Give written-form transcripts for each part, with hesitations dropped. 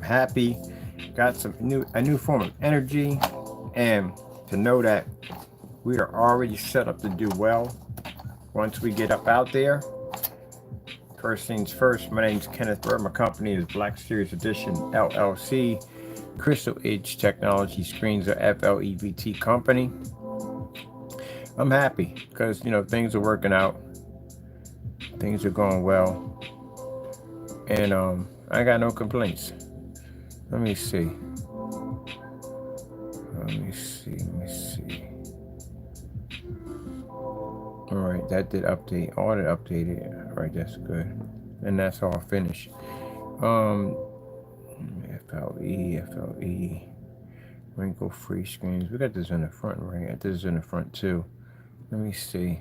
happy. Got a new form of energy, and to know that we are already set up to do well once we get up out there. First things first, my name's Kenneth Bird. My company is Black Series Edition LLC. Crystal Edge Technology Screens are FLEVT company. I'm happy because things are working out. Things are going well. And I got no complaints. Let me see. All right, that did update. All that updated. All right, that's good. And that's all finished. FLE, Wrinkle free screens. We got this in the front, right? I got this in the front too. Let me see.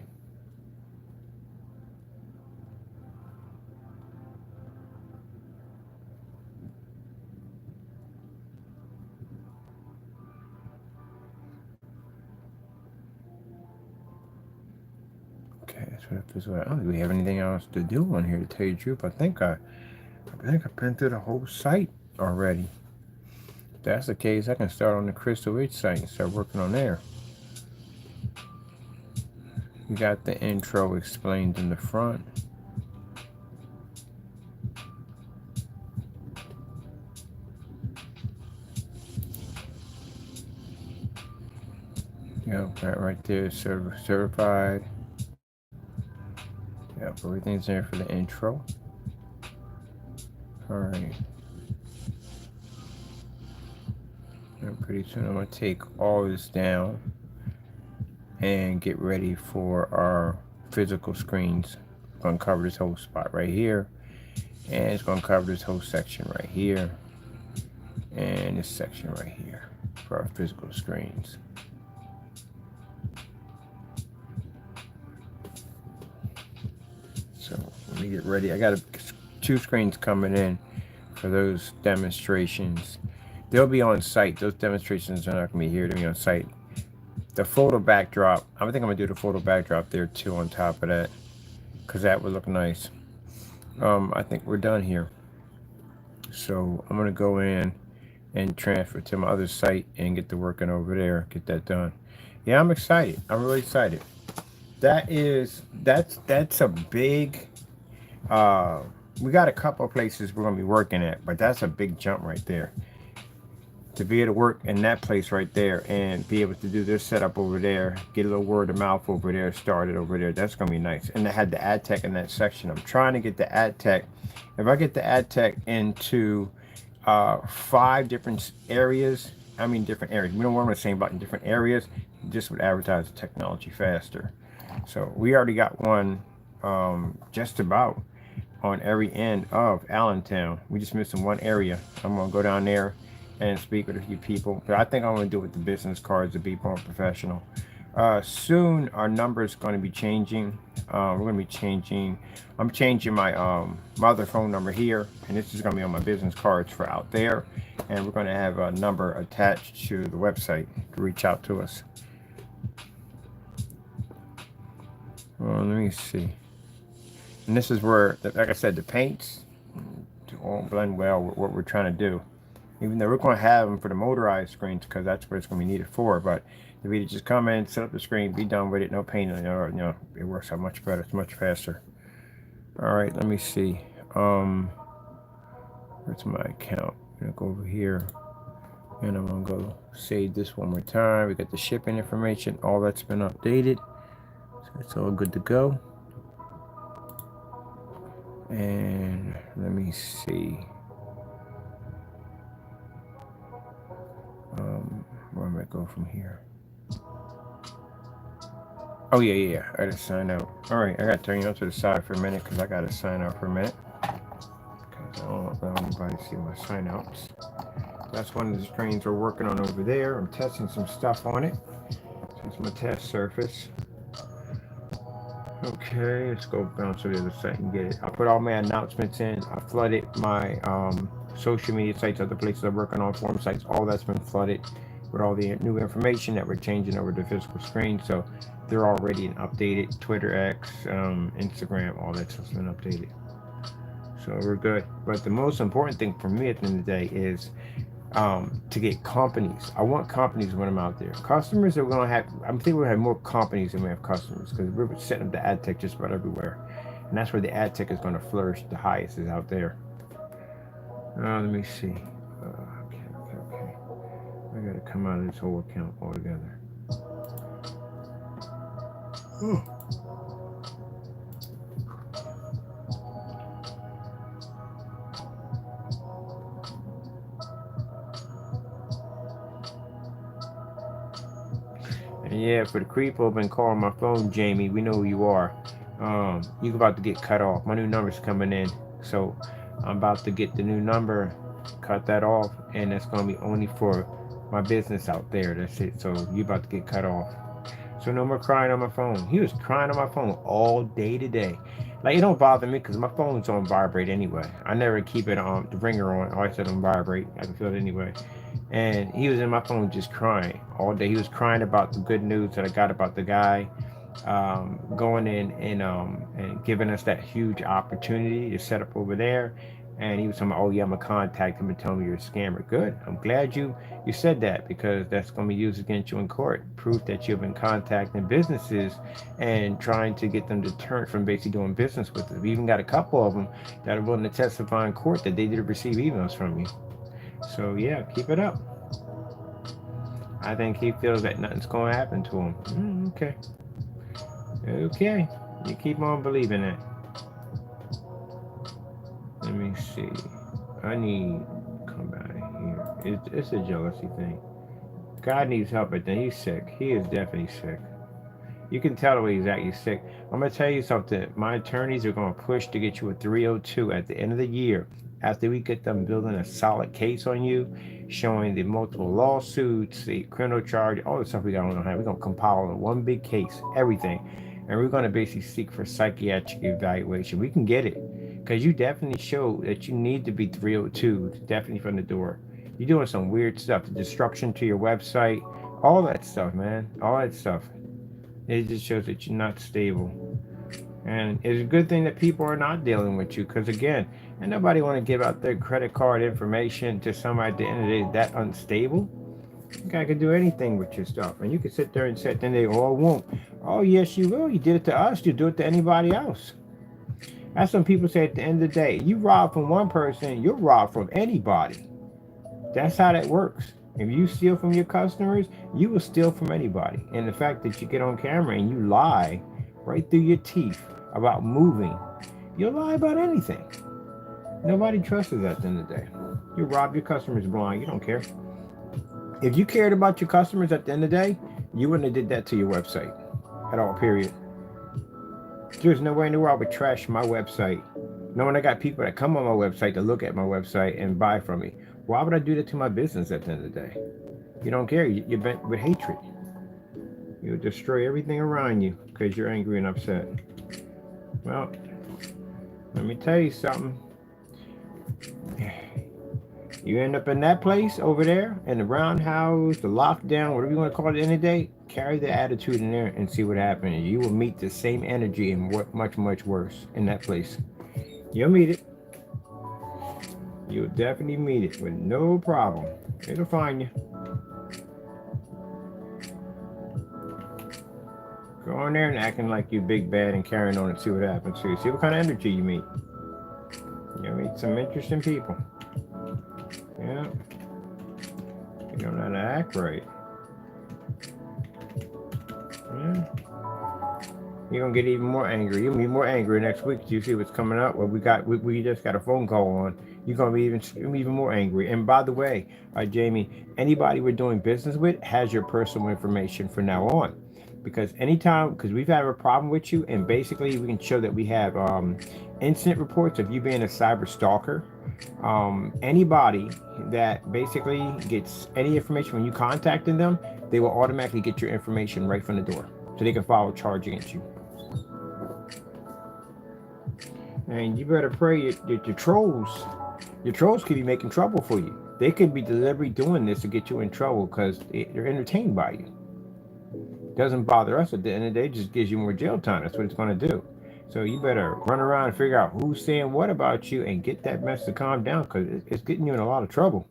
Okay, that's what it feels like. I don't think we have anything else to do on here, to tell you the truth. I think I've been through the whole site already. If that's the case, I can start on the Crystal Edge site and start working on there. We got the intro explained in the front. Yep, that right there is certified. Yep, everything's there for the intro. Alright. And pretty soon I'm going to take all this down and get ready for our physical screens. I'm going to cover this whole spot right here. And it's going to cover this whole section right here. And this section right here for our physical screens. So let me get ready. I got 2 screens coming in for those demonstrations. They'll be on site. Those demonstrations are not going to be here. They'll be on site. The photo backdrop, I think I'm going to do the photo backdrop there too on top of that, because that would look nice. I think we're done here. So I'm going to go in and transfer to my other site and get to working over there, get that done. Yeah, I'm excited. I'm really excited. That's a big, we got a couple of places we're going to be working at, but that's a big jump right there. To be able to work in that place right there and be able to do this setup over there, get a little word of mouth over there, started over there, that's going to be nice. And I had the ad tech in that section. I'm trying to get the ad tech. If I get the ad tech into 5 different areas, different areas. We don't want to say about in different areas. This would advertise the technology faster. So we already got one just about on every end of Allentown. We just missing one area. I'm going to go down there and speak with a few people. But I think I'm going to do it with the business cards to be more professional. Soon our number is going to be changing. We're going to be changing. I'm changing my my other phone number here, and this is going to be on my business cards for out there. And we're going to have a number attached to the website to reach out to us. Well, let me see. And this is where, like I said, the paints won't blend well with what we're trying to do. Even though we're going to have them for the motorized screens, because that's what it's going to be needed for. But if we just come in, set up the screen, be done with it, no painting, it works out much better. It's much faster. All right, let me see. Where's my account? I'm going to go over here, and I'm going to go save this one more time. We got the shipping information. All that's been updated. So it's all good to go. And let me see. Where am I go from here? Oh yeah. I gotta sign out. All right, I gotta turn you up to the side for a minute because I gotta sign out for a minute. Because I don't want anybody to see my sign outs. That's one of the screens we're working on over there. I'm testing some stuff on it. So it's my test surface. Okay, let's go bounce to the other side and get it. I put all my announcements in. I flooded my social media sites, other places I'm working on, forum sites. All that's been flooded with all the new information that we're changing over the physical screen. So they're already updated. Twitter, X, Instagram, all that stuff's been updated. So we're good. But the most important thing for me at the end of the day is to get companies. I want companies when I'm out there. Customers are going to have, I'm thinking we're going to have more companies than we have customers because we're setting up the ad tech just about everywhere. And that's where the ad tech is going to flourish the highest is out there. Let me see. Okay. I got to come out of this whole account altogether. Oh. And yeah, for the creepo been calling my phone, Jamie, we know who you are. You about to get cut off. My new number's coming in, so I'm about to get the new number, cut that off, and that's gonna be only for my business out there. That's it. So you about to get cut off. So no more crying on my phone. He was crying on my phone all day today. Like it don't bother me because my phone's on vibrate anyway. I never keep it on the ringer on. I always set it on vibrate. I can feel it anyway. And he was in my phone just crying all day. He was crying about the good news that I got about the guy going in and giving us that huge opportunity to set up over there. And he was talking, "Oh yeah, I'm gonna contact him and tell me you're a scammer." Good. I'm glad you said that because that's gonna be used against you in court. Proof that you've been contacting businesses and trying to get them to turn from basically doing business with us. We even got a couple of them that are willing to testify in court that they did receive emails from you. So yeah, keep it up. I think he feels that nothing's going to happen to him. Okay. You keep on believing it. Let me see. I need come out here. It's a jealousy thing. God needs help, but then he's sick. He is definitely sick. You can tell the way he's actually sick. I'm gonna tell you something. My attorneys are gonna push to get you a 302 at the end of the year. After we get them building a solid case on you, showing the multiple lawsuits, the criminal charge, all the stuff we got on our hand, we're gonna compile in one big case, everything, and we're gonna basically seek for psychiatric evaluation. We can get it because you definitely show that you need to be 302, definitely from the door. You're doing some weird stuff, the destruction to your website, all that stuff, man, all that stuff. It just shows that you're not stable. And it's a good thing that people are not dealing with you because, again, and nobody want to give out their credit card information to somebody at the end of the day that's unstable. You guy can do anything with your stuff. And you can sit there and say, then they all won't. Oh, yes, you will. You did it to us. You do it to anybody else. That's when people say at the end of the day, you rob from one person, you're robbed from anybody. That's how that works. If you steal from your customers, you will steal from anybody. And the fact that you get on camera and you lie right through your teeth about moving, you'll lie about anything. Nobody trusts us at the end of the day. You rob your customers blind. You don't care. If you cared about your customers at the end of the day, you wouldn't have did that to your website at all, period. There's no way in the world I would trash my website. Knowing I got people that come on my website to look at my website and buy from me. Why would I do that to my business at the end of the day? You don't care. You're bent with hatred. You'll destroy everything around you because you're angry and upset. Well, let me tell you something. You end up in that place over there, in the roundhouse, the lockdown, whatever you want to call it, in the day, carry the attitude in there and see what happens. You will meet the same energy and much, much worse in that place. You'll meet it. You'll definitely meet it with no problem. It'll find you. Go in there and acting like you big bad and carrying on and see what happens to you. See what kind of energy you meet. You'll meet some interesting people. Yeah. You don't know how to act right. Yeah. You're gonna get even more angry. You'll be more angry next week. You see what's coming up? Well, we just got a phone call on. You're gonna be even more angry. And by the way, Jamie, anybody we're doing business with has your personal information from now on. Because anytime, because we've had a problem with you, and basically we can show that we have incident reports of you being a cyber stalker. Anybody that basically gets any information when you contacting them, they will automatically get your information right from the door, so they can file a charge against you. And you better pray that your trolls could be making trouble for you. They could be deliberately doing this to get you in trouble because they're entertained by you. Doesn't bother us at the end of the day, just gives you more jail time. That's what it's going to do. So you better run around and figure out who's saying what about you and get that mess to calm down, because it's getting you in a lot of trouble.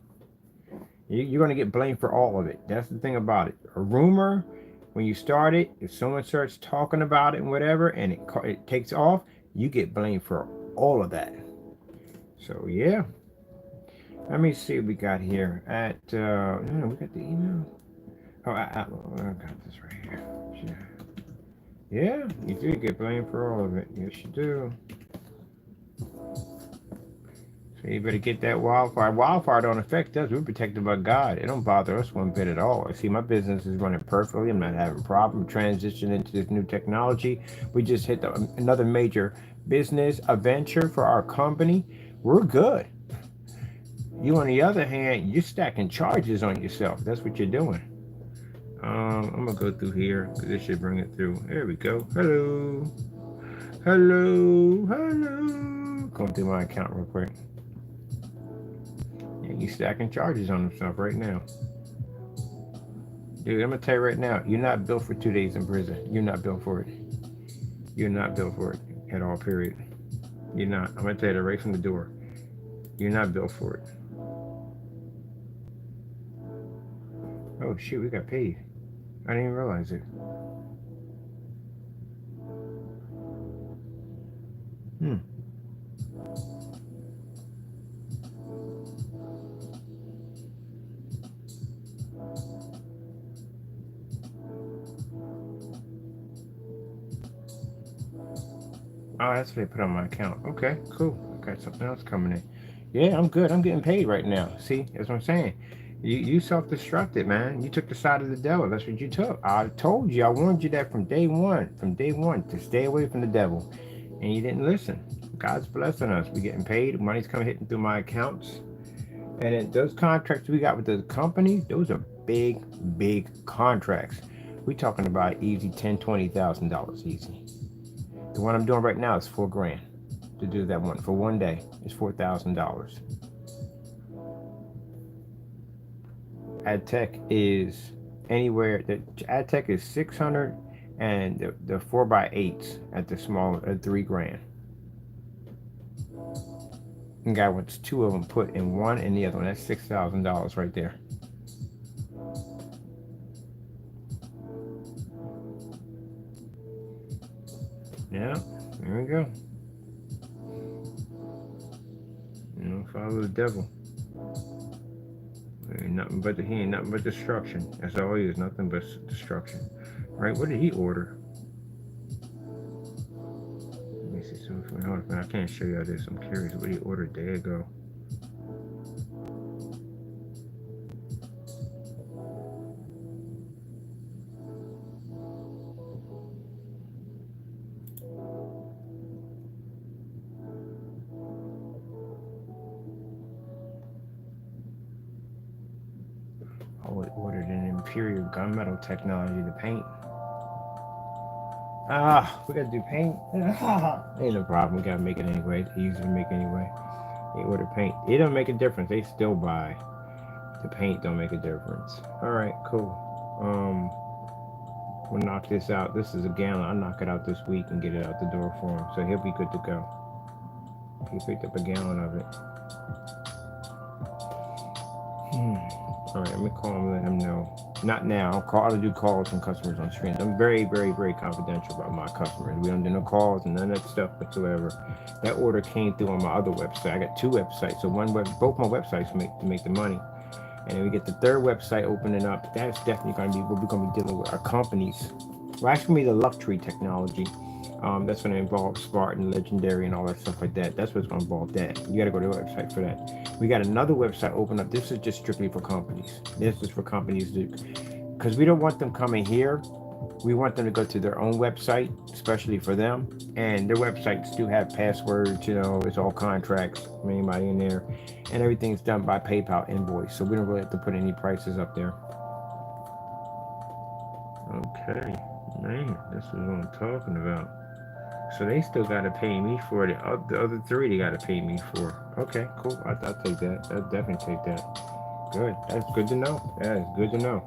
You're going to get blamed for all of it. That's the thing about it. A rumor, when you start it, if someone starts talking about it and whatever, and it takes off, you get blamed for all of that. So yeah, let me see what we got here. We got the email. Oh, I got this right here. Yeah, you do get blamed for all of it. Yes, you do. So you better get that wildfire. Wildfire don't affect us. We're protected by God. It don't bother us one bit at all. See, my business is running perfectly. I'm not having a problem transitioning into this new technology. We just hit another major business adventure for our company. We're good. You, on the other hand, you're stacking charges on yourself. That's what you're doing. I'm gonna go through here because this should bring it through. There we go. Hello. Hello. Hello. Going through my account real quick. Yeah, you stacking charges on himself right now. Dude, I'm gonna tell you right now, you're not built for 2 days in prison. You're not built for it. You're not built for it at all, period. You're not. I'm gonna tell you that right from the door. You're not built for it. Oh shoot, we got paid. I didn't even realize it. Oh, that's what they put on my account. Okay, cool. I got something else coming in. Yeah, I'm good. I'm getting paid right now. See, that's what I'm saying. You self-destructed, man. You took the side of the devil. That's what you took. I told you. I warned you that from day one. From day one, to stay away from the devil, and you didn't listen. God's blessing us. We getting paid. Money's coming hitting through my accounts, and then those contracts we got with the companies, those are big, big contracts. We talking about easy $10,000-$20,000 easy. The one I'm doing right now is $4,000 to do that one for one day. It's $4,000. Ad tech is anywhere. The ad tech is 600, and the 4x8s at the small at $3,000. And guy wants two of them put in one and the other one. That's $6,000 right there. Yeah, there we go. You know, follow the devil. He ain't nothing but destruction. That's all he is, nothing but destruction. Right? What did he order? Let me see something. Hold on, I can't show you this. I'm curious what he ordered. There you go. Oh, it ordered an Imperial gunmetal technology to paint. We gotta do paint. Ain't no problem. We gotta make it anyway. It's easy to make anyway. They order paint. It don't make a difference. They still buy. The paint don't make a difference. All right, cool. We'll knock this out. This is a gallon. I'll knock it out this week and get it out the door for him, so he'll be good to go. He picked up a gallon of it. All right, let me call him and let him know. Not now. I'll do calls from customers on screen. I'm very, very, very confidential about my customers. We don't do no calls and none of that stuff whatsoever. That order came through on my other website. I got two websites. So both my websites make the money. And then we get the third website opening up. That's definitely going to be what we're going to be dealing with. Our companies. Well, actually, the luxury technology. That's going to involve Spartan, Legendary, and all that stuff like that. That's what's going to involve that. You got to go to the website for that. We got another website open up. This is just strictly for companies. This is for companies because we don't want them coming here. We want them to go to their own website, especially for them. And their websites do have passwords. You know, it's all contracts. Anybody in there, and everything's done by PayPal invoice. So we don't really have to put any prices up there. Okay, man, this is what I'm talking about. So they still got to pay me for it. The other three they got to pay me for. Okay, cool. I'll take that. I'll definitely take that. Good. That's good to know. That is good to know.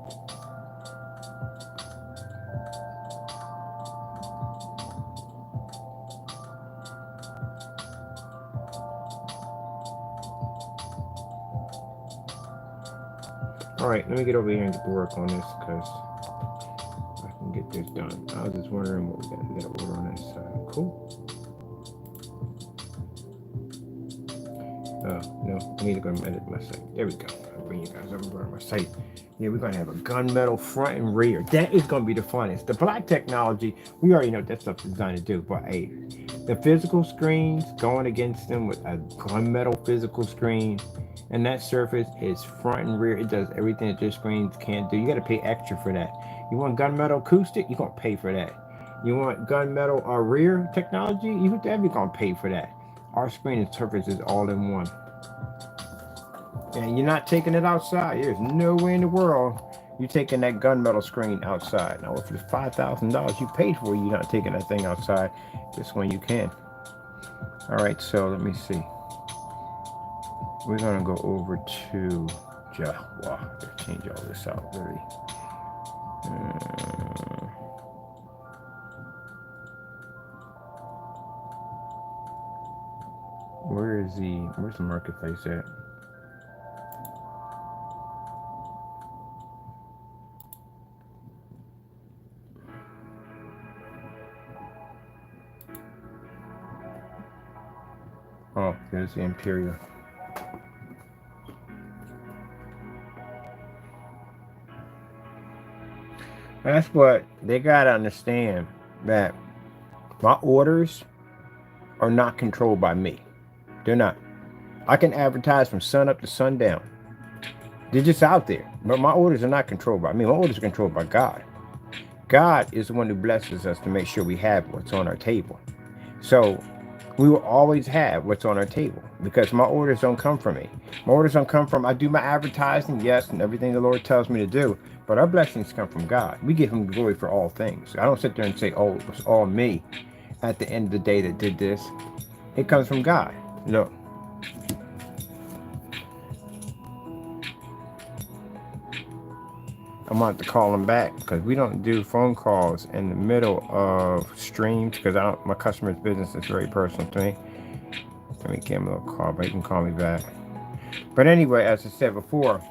All right, let me get over here and get to work on this because I can get this done. I was just wondering what we got. We got to order on this side. Cool. No, I need to go and edit my site. There we go. I'll bring you guys over on my site. Yeah, we're going to have a gunmetal front and rear. That is going to be the funnest. The black technology, we already know that stuff's designed to do. But hey, the physical screens, going against them with a gunmetal physical screen, and that surface is front and rear. It does everything that your screens can't do. You got to pay extra for that. You want gunmetal acoustic? You're going to pay for that. You want gunmetal rear technology? You're going to pay for that. Our screen and surface is all in one. And you're not taking it outside. There's no way in the world you're taking that gunmetal screen outside. Now, if it's $5,000 you paid for, you're not taking that thing outside. This one you can. All right, so let me see. We're gonna go over to wow, let's change all this out really. Where's the marketplace at? Oh, there's the Imperial. That's what they gotta understand, that my orders are not controlled by me. They're not. I can advertise from sun up to sundown. They're just out there. But my orders are not controlled by me. My orders are controlled by God. God is the one who blesses us to make sure we have what's on our table. So we will always have what's on our table because my orders don't come from me. My orders don't come from, I do my advertising, yes, and everything the Lord tells me to do, but our blessings come from God. We give him glory for all things. I don't sit there and say, oh, it was all me at the end of the day that did this. It comes from God. Look. I'm going to have to call them back because we don't do phone calls in the middle of streams because my customer's business is very personal to me. Let me give him a little call, but he can call me back. But anyway, as I said before,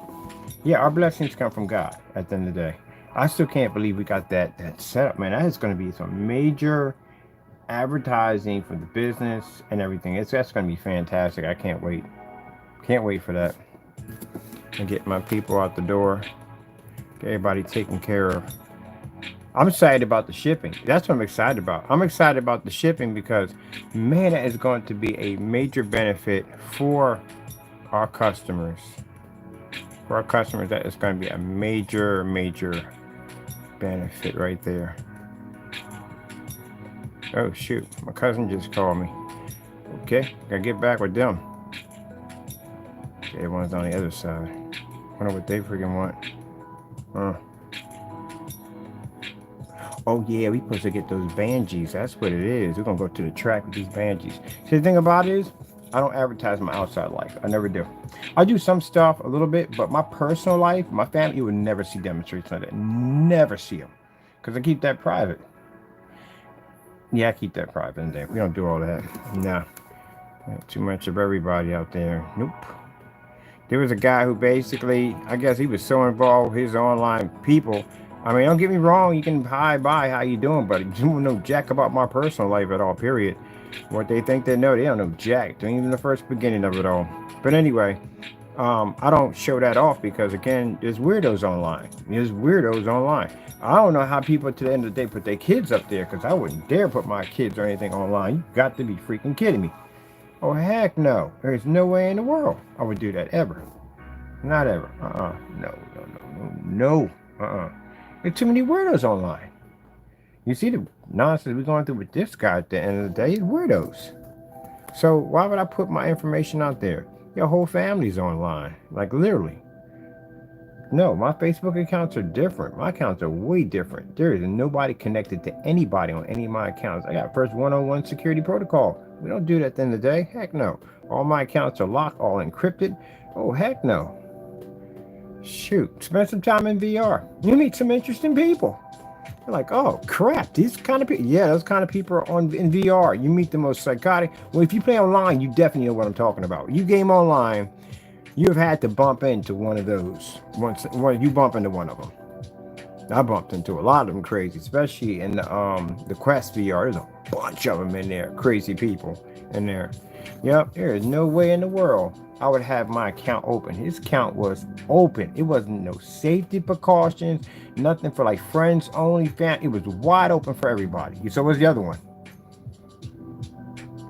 yeah, our blessings come from God at the end of the day. I still can't believe we got that set up, man. That is going to be some major advertising for the business and everything. That's going to be fantastic. I can't wait. Can't wait for that. And get my people out the door. Get everybody taken care of. I'm excited about the shipping. That's what I'm excited about. I'm excited about the shipping because, man, that is going to be a major benefit for our customers. For our customers, that is going to be a major, major benefit right there. Oh, shoot. My cousin just called me. Okay, gotta get back with them. Okay, everyone's on the other side. Wonder what they freaking want. Oh yeah, we supposed to get those banjis. That's what it is. We're gonna go to the track with these banjis. See, the thing about it is, I don't advertise my outside life. I never do. I do some stuff a little bit, but my personal life, my family, you would never see demonstrations like that. Never see them, because I keep that private. Yeah, I keep that private in there. We don't do all that. Nah, not too much of everybody out there. Nope. There was a guy who basically, I guess he was so involved with his online people. I mean, don't get me wrong, you can hi, bye, how you doing, but you don't know jack about my personal life at all, period. What they think they know, they don't know jack. They ain't even the first beginning of it all. But anyway, I don't show that off because, again, there's weirdos online. There's weirdos online. I don't know how people to the end of the day put their kids up there because I wouldn't dare put my kids or anything online. You got to be freaking kidding me. Oh, heck no. There's no way in the world I would do that ever. Not ever. No. There's too many weirdos online. You see the nonsense we're going through with this guy at the end of the day? It's weirdos. So why would I put my information out there? Your whole family's online. Like, literally. No, my Facebook accounts are different. My accounts are way different. There is nobody connected to anybody on any of my accounts. I got first one-on-one security protocol. We don't do that at the end of the day. Heck no. All my accounts are locked, all encrypted. Oh, heck no. Shoot. Spend some time in VR. You meet some interesting people. You're like, oh, crap. These kind of people. Yeah, those kind of people are in VR. You meet the most psychotic. Well, if you play online, you definitely know what I'm talking about. You game online, You've had to bump into one of those. Once you bump into one of them. I bumped into a lot of them crazy, especially in the Quest VR. There's a bunch of them in there. Crazy people in there. Yep, there is no way in the world I would have my account open. His account was open. It wasn't no safety precautions, nothing for like friends only, it was wide open for everybody. So what's the other one?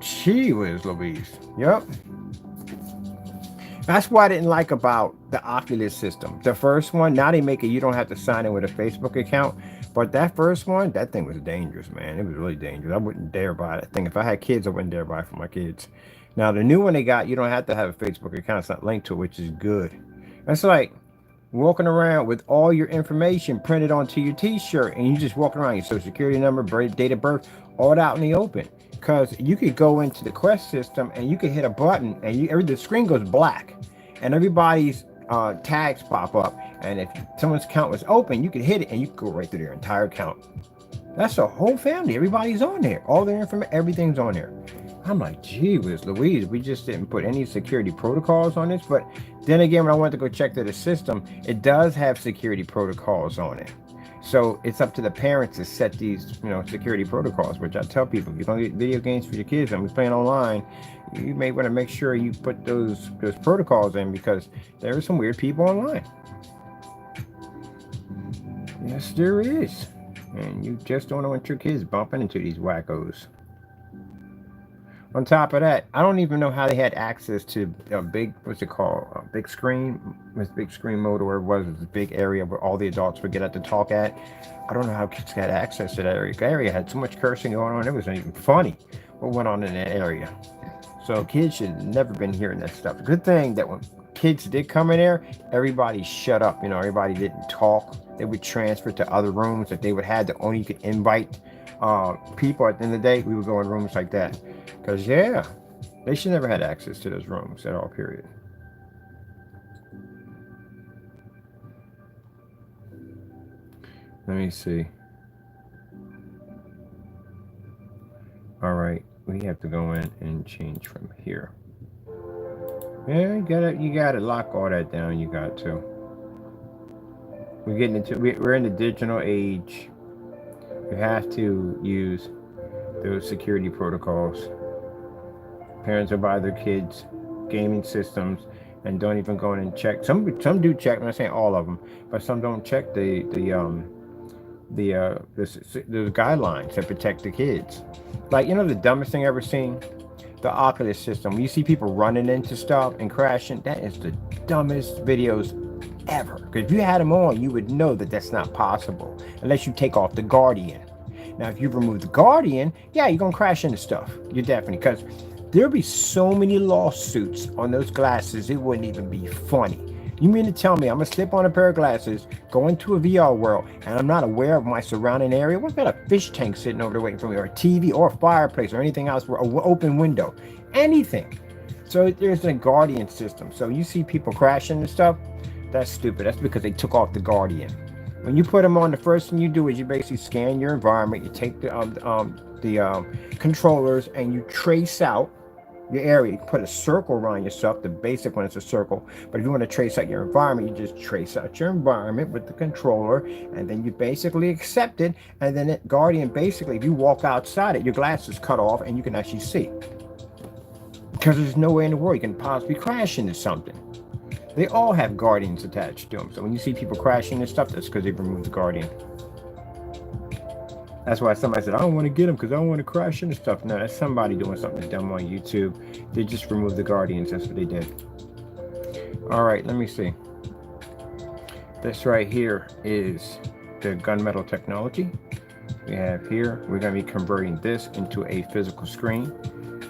She was Louise. Yep. That's what I didn't like about the Oculus system. The first one, now they make it you don't have to sign in with a Facebook account. But that first one, that thing was dangerous, man. It was really dangerous. I wouldn't dare buy that thing. If I had kids, I wouldn't dare buy it for my kids. Now, the new one they got, you don't have to have a Facebook account. It's not linked to it, which is good. That's like walking around with all your information printed onto your t-shirt, and you just walking around, your social security number, date of birth, all out in the open. Because you could go into the Quest system and you could hit a button and the screen goes black and everybody's tags pop up, and if someone's account was open, you could hit it and you could go right through their entire account. That's a whole family. Everybody's on there. All their information, everything's on there. I'm like, gee whiz Louise, we just didn't put any security protocols on this. But then again, when I went to go check the system, it does have security protocols on it. So it's up to the parents to set these, security protocols, which I tell people, if you're going to get video games for your kids and we're playing online, you may want to make sure you put those protocols in, because there are some weird people online. Yes, there is. And you just don't want your kids bumping into these wackos. On top of that, I don't even know how they had access to a big, what's it called, a big screen, this big screen mode, or it was a big area where all the adults would get at to talk at. I don't know how kids got access to that area. The area had so much cursing going on, it wasn't even funny what went on in that area. So kids should have never been hearing that stuff. Good thing that when kids did come in there, everybody shut up. Everybody didn't talk. They would transfer to other rooms that they would have that only you could invite people. At the end of the day, we would go in rooms like that. Because, yeah, they should never had access to those rooms at all, period. Let me see. All right, we have to go in and change from here. Yeah, you gotta lock all that down. You got to. We're in the digital age. You have to use those security protocols. Parents will buy their kids gaming systems and don't even go in and check. Some do check. I'm not saying all of them, but some don't check the guidelines that protect the kids. Like, the dumbest thing I ever seen, the Oculus system. When you see people running into stuff and crashing, that is the dumbest videos ever. Because if you had them on, you would know that that's not possible unless you take off the Guardian. Now, if you remove the Guardian, yeah, you're gonna crash into stuff. You're definitely, because there'll be so many lawsuits on those glasses, it wouldn't even be funny. You mean to tell me I'm gonna slip on a pair of glasses, go into a VR world, and I'm not aware of my surrounding area? What about a fish tank sitting over there waiting for me, or a TV, or a fireplace, or anything else, or an open window, anything? So there's a Guardian system. So you see people crashing and stuff, that's stupid. That's because they took off the Guardian. When you put them on, the first thing you do is you basically scan your environment. You take the controllers and you trace out your area. You can put a circle around yourself. The basic one is a circle. But if you want to trace out your environment, you just trace out your environment with the controller, and then you basically accept it. And then Guardian, basically, if you walk outside it, your glasses cut off and you can actually see. Because there's no way in the world you can possibly crash into something. They all have Guardians attached to them. So when you see people crashing and stuff, that's because they've removed the Guardian. That's why somebody said, I don't want to get them because I don't want to crash into stuff. No, that's somebody doing something dumb on YouTube. They just removed the Guardians. That's what they did. All right, let me see. This right here is the gunmetal technology. We have here, we're going to be converting this into a physical screen.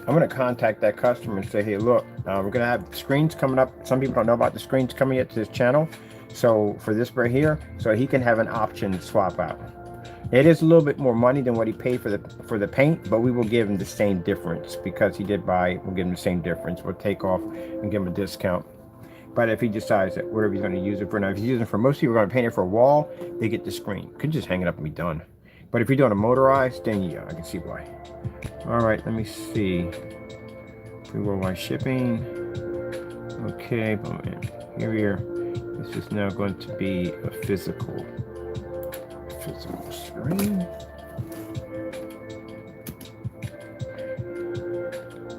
I'm going to contact that customer and say, hey, look, we're going to have screens coming up. Some people don't know about the screens coming yet to this channel. So for this right here, so he can have an option to swap out. It is a little bit more money than what he paid for the paint, but we will give him the same difference because he did buy it. We'll give him the same difference. We'll take off and give him a discount. But if he decides that whatever he's going to use it for, now if he's using it for, most people are going to paint it for a wall, they get the screen. Could just hang it up and be done. But if you're doing a motorized, then yeah, I can see why. All right, let me see. Free worldwide shipping. Okay, but here, this is now going to be a physical screen.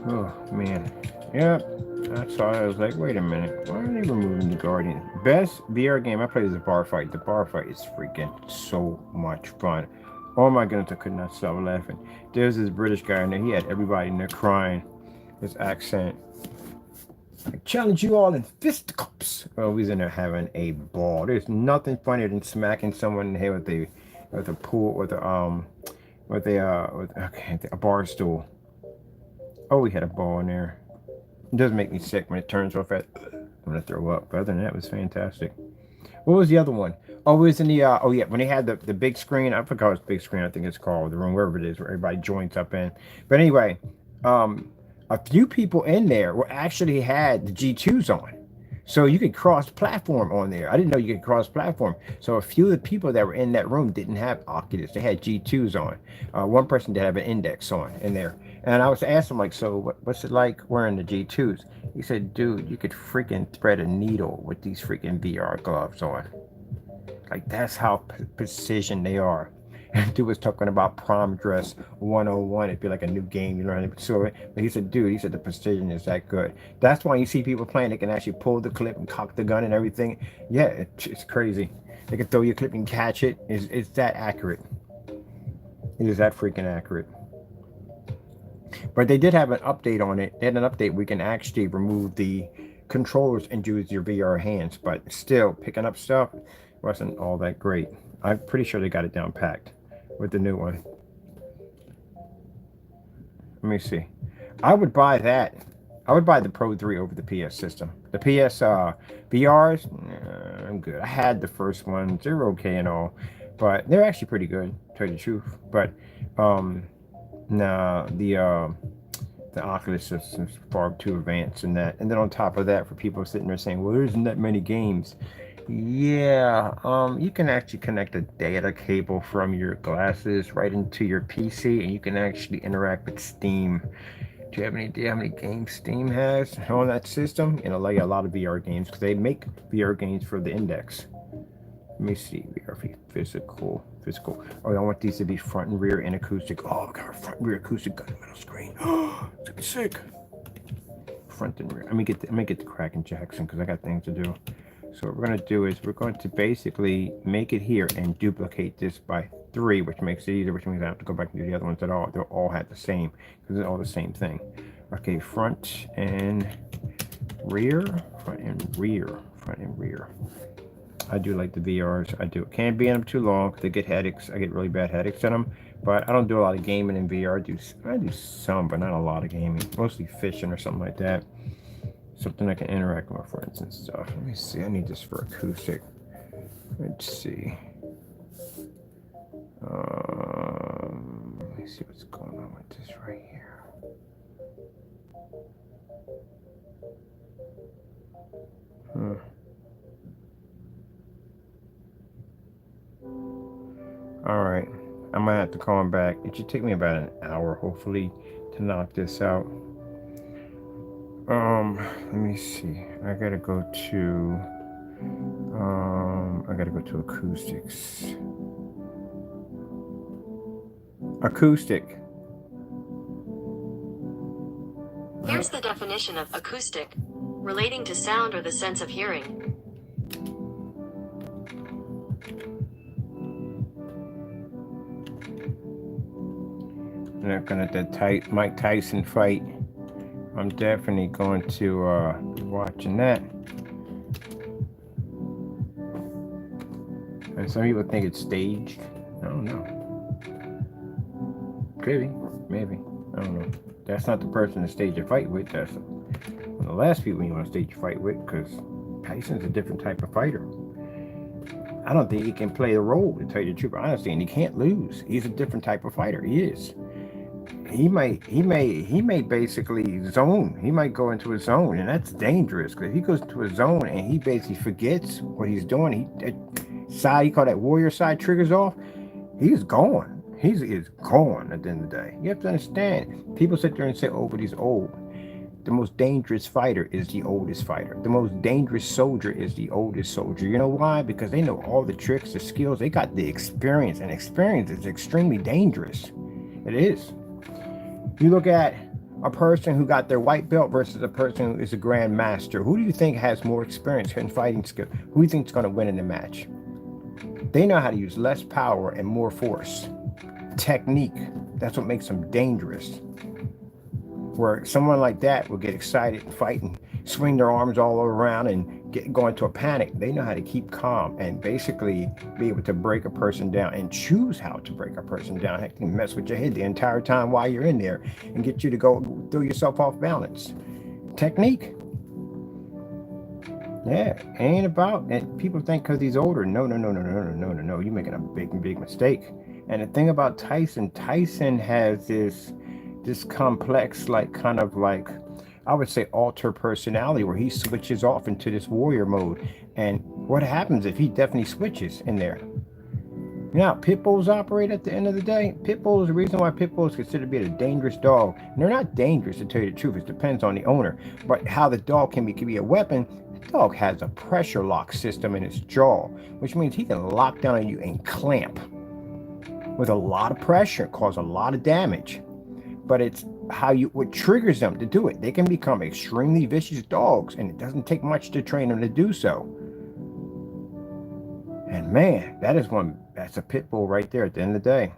Oh man, yep. I saw it. I was like, wait a minute, why are they removing the Guardian? Best VR game I played is the bar fight. The bar fight is freaking so much fun. Oh my goodness, I could not stop laughing. There's this British guy in there. He had everybody in there crying. His accent. I challenge you all in fisticuffs. Oh, he's in there having a ball. There's nothing funnier than smacking someone in the head with a pool with a a bar stool. Oh, we had a ball in there. It does make me sick when it turns off at. I'm gonna throw up. But other than that, it was fantastic. What was the other one? Oh, it was in the oh yeah, when they had the big screen. I forgot what big screen. I think it's called the room, wherever it is, where everybody joins up in. But anyway, a few people in there were actually had the G2s on. So you could cross platform on there. I didn't know you could cross platform. So a few of the people that were in that room didn't have Oculus. They had G2s on. One person did have an Index on in there. And I was asking him, like, so what's it like wearing the G2s? He said, dude, you could freaking thread a needle with these freaking VR gloves on. Like, that's how precision they are. And dude was talking about Prom Dress 101. It'd be like a new game you learn. So, but he said, dude, he said the precision is that good. That's why you see people playing. They can actually pull the clip and cock the gun and everything. Yeah, it's crazy. They can throw your clip and catch it. It's that accurate. It is that freaking accurate. But they did have an update on it. They had an update where you can actually remove the controllers and use your VR hands. But still, picking up stuff wasn't all that great. I'm pretty sure they got it down packed with the new one. Let me see. I would buy that. I would buy the Pro 3 over the PS system. The PS VRs, I'm good. I had the first ones. They're okay and all. But they're actually pretty good, to tell you the truth. But nah, the Oculus system is far too advanced in that. And then on top of that, for people sitting there saying, well, there isn't that many games. Yeah, you can actually connect a data cable from your glasses right into your PC, and you can actually interact with Steam. Do you have any idea how many games Steam has on that system? It'll allow you a lot of VR games because they make VR games for the Index. Let me see, VR physical. Oh, I want these to be front and rear and acoustic. Oh, we got a front and rear acoustic gun in the middle screen. Oh, it's gonna be sick. Front and rear. Let me get the Kraken Jackson because I got things to do. So what we're going to do is we're going to basically make it here and duplicate this by 3, which makes it easier, which means I don't have to go back and do the other ones at all. They'll all have the same because they're all the same thing. Okay, front and rear. I do like the VRs. I do. Can't be in them too long because they get headaches. I get really bad headaches in them. But I don't do a lot of gaming in VR. I do some, but not a lot of gaming. Mostly fishing or something like that. Something I can interact with my friends and stuff. Let me see. I need this for acoustic. Let's see. Let me see what's going on with this right here. All right. I might have to call him back. It should take me about an hour, hopefully, to knock this out. Let me see. I gotta go to acoustics. Acoustic. Here's the definition of acoustic: relating to sound or the sense of hearing. I'm not gonna the Mike Tyson fight. I'm definitely going to be watching that. And some people think it's staged. I don't know. Maybe. I don't know. That's not the person to stage a fight with. That's one of the last people you want to stage a fight with, because Tyson's a different type of fighter. I don't think he can play the role, to tell you the truth. Honestly, and he can't lose. He's a different type of fighter. He is. He may basically zone. He might go into a zone, and that's dangerous, because if he goes into a zone and he basically forgets what he's doing, you call that warrior side triggers off, he's gone. He is gone at the end of the day. You have to understand, people sit there and say, oh, but he's old. the most dangerous fighter is the oldest fighter. The most dangerous soldier is the oldest soldier. You know why? Because they know all the tricks, the skills. They got the experience, and experience is extremely dangerous. It is. You look at a person who got their white belt versus a person who is a grand master. Who do you think has more experience in fighting skill? Who do you think is going to win in the match? They know how to use less power and more force. Technique. That's what makes them dangerous. Where someone like that will get excited and fight and swing their arms all around and go into a panic. They know how to keep calm and basically be able to break a person down and choose how to break a person down. Heck, can mess with your head the entire time while you're in there and get you to go throw yourself off balance. Technique. Yeah, ain't about, and people think because he's older. No. You're making a big mistake. And the thing about Tyson has this complex, like kind of like, I would say, alter personality where he switches off into this warrior mode. And what happens if he definitely switches in there? Now, pit bulls operate at the end of the day. Pit bulls, the reason why pit bulls considered to be a dangerous dog, and they're not dangerous, to tell you the truth. It depends on the owner. But how the dog can be a weapon, the dog has a pressure lock system in its jaw, which means he can lock down on you and clamp with a lot of pressure, cause a lot of damage. But it's what triggers them to do it. They can become extremely vicious dogs, and it doesn't take much to train them to do so. And man, that's a pit bull right there at the end of the day.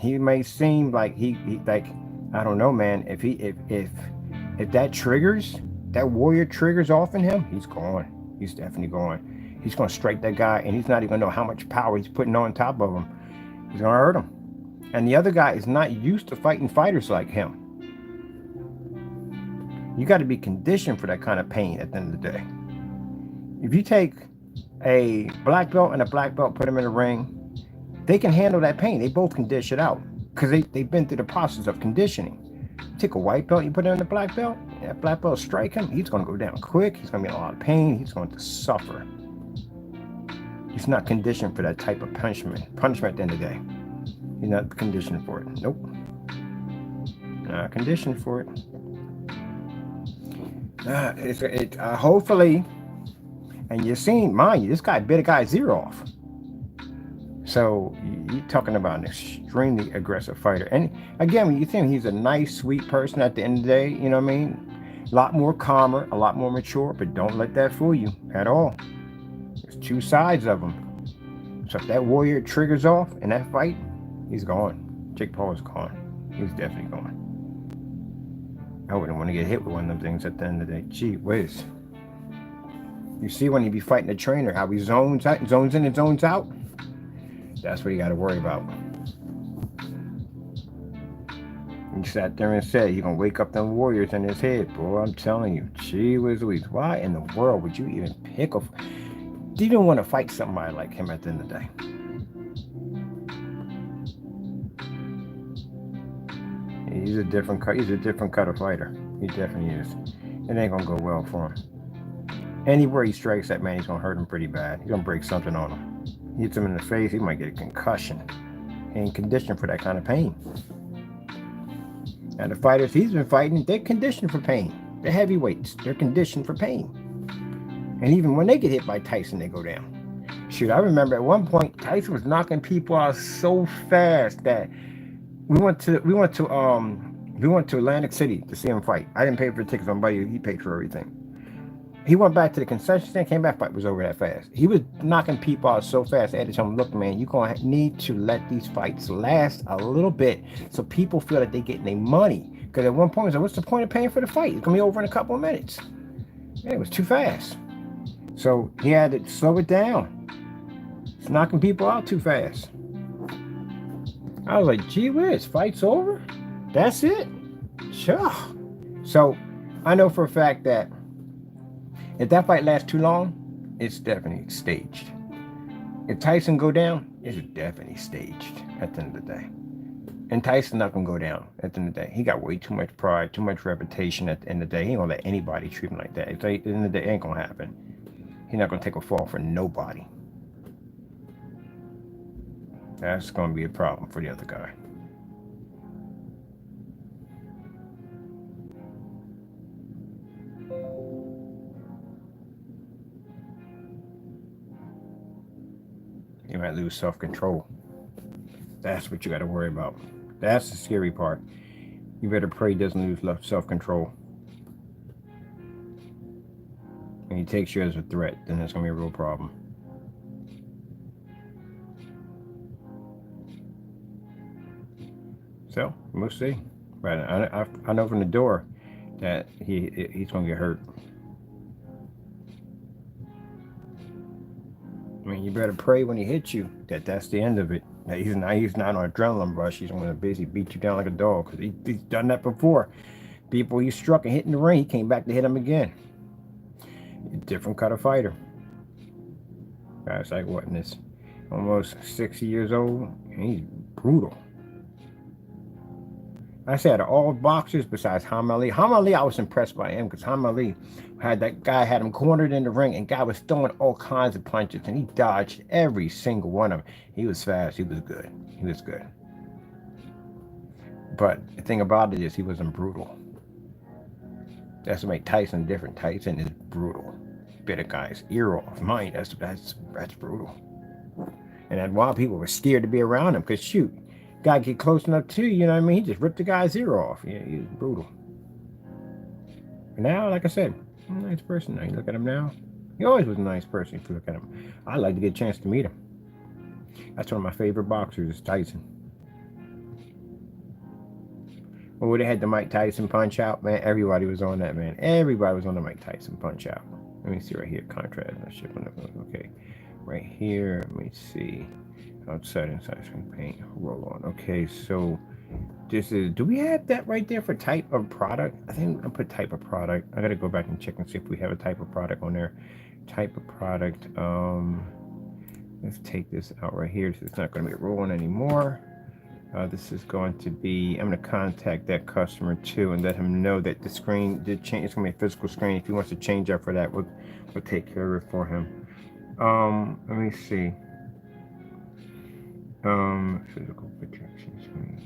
He may seem like he like, I don't know, man. If that triggers, that warrior triggers off in him, he's gone. He's definitely gone. He's gonna strike that guy, and he's not even gonna know how much power he's putting on top of him. He's gonna hurt him. And the other guy is not used to fighting fighters like him. You got to be conditioned for that kind of pain at the end of the day. If you take a black belt and a black belt, put them in a ring, they can handle that pain. They both can dish it out because they've been through the process of conditioning. Take a white belt, you put him in the black belt, that black belt strike him, he's going to go down quick. He's going to be in a lot of pain. He's going to suffer. He's not conditioned for that type of punishment at the end of the day. He's not conditioned for it. Nope. Not conditioned for it. Hopefully, and you're seeing, mind you, this guy bit a guy's ear off. So you're talking about an extremely aggressive fighter. And again, when you think he's a nice, sweet person at the end of the day, you know what I mean? A lot more calmer, a lot more mature, but don't let that fool you at all. There's two sides of him. So if that warrior triggers off in that fight, he's gone. Jake Paul is gone. He's definitely gone. I wouldn't want to get hit with one of them things at the end of the day. Gee whiz. You see when he be fighting the trainer, how he zones in and zones out? That's what you got to worry about. He sat there and said, you're going to wake up them warriors in his head. Boy, I'm telling you. Gee whiz Louise. Why in the world would you even pick a... Do you even want to fight somebody like him at the end of the day? He's a different cut of fighter. He definitely is. It ain't gonna go well for him. Anywhere he strikes that man, he's gonna hurt him pretty bad. He's gonna break something on him. He hits him in the face, he might get a concussion. He ain't conditioned for that kind of pain. And the fighters he's been fighting, they're conditioned for pain. They're heavyweights. They're conditioned for pain. And even when they get hit by Tyson, they go down. Shoot, I remember at one point Tyson was knocking people out so fast that we went to Atlantic City to see him fight. I didn't pay for the tickets. Somebody, he paid for everything. He went back to the concession stand, came back, fight was over that fast. He was knocking people out so fast. I had to tell him, look, man, you're going to need to let these fights last a little bit so people feel that they're getting their money. Because at one point, I said, what's the point of paying for the fight? It's going to be over in a couple of minutes. Man, it was too fast. So he had to slow it down. It's knocking people out too fast. I was like, gee whiz, fight's over? That's it? Sure. So I know for a fact that if that fight lasts too long, it's definitely staged. If Tyson go down, it's definitely staged at the end of the day. And Tyson's not gonna go down at the end of the day. He got way too much pride, too much reputation at the end of the day. He ain't gonna let anybody treat him like that. At the end of the day, it ain't gonna happen. He's not gonna take a fall for nobody. That's gonna be a problem for the other guy. You might lose self-control. That's what you got to worry about. That's the scary part. You better pray he doesn't lose self-control. When he takes you as a threat, then that's going to be a real problem. So, we'll see. But I know from the door that he's going to get hurt. I mean, you better pray when he hits you that that's the end of it. That he's not on adrenaline rush. He's going to basically beat you down like a dog, because he's done that before. People he struck and hit in the ring, he came back to hit him again. A different kind of fighter. Guy's like, what, in this almost 60 years old, and he's brutal. I said all boxers besides Hamali. Hamali, I was impressed by him, because Hamali had him cornered in the ring, and guy was throwing all kinds of punches, and he dodged every single one of them. He was fast. He was good. He was good. But the thing about it is he wasn't brutal. That's what makes Tyson different. Tyson is brutal. Bit a guy's ear off. Mine, that's brutal. And that's why people were scared to be around him, because shoot, guy get close enough to you, you know what I mean? He just ripped the guy's ear off. Yeah, he's brutal. And now, like I said, a nice person. Now you look at him now. He always was a nice person if you look at him. I'd like to get a chance to meet him. That's one of my favorite boxers, is Tyson. Well, they had the Mike Tyson punch out, man. Everybody was on that, man. Everybody was on the Mike Tyson punch out. Let me see right here. Contrast. Okay. Right here. Let me see. Outside inside screen paint. Roll on. Okay, so this is. Do we have that right there for type of product? I think I'll put type of product. I gotta go back and check and see if we have a type of product on there. Type of product. Let's take this out right here. So it's not gonna be rolling anymore. This is going to be, I'm going to contact that customer too and let him know that the screen did change. It's going to be a physical screen. If he wants to change up for that, we'll take care of it for him. Let me see. Physical projection screen.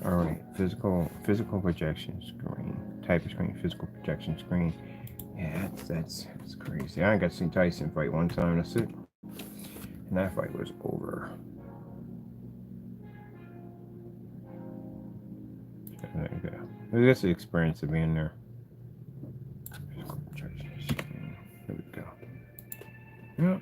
All right, physical projection screen. Type of screen, physical projection screen. Yeah, that's crazy. I got to see Tyson fight one time. That's it. And that fight was over. There you go. That's the experience of being there. There we go. Yep.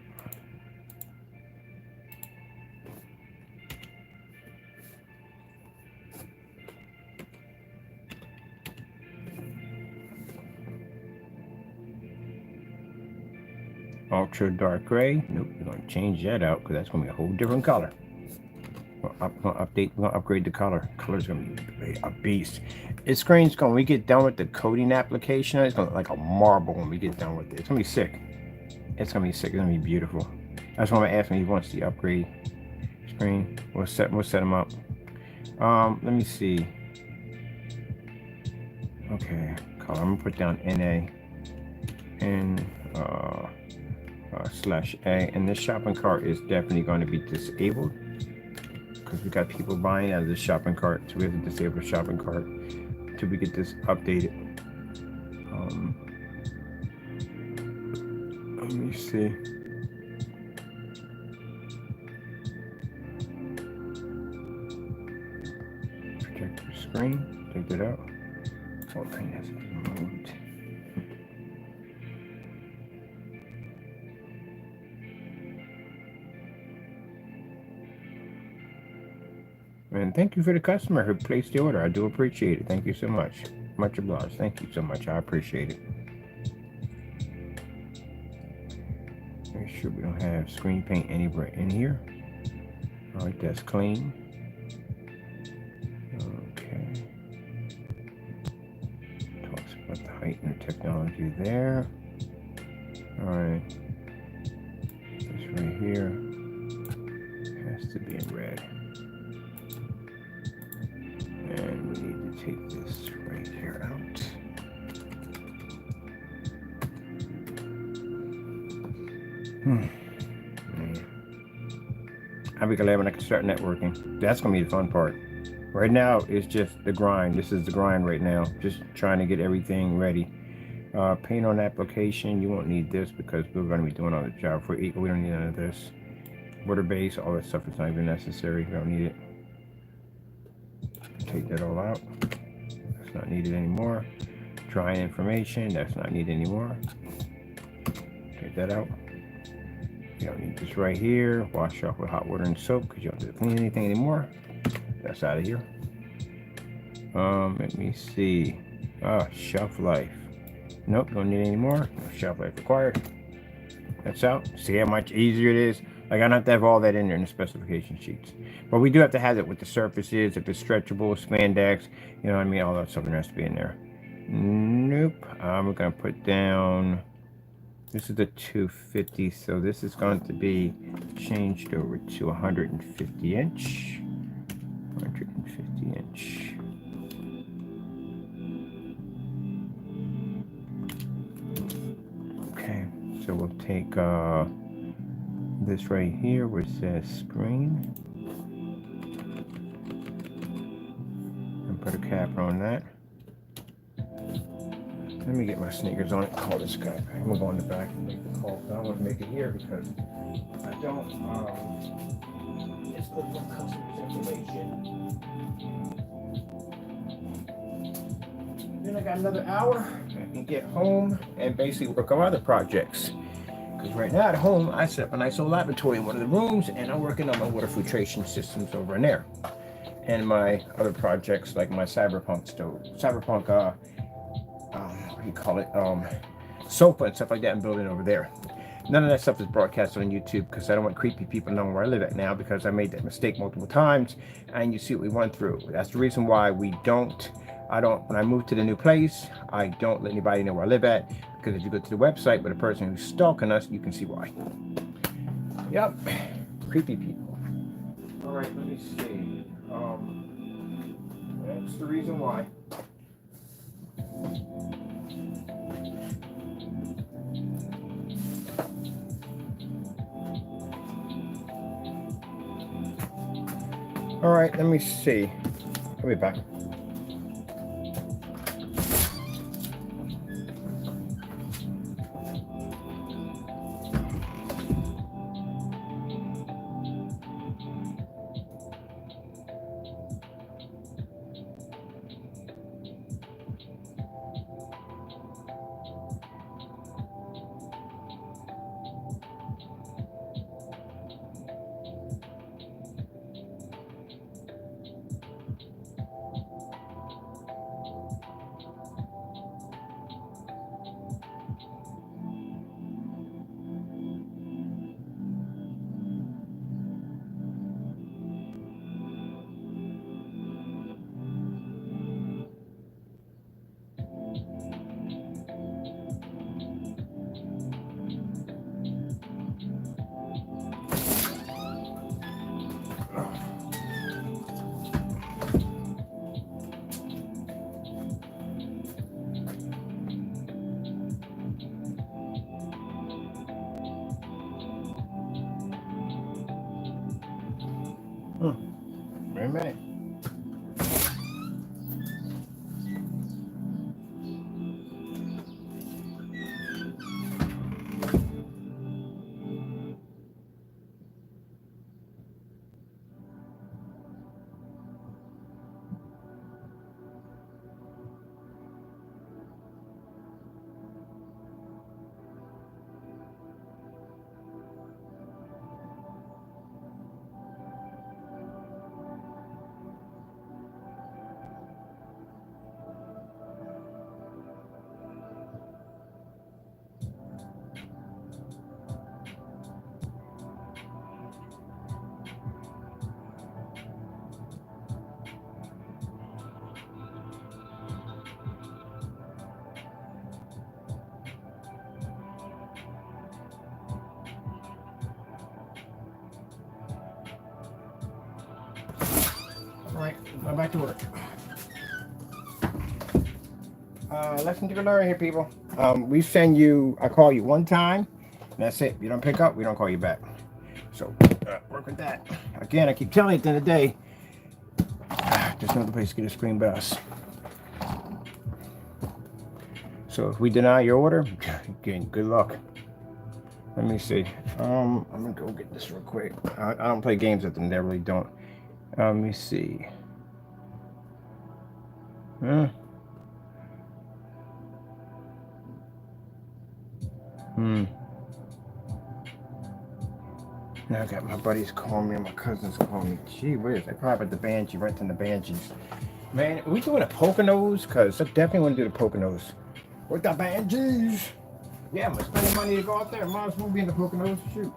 Ultra dark gray. Nope, we're going to change that out because that's going to be a whole different color. We're going to upgrade the color. Color's going to be a beast. This screen's going, when we get done with the coding application, it's going to look like a marble when we get done with it. It's going to be sick. It's going to be sick. It's going to be beautiful. That's why I'm asking if he wants the upgrade screen. We'll set him up. Let me see. Okay, color. I'm going to put down NA. /A. And this shopping cart is definitely going to be disabled, because we got people buying out of the shopping cart, so we have to disable the shopping cart until we get this updated. Let me see. Projector screen, take it out. Oh, thing has moved. And thank you for the customer who placed the order. I do appreciate it. Thank you so much. Much obliged. Thank you so much. I appreciate it. Make sure we don't have screen paint anywhere in here. All right, that's clean. Okay. Talks about the heightener technology there. All right. This right here has to be in red. And we need to take this right here out. I'll be glad when I can start networking. That's going to be the fun part. Right now, it's just the grind. This is the grind right now. Just trying to get everything ready. Paint on application. You won't need this because we're going to be doing all the job for equal. We don't need none of this. water base, all that stuff is not even necessary. We don't need it. Take that all out. That's not needed anymore. Drying information, that's not needed anymore. Take that out. You don't need this right here. Wash off with hot water and soap because you don't have to clean anything anymore. That's out of here. Let me see. Shelf life. Nope, don't need any more. No shelf life required. That's out. See how much easier it is? Like, I don't have to have all that in there in the specification sheets. But we do have to have it with the surfaces, if it's stretchable, spandex, you know what I mean? All that stuff has to be in there. Nope. We're going to put down, this is the 250, so this is going to be changed over to 150 inch. 150 inch. Okay, so we'll take this right here where it says screen and put a cap on that. Let me get my sneakers on and call this guy back. I'm gonna go in the back and make the call. I don't want to make it here because I don't it's good for customer's information. Then I got another hour. I can get home and basically work on other projects. Because right now at home, I set up a nice little laboratory in one of the rooms, and I'm working on my water filtration systems over in there. And my other projects, like my cyberpunk stove, what do you call it? Sofa and stuff like that I'm building over there. None of that stuff is broadcast on YouTube because I don't want creepy people knowing where I live at now, because I made that mistake multiple times, and you see what we went through. That's the reason why when I move to the new place, I don't let anybody know where I live at, because if you go to the website with a person who's stalking us, you can see why. Yep, creepy people. All right, let me see. That's the reason why. All right, let me see. I'll be back. Wait a minute. All right, I'm back to work. Lesson to be learned here, people. We send you, I call you one time, and that's it. If you don't pick up, we don't call you back. So work with that. Again, I keep telling you at the end of the day, there's no other place to get a screen but us. So if we deny your order, again, good luck. Let me see. I'm gonna go get this real quick. I don't play games with them. They really don't. Let me see. Huh? Now I got my buddies calling me and my cousins calling me. Gee whiz, they probably at the Banshee, renting the Banshees. Man, are we doing a Poconos? Cause I definitely want to do the Poconos. With the Banshees. Yeah, I'm spending money to go out there. Might as well be in the Poconos. Shoot.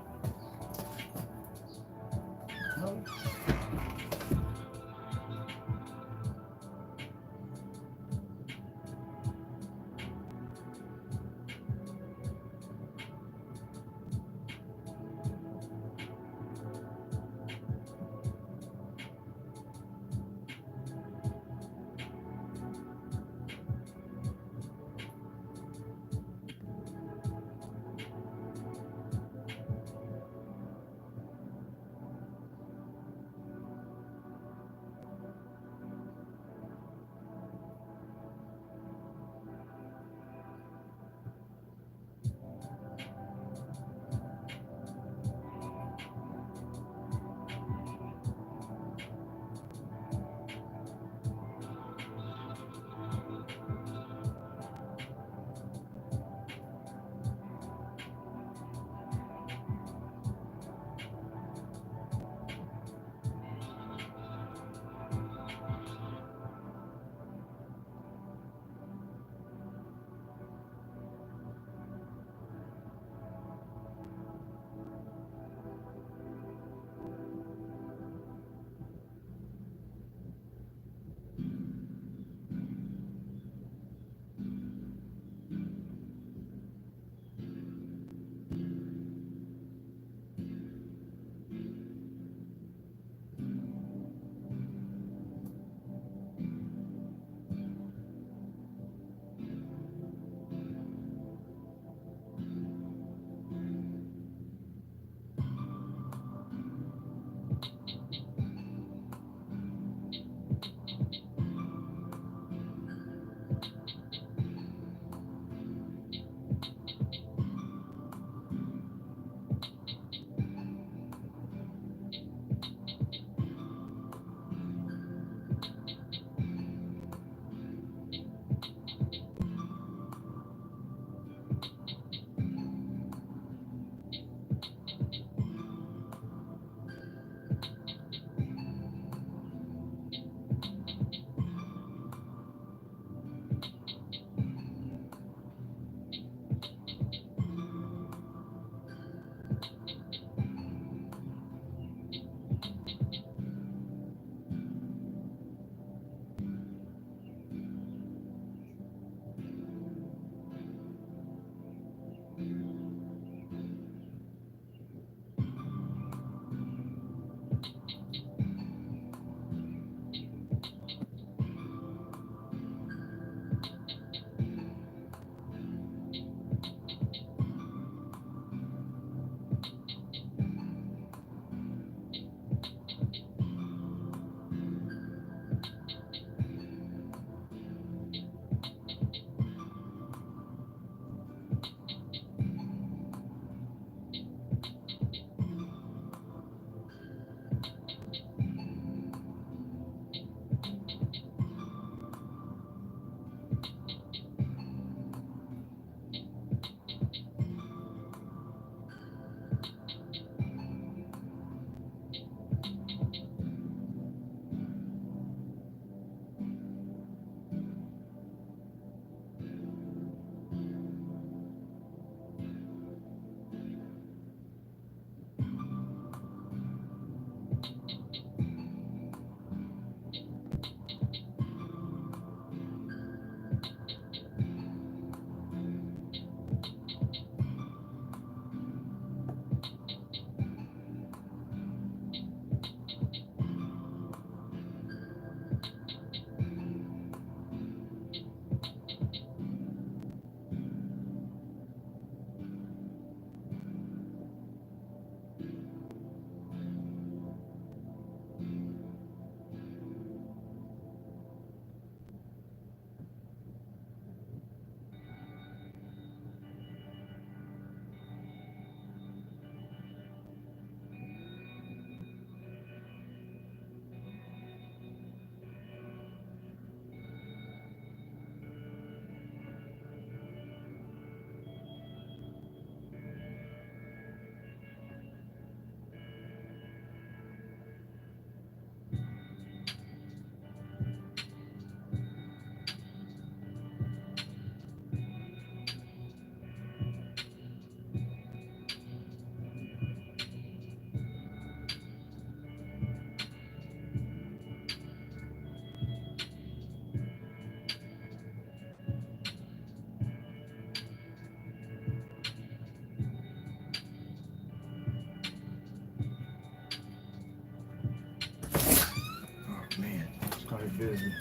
busy.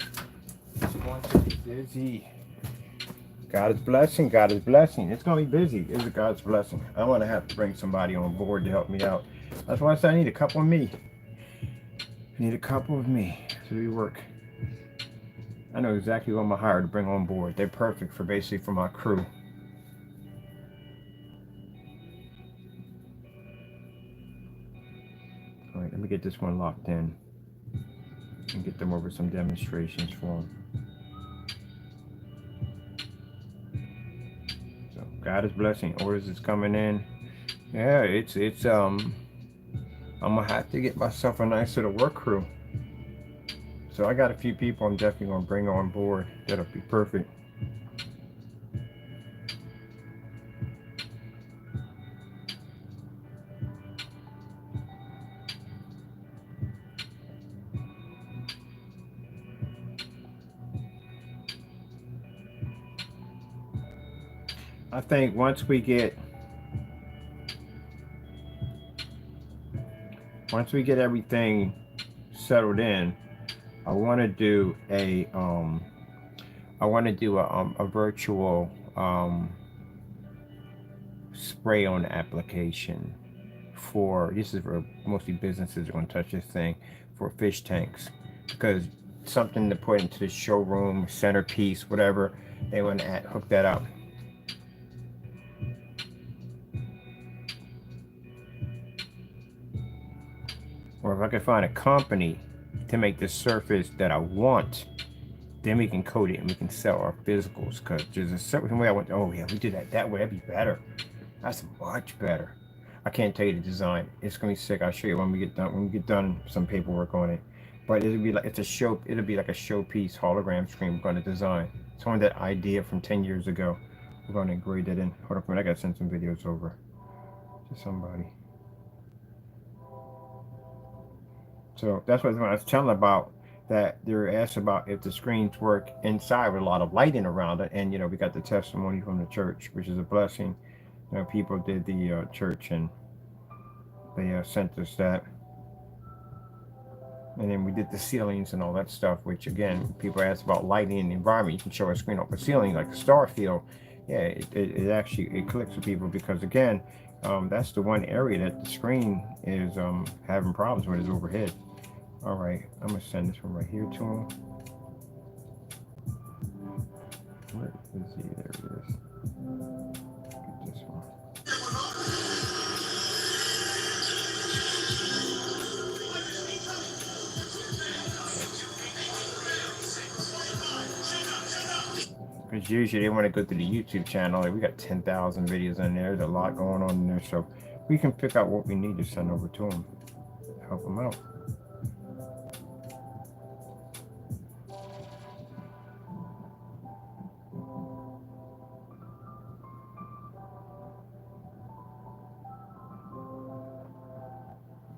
It's going to be busy. God is blessing. God is blessing. It's going to be busy. It's a God's blessing. I want to have to bring somebody on board to help me out. That's why I said I need a couple of me. I need a couple of me to do work. I know exactly who I'm going to hire to bring on board. They're perfect for basically for my crew. All right, let me get this one locked in and get them over some demonstrations for them. So God is blessing. Orders is coming in. Yeah, I'm gonna have to get myself a nice little work crew. So I got a few people I'm definitely gonna bring on board. That'll be perfect. I think once we get everything settled in, I want to do a virtual spray on application for, this is for mostly businesses are going to touch this thing, for fish tanks, because something to put into the showroom centerpiece, whatever they want to hook that up. Or if I could find a company to make the surface that I want, then we can coat it and we can sell our physicals. Because there's a certain way I went, oh yeah, we do that way, that'd be better. That's much better. I can't tell you the design. It's gonna be sick. I'll show you when we get done. When we get done some paperwork on it. But it'll be like it'll be like a showpiece hologram screen we're gonna design. It's only that idea from 10 years ago. We're gonna grade that in. Hold on a minute, I gotta send some videos over to somebody. So that's what I was telling about, that they were asked about if the screens work inside with a lot of lighting around it. And we got the testimony from the church, which is a blessing. People did the church and they sent us that. And then we did the ceilings and all that stuff, which again, people ask about lighting in the environment. You can show a screen off a ceiling like a star field. Yeah, it actually clicks with people, because again, that's the one area that the screen is having problems with, is overhead. All right, I'm gonna send this one right here to him. Where is he? There it is. Get this one. Because usually they want to go to the YouTube channel. We got 10,000 videos in there. There's a lot going on in there, so we can pick out what we need to send over to them, help them out.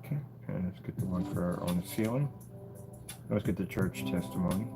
Okay, and let's get the one for on the ceiling. Let's get the church testimony.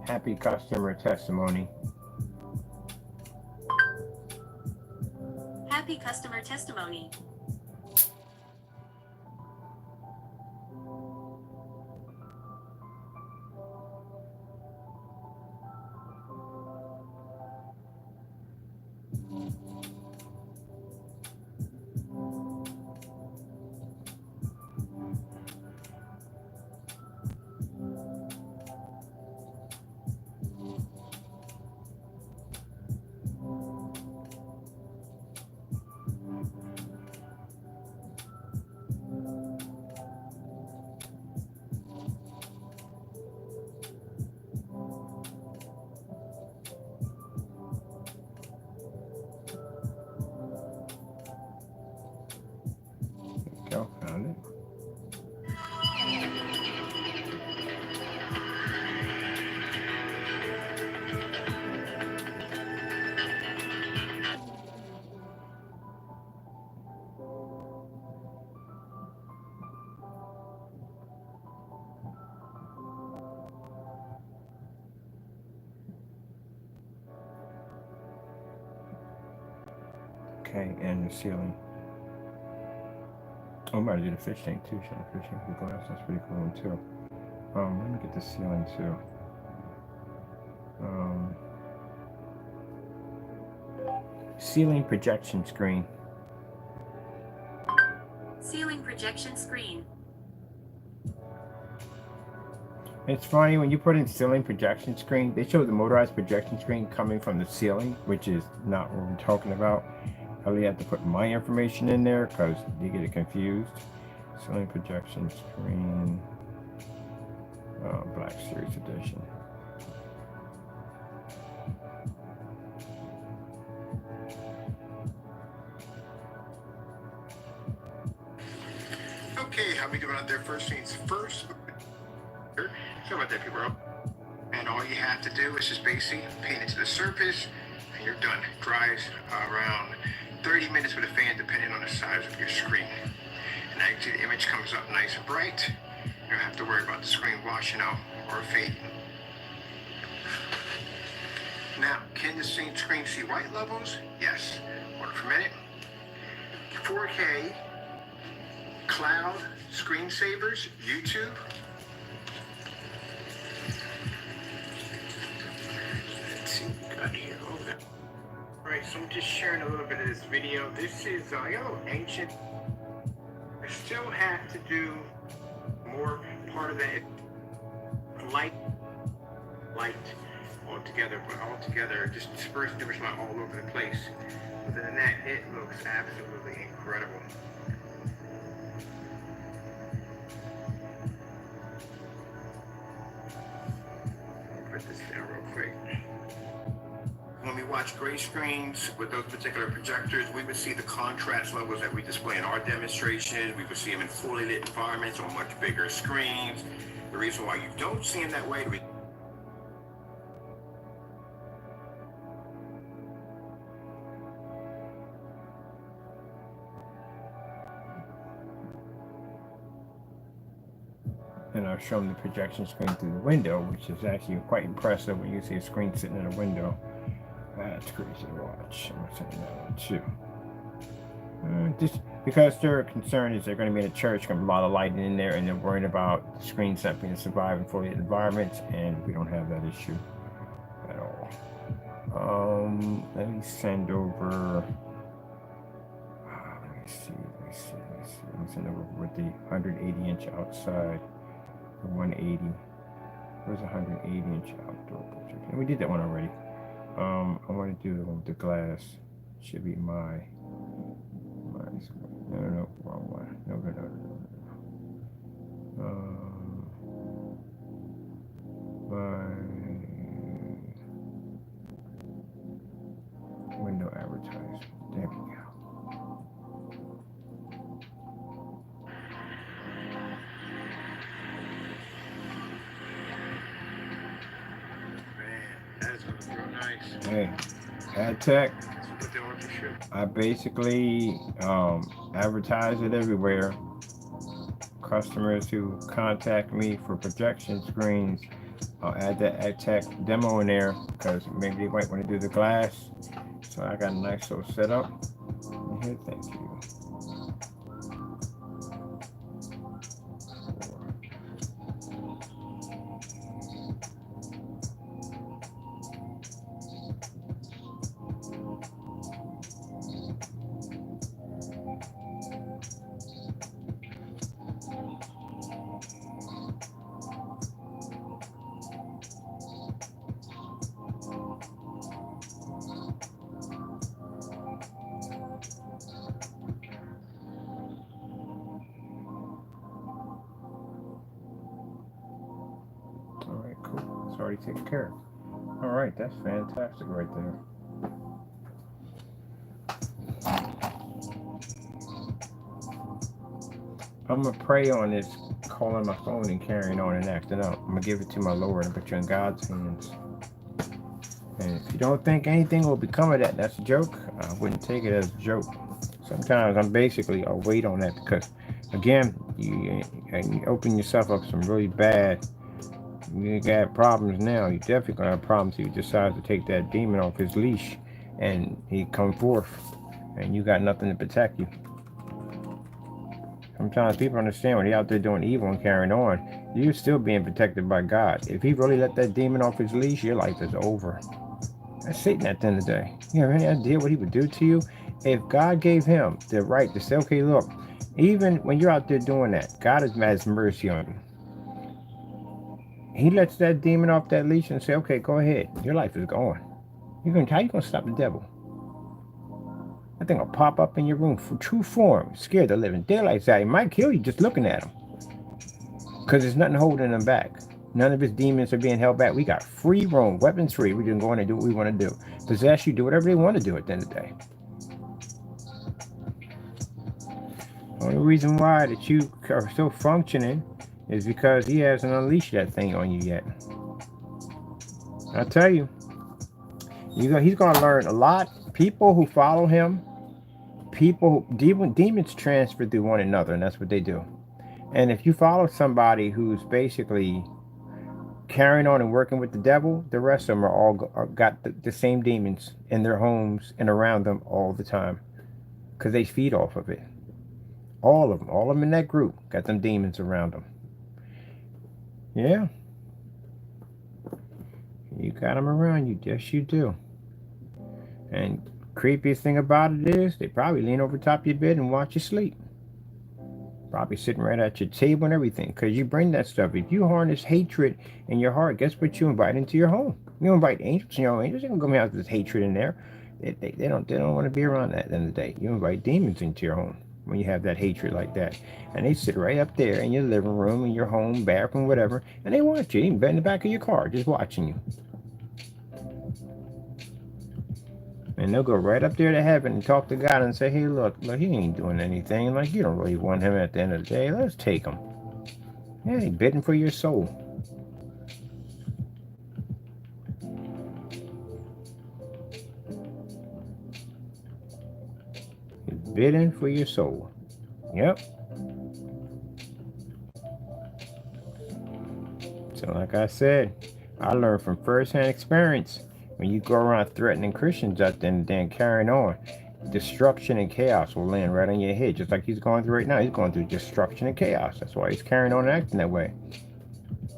Happy customer testimony. Happy customer testimony. Go, found it. Okay, and the ceiling. Oh, I might do the fish tank too. Show the fish tank with glass. That's pretty cool one too. Let me get the ceiling too. Ceiling projection screen. Ceiling projection screen. It's funny when you put in ceiling projection screen, they show the motorized projection screen coming from the ceiling, which is not what we're talking about. I really have to put my information in there because you get it confused. Ceiling projection screen, Black Series Edition. Okay, how we doing out there? First things first. Sorry about that, people. And all you have to do is just basically paint it to the surface, and you're done. Dries around 30 minutes with a fan, depending on the size of your screen. And now you see the image comes up nice and bright. You don't have to worry about the screen washing out or fading. Now, can the same screen see white levels? Yes. Hold it for a minute. 4K, cloud, screensavers, YouTube. Let's see what we got here. Okay. Alright, so I'm just sharing a little bit of this video. This is a little ancient. I still have to do more part of that light altogether, but altogether just dispersed my all over the place. Other than that, it looks absolutely incredible. Put this down real quick. When we watch gray screens with those particular projectors, we would see the contrast levels that we display in our demonstrations. We would see them in fully lit environments on much bigger screens. The reason why you don't see them that way, and I'll show them the projection screen through the window, which is actually quite impressive when you see a screen sitting in a window. That's crazy to watch. I'm saying that one too. Just because their concern is they're going to be in a church, going to be a lot of lighting in there, and they're worried about the screens not being able to survive in fully lit environments, and we don't have that issue at all. Let me send over. Let me see. Let me send over with the 180-inch outside. 180. Where's a 180-inch outdoor projector? And we did that one already. I want to do the one with the glass. Should be my. No, wrong one. No. My window advertisement. There we go. Hey, ad tech. I basically advertise it everywhere. Customers who contact me for projection screens, I'll add that ad tech demo in there because maybe they might want to do the glass. So I got a nice little setup. Here, thank you. Already taken care of. All right, that's fantastic right there. I'm gonna pray on this, calling my phone and carrying on and acting out. I'm gonna give it to my Lord and put you in God's hands. And if you don't think anything will become of that, that's a joke. I wouldn't take it as a joke. Sometimes I'm basically, I'll wait on that because, again, you open yourself up some really bad. You got problems now. You definitely gonna have problems if you decide to take that demon off his leash and he come forth. and you got nothing to protect you. Sometimes people understand when they're out there doing evil and carrying on, you're still being protected by God. If he really let that demon off his leash, your life is over. That's Satan at the end of the day. You have any idea what he would do to you? If God gave him the right to say, okay, look, even when you're out there doing that, God has mercy on you. He lets that demon off that leash and say, okay, go ahead. Your life is gone. How you going to stop the devil? That thing will pop up in your room for true form, scare the living daylights out of you. Might kill you just looking at him. Because there's nothing holding him back. None of his demons are being held back. We got free roam, weapons free. We can go in and do what we want to do. Possess you, do whatever they want to do at the end of the day. The only reason why that you are still functioning is because he hasn't unleashed that thing on you yet. I'll tell you, he's going to learn a lot. People who follow him, demons transfer through one another, and that's what they do. And if you follow somebody who's basically carrying on and working with the devil, the rest of them are got the same demons in their homes and around them all the time, because they feed off of it. All of them in that group got them demons around them. Yeah, you got them around you. Yes, you do. And creepiest thing about it is they probably lean over top of your bed and watch you sleep. Probably sitting right at your table and everything, because you bring that stuff. If you harness hatred in your heart, guess what you invite into your home? You invite angels in your home. Angels ain't gonna come out with this hatred in there. They don't want to be around that at the end of the day. You invite demons into your home when you have that hatred like that. And they sit right up there in your living room, in your home, bathroom, whatever, and they watch you. Even in the back of your car, just watching you. And they'll go right up there to heaven and talk to God and say, hey, look, he ain't doing anything. Like, you don't really want him at the end of the day. Let's take him. Yeah, he's bidding for your soul. He's bidding for your soul. Yep. So like I said, I learned from first-hand experience. When you go around threatening Christians out there and then carrying on, destruction and chaos will land right on your head, just like he's going through right now. He's going through destruction and chaos. That's why he's carrying on and acting that way.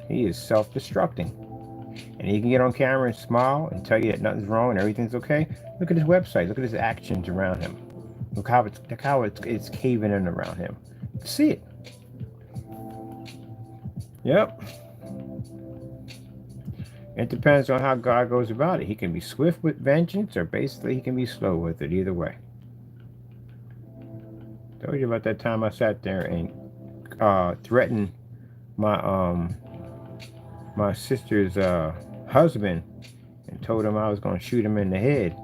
He is self-destructing. And he can get on camera and smile and tell you that nothing's wrong and everything's okay. Look at his website. Look at his actions around him. Look how it's caving in around him. See it. Yep. It depends on how God goes about it. He can be swift with vengeance, or basically he can be slow with it. Either way. I told you about that time I sat there and threatened my my sister's husband and told him I was going to shoot him in the head.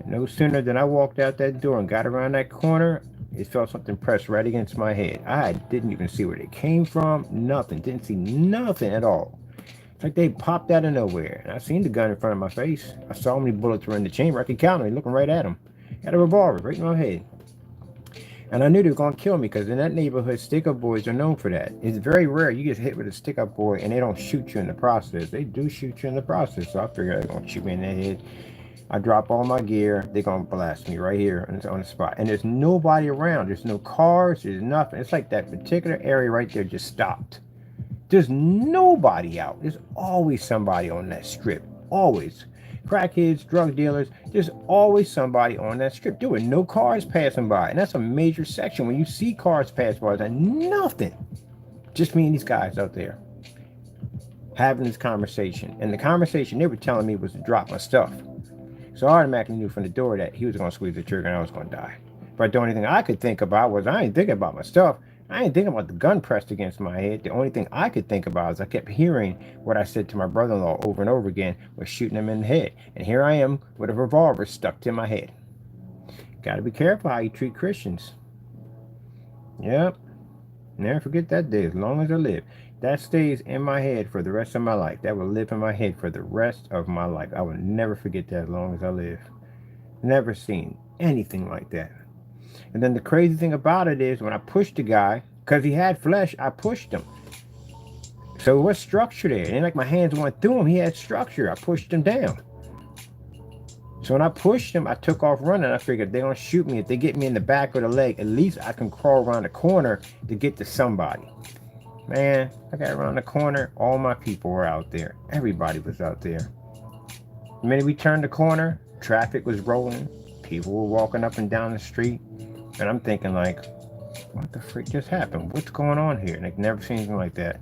And no sooner than I walked out that door and got around that corner, it felt something pressed right against my head. I didn't even see where it came from. Nothing. Didn't see nothing at all. Like they popped out of nowhere. And I seen the gun in front of my face. I saw how many bullets were in the chamber. I could count them, looking right at him. Had a revolver right in my head. And I knew they were going to kill me, because in that neighborhood, stick-up boys are known for that. It's very rare you get hit with a stick-up boy and they don't shoot you in the process. They do shoot you in the process. So I figured they're going to shoot me in the head. I drop all my gear. They're going to blast me right here on the spot. And there's nobody around. There's no cars. There's nothing. It's like that particular area right there just stopped. There's nobody out. There's always somebody on that strip. Always. Crackheads, drug dealers. There's always somebody on that strip. There were no cars passing by. And that's a major section. When you see cars pass by, there's nothing. Just me and these guys out there having this conversation. And the conversation they were telling me was to drop my stuff. So I automatically knew from the door that he was going to squeeze the trigger and I was going to die. But the only thing I could think about was I ain't thinking about my stuff. I ain't thinking about the gun pressed against my head. The only thing I could think about is I kept hearing what I said to my brother-in-law over and over again was shooting him in the head. And here I am with a revolver stuck to my head. Got to be careful how you treat Christians. Yep. Never forget that day as long as I live. That stays in my head for the rest of my life. That will live in my head for the rest of my life. I will never forget that as long as I live. Never seen anything like that. And then the crazy thing about it is when I pushed the guy, because he had flesh, I pushed him. So what's structure there? It ain't like my hands went through him. He had structure. I pushed him down. So when I pushed them, I took off running. I figured they're gonna shoot me. If they get me in the back or the leg, at least I can crawl around the corner to get to somebody. Man, I got around the corner. All my people were out there. Everybody was out there. The minute we turned the corner, traffic was rolling. People were walking up and down the street. And I'm thinking like, what the freak just happened? What's going on here? And I've never seen anything like that.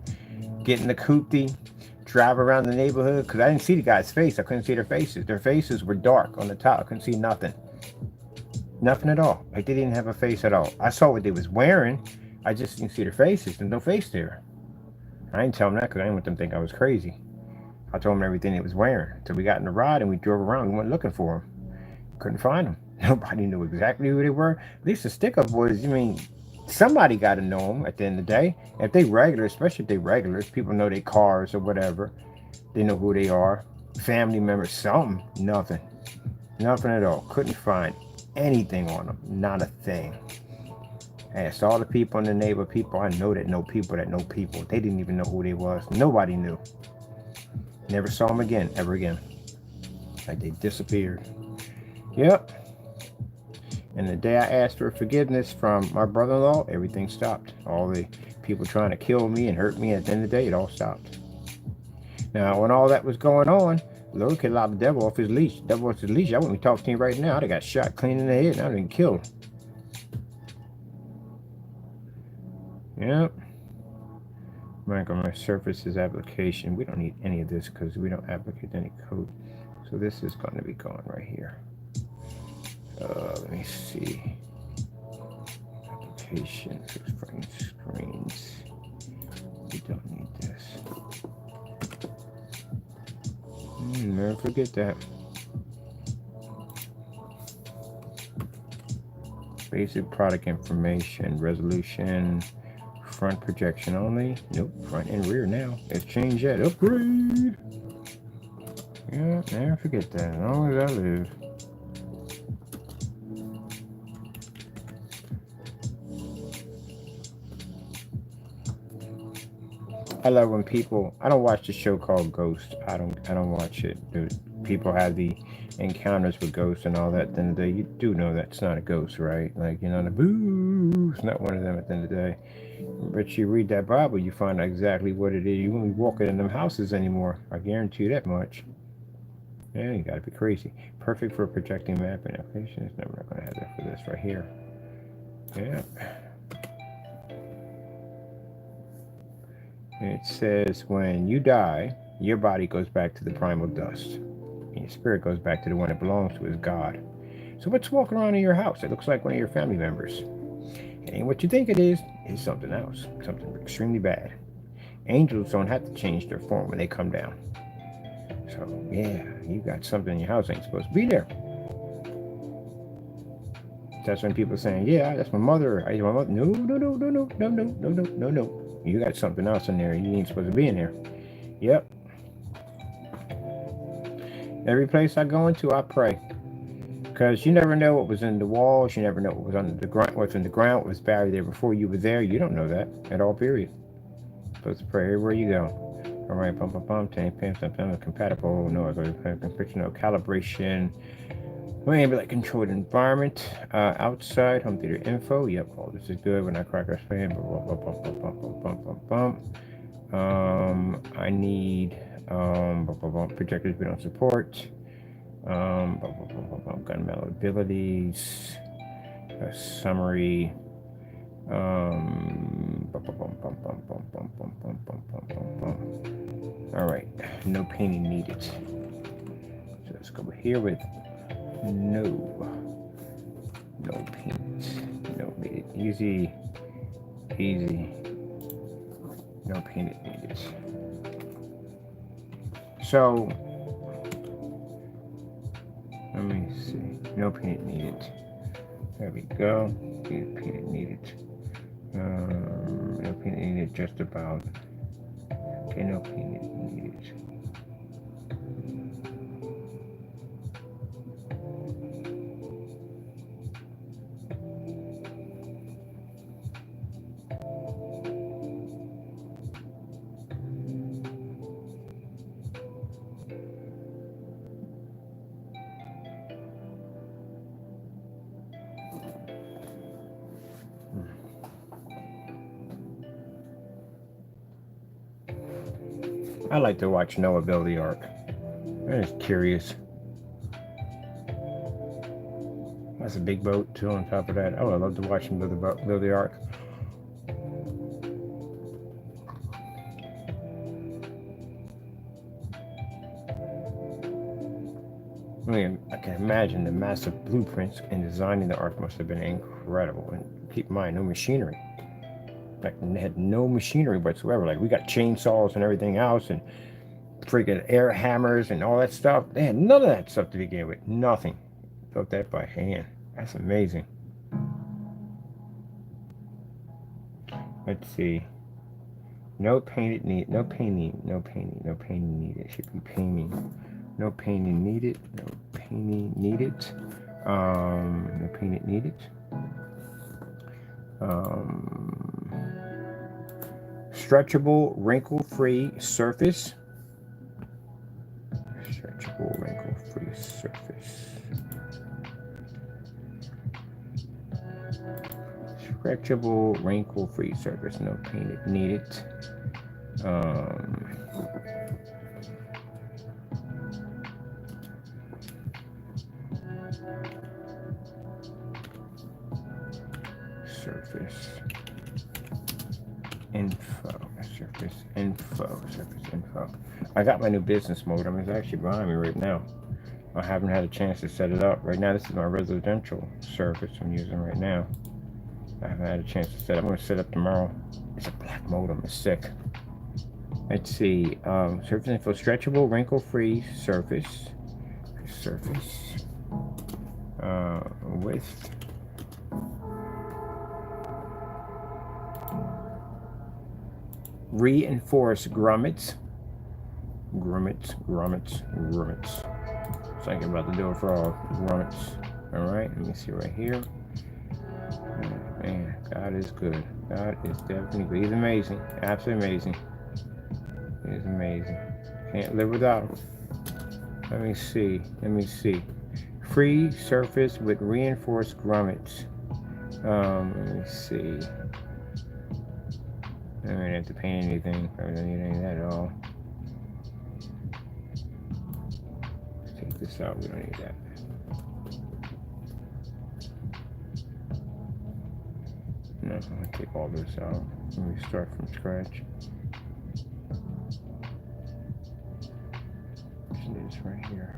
Get in the coupe, drive around the neighborhood, because I didn't see the guy's face. I couldn't see their faces. Their faces were dark on the top. I couldn't see nothing. Nothing at all. Like they didn't have a face at all. I saw what they was wearing. I just didn't see their faces. There's no face there. I didn't tell them that because I didn't want them to think I was crazy. I told them everything they was wearing. So we got in the ride and we drove around. We went looking for them. Couldn't find them. Nobody knew exactly who they were. At least the stick-up boys, I mean, somebody got to know them at the end of the day. If they regular, especially if they regulars, people know their cars or whatever. They know who they are. Family members, something. Nothing. Nothing at all. Couldn't find anything on them. Not a thing. I asked all the people in the neighborhood, people I know that know people that know people. They didn't even know who they was. Nobody knew. Never saw them again, ever again. Like they disappeared. Yep. And the day I asked for forgiveness from my brother-in-law, everything stopped. All the people trying to kill me and hurt me, at the end of the day, it all stopped. Now, when all that was going on, Lord could allow the devil off his leash. The devil off his leash. I wouldn't be talking to him right now. I'd have got shot clean in the head and I'd have been killed. Yep. My surfaces application. We don't need any of this because we don't applicate any code. So this is going to be going right here. Let me see. Application, frame screens. We don't need this. Never forget that. Basic product information, resolution, front projection only. Nope, front and rear now. Let's change that. Upgrade. Yeah, never forget that. As long as I live. I love when people. I don't watch the show called Ghost. I don't watch it. Dude, people have the encounters with ghosts and all that. At the end of the day, you do know that's not a ghost, right? Like, you know, the boo. It's not one of them at the end of the day. But you read that Bible, you find out exactly what it is. You won't be walking in them houses anymore. I guarantee you that much. Yeah, you gotta be crazy. Perfect for projecting mapping applications. No, we're not gonna have that for this right here. Yeah. It says when you die, your body goes back to the primal dust. And your spirit goes back to the one it belongs to, is God. So what's walking around in your house? It looks like one of your family members. It ain't what you think it is. It's something else. Something extremely bad. Angels don't have to change their form when they come down. So yeah, you got something in your house ain't supposed to be there. That's when people are saying, yeah, that's my mother. My mother. No. You got something else in there. You ain't supposed to be in there. Yep. Every place I go into, I pray. Because you never know what was in the walls. You never know what was under the ground, what's in the ground, what was buried there before you were there. You don't know that at all, period. Supposed to pray everywhere you go. All right, tank, compatible, no other no calibration. Well, be like controlled environment, outside, home theater info. Yep, all this is good. When I crack our fan, I need projectors we don't support. Gunmetal abilities, summary. All right, no painting needed. So let's go here with no paint. No, made it easy. No paint needed. So let me see. No paint needed. There we go. Paint needed. No paint needed. Just about. Okay, no paint needed. I like to watch Noah build the ark. I'm just curious. That's a big boat too on top of that. Oh, I love to watch him build the ark. I mean, I can imagine the massive blueprints and designing the ark must have been incredible. And keep in mind, no machinery. Like, they had no machinery whatsoever. Like, we got chainsaws and everything else, and freaking air hammers and all that stuff. They had none of that stuff to begin with. Nothing. Built that by hand. That's amazing. Let's see. No painting needed. No painting needed. It should be painting. No painting needed. No painting needed. No painting needed. Stretchable, wrinkle-free surface. Stretchable, wrinkle-free surface. Stretchable, wrinkle-free surface. No painted needed. Surface info. I got my new business modem. It's actually behind me right now. I haven't had a chance to set it up. Right now, this is my residential service I'm using right now. I haven't had a chance to set it. I'm going to set up tomorrow. It's a black modem. It's sick. Let's see. Surface info. Stretchable, wrinkle-free surface. With reinforced grommets. Grommets. Thinking about to do it for all grommets. All right, let me see right here. Man, God is good. God is definitely good. He's amazing. Absolutely amazing. He's amazing. Can't live without him. Let me see. Free surface with reinforced grommets. Let me see. I don't have to paint anything. I don't need any of that at all. Let's take this out. We don't need that. No, I'm going to take all this out. Let me start from scratch. Just need this right here.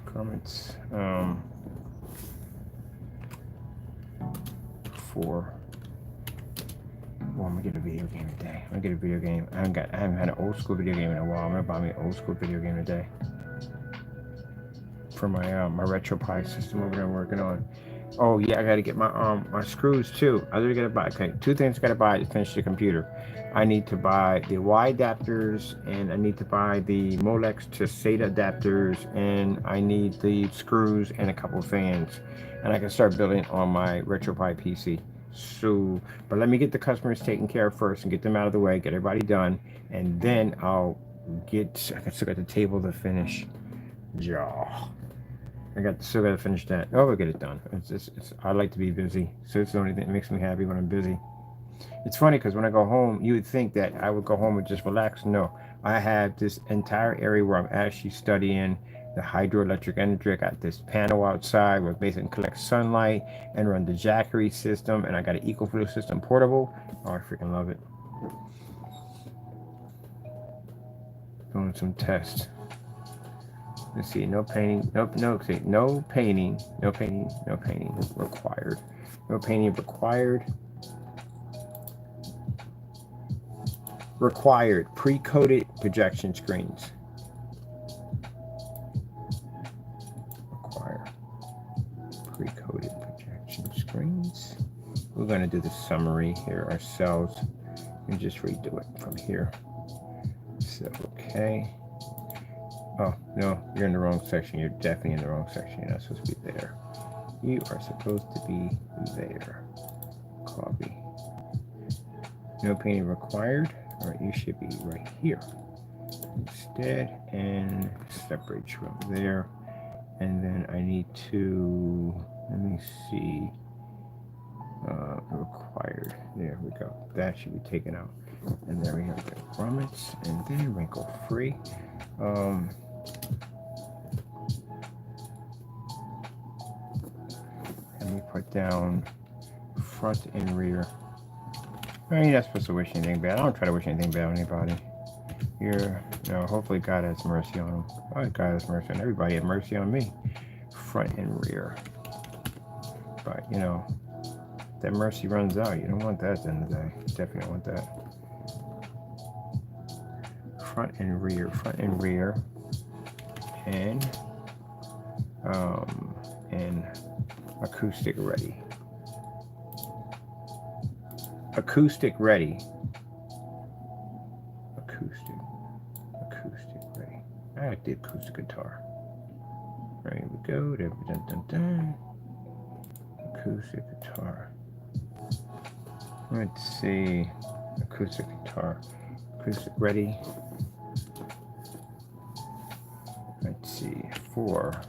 Comments. Well, I'm gonna get a video game today. I haven't had an old school video game in a while. I'm gonna buy me an old school video game today for my my RetroPie system over there I'm working on. Oh yeah, I gotta get my screws too. I gotta buy. Okay, two things I gotta buy to finish the computer. I need to buy the Y adapters, and I need to buy the Molex to SATA adapters, and I need the screws and a couple of fans, and I can start building on my RetroPie PC. So, but let me get the customers taken care of first and get them out of the way, get everybody done, and then I can still got the table to finish. Yeah. Still got to finish that. Oh, we'll get it done. I like to be busy, so it's the only thing that makes me happy when I'm busy. It's funny because when I go home, you would think that I would go home and just relax. No, I have this entire area where I'm actually studying the hydroelectric energy. I got this panel outside where basically collects sunlight and run the Jackery system, and I got an EcoFlow system portable. Oh, I freaking love it. Doing some tests. Let's see, no painting required. No painting required. Required pre-coated projection screens. Require pre-coated projection screens. We're going to do the summary here ourselves and just redo it from here. So, okay. Oh, no, you're in the wrong section. You're definitely in the wrong section. You're not supposed to be there. You are supposed to be there. Copy. No painting required. All right, you should be right here instead, and separate from there. And then I need to, let me see. Required. There we go. That should be taken out. And then we have the grommets and then wrinkle free. And we put down front and rear. You're not supposed to wish anything bad. I don't try to wish anything bad on anybody. Hopefully God has mercy on them. God has mercy on everybody. Have mercy on me. Front and rear. But, that mercy runs out. You don't want that at the end of the day. You definitely don't want that. Front and rear. And acoustic ready. Acoustic ready. Acoustic ready. I like the acoustic guitar. There we go. Dun, dun, dun. Acoustic guitar. Let's see. Acoustic guitar. Acoustic ready. Let's see. 4.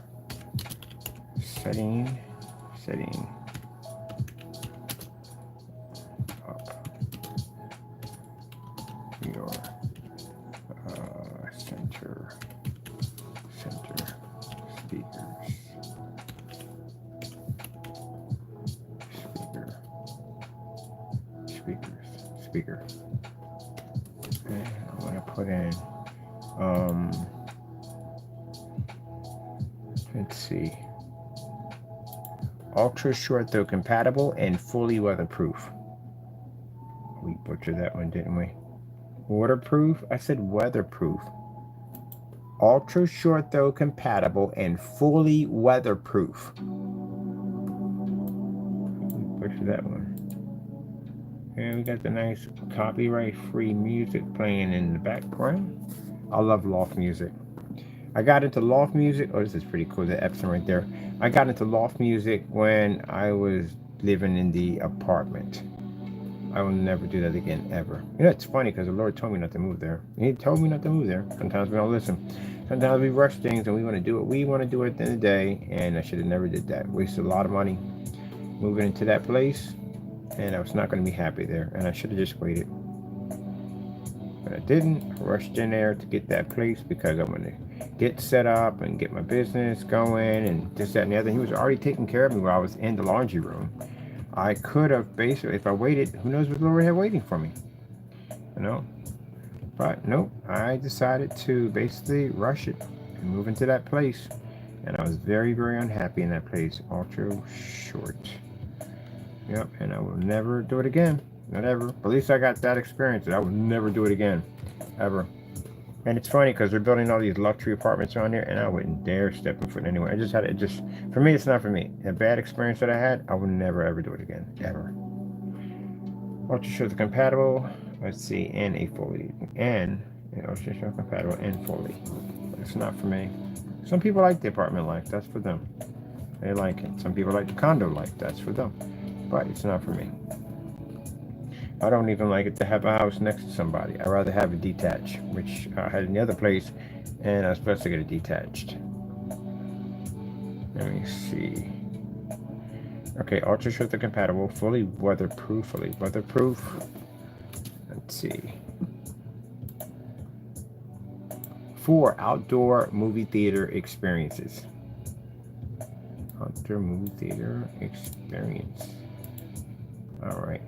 Setting. Up. Your center speaker. And I'm going to put in let's see, ultra short though compatible and fully weatherproof. We butchered that one, didn't we? Waterproof? I said weatherproof. Ultra short though compatible and fully weatherproof. We butchered that one. And we got the nice copyright free music playing in the background. I love loft music. I got into loft music. Oh, this is pretty cool. The Epson right there. I got into loft music when I was living in the apartment. I will never do that again, ever. It's funny because the Lord told me not to move there. He told me not to move there. Sometimes we don't listen. Sometimes we rush things and we want to do what we want to do at the end of the day. And I should have never did that. Wasted a lot of money moving into that place. And I was not going to be happy there. And I should have just waited. But I didn't. I rushed in there to get that place because I wanted to get set up and get my business going and this, that, and the other. He was already taking care of me while I was in the laundry room. I could have basically, if I waited, who knows what the Lord had waiting for me, But nope, I decided to basically rush it and move into that place. And I was very, very unhappy in that place. Ultra short. Yep, and I will never do it again. Not ever. But at least I got that experience. I will never do it again. Ever. And it's funny because they're building all these luxury apartments around here, and I wouldn't dare step in foot anywhere. For me, it's not for me. A bad experience that I had, I would never ever do it again. Ever. Ultra short compatible. Let's see, and a fully. And ultra short compatible and fully. But it's not for me. Some people like the apartment life. That's for them. They like it. Some people like the condo life. That's for them. But it's not for me. I don't even like it to have a house next to somebody. I'd rather have it detached, which I had in the other place, and I was supposed to get it detached. Let me see. Okay, ultra short compatible, fully weatherproof. Let's see. 4 outdoor movie theater experiences. Outdoor movie theater experience. All right.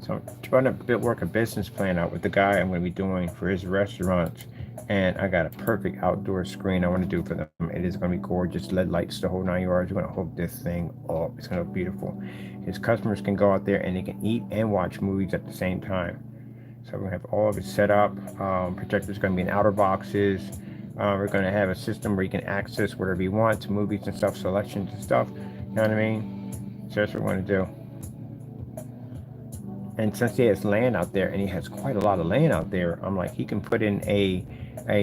So I'm trying to work a business plan out with the guy I'm going to be doing for his restaurants. And I got a perfect outdoor screen I want to do for them. It is going to be gorgeous. LED lights, the whole 9 yards. We're going to hook this thing up. It's going to look beautiful. His customers can go out there and they can eat and watch movies at the same time. So we're going to have all of it set up. Projectors going to be in outer boxes. We're going to have a system where you can access whatever you want to movies and stuff, selections and stuff. You know what I mean? So that's what we're going to do. And since he has land out there, and he has quite a lot of land out there, I'm like, he can put in a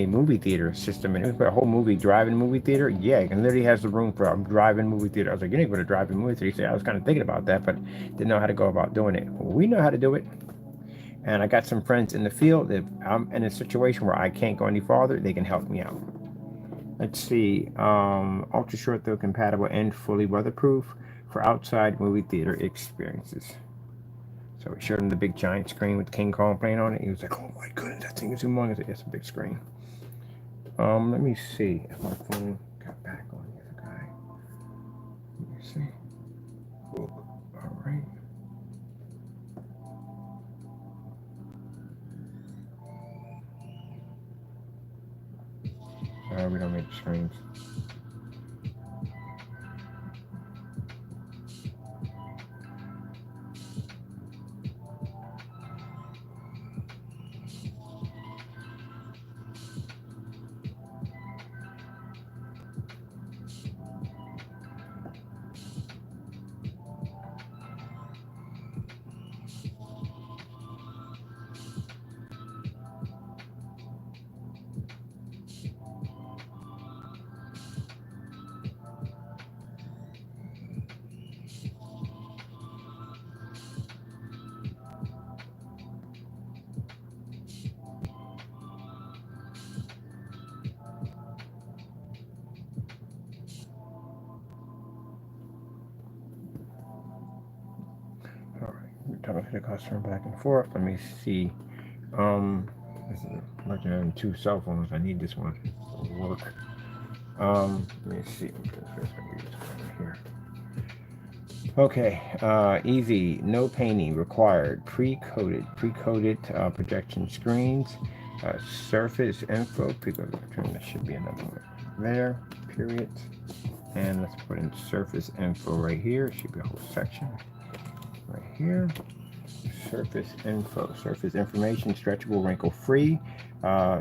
movie theater system, and if we put a whole drive-in movie theater, yeah, he literally has the room for a drive-in movie theater. I was like, you need to put a drive-in movie theater. He said, I was kind of thinking about that, but didn't know how to go about doing it. Well, we know how to do it. And I got some friends in the field. If I'm in a situation where I can't go any farther, they can help me out. Let's see, ultra short though compatible and fully weatherproof. for outside movie theater experiences. So we showed him the big giant screen with King Kong playing on it. He was like, "Oh my goodness, that thing is humongous." I said, "It's a big screen." Let me see if my phone got back on the other guy. Let me see. Cool. All right. We don't make the screens. All right. We're talking to the customer back and forth. Let me see. This is working on 2 cell phones. I need this one to work. Let me see. Here. Okay, easy, no painting required, pre-coated projection screens, surface info, there should be another one there, period, and let's put in surface info right here. It should be a whole section right here. Surface info, surface information, stretchable, wrinkle free,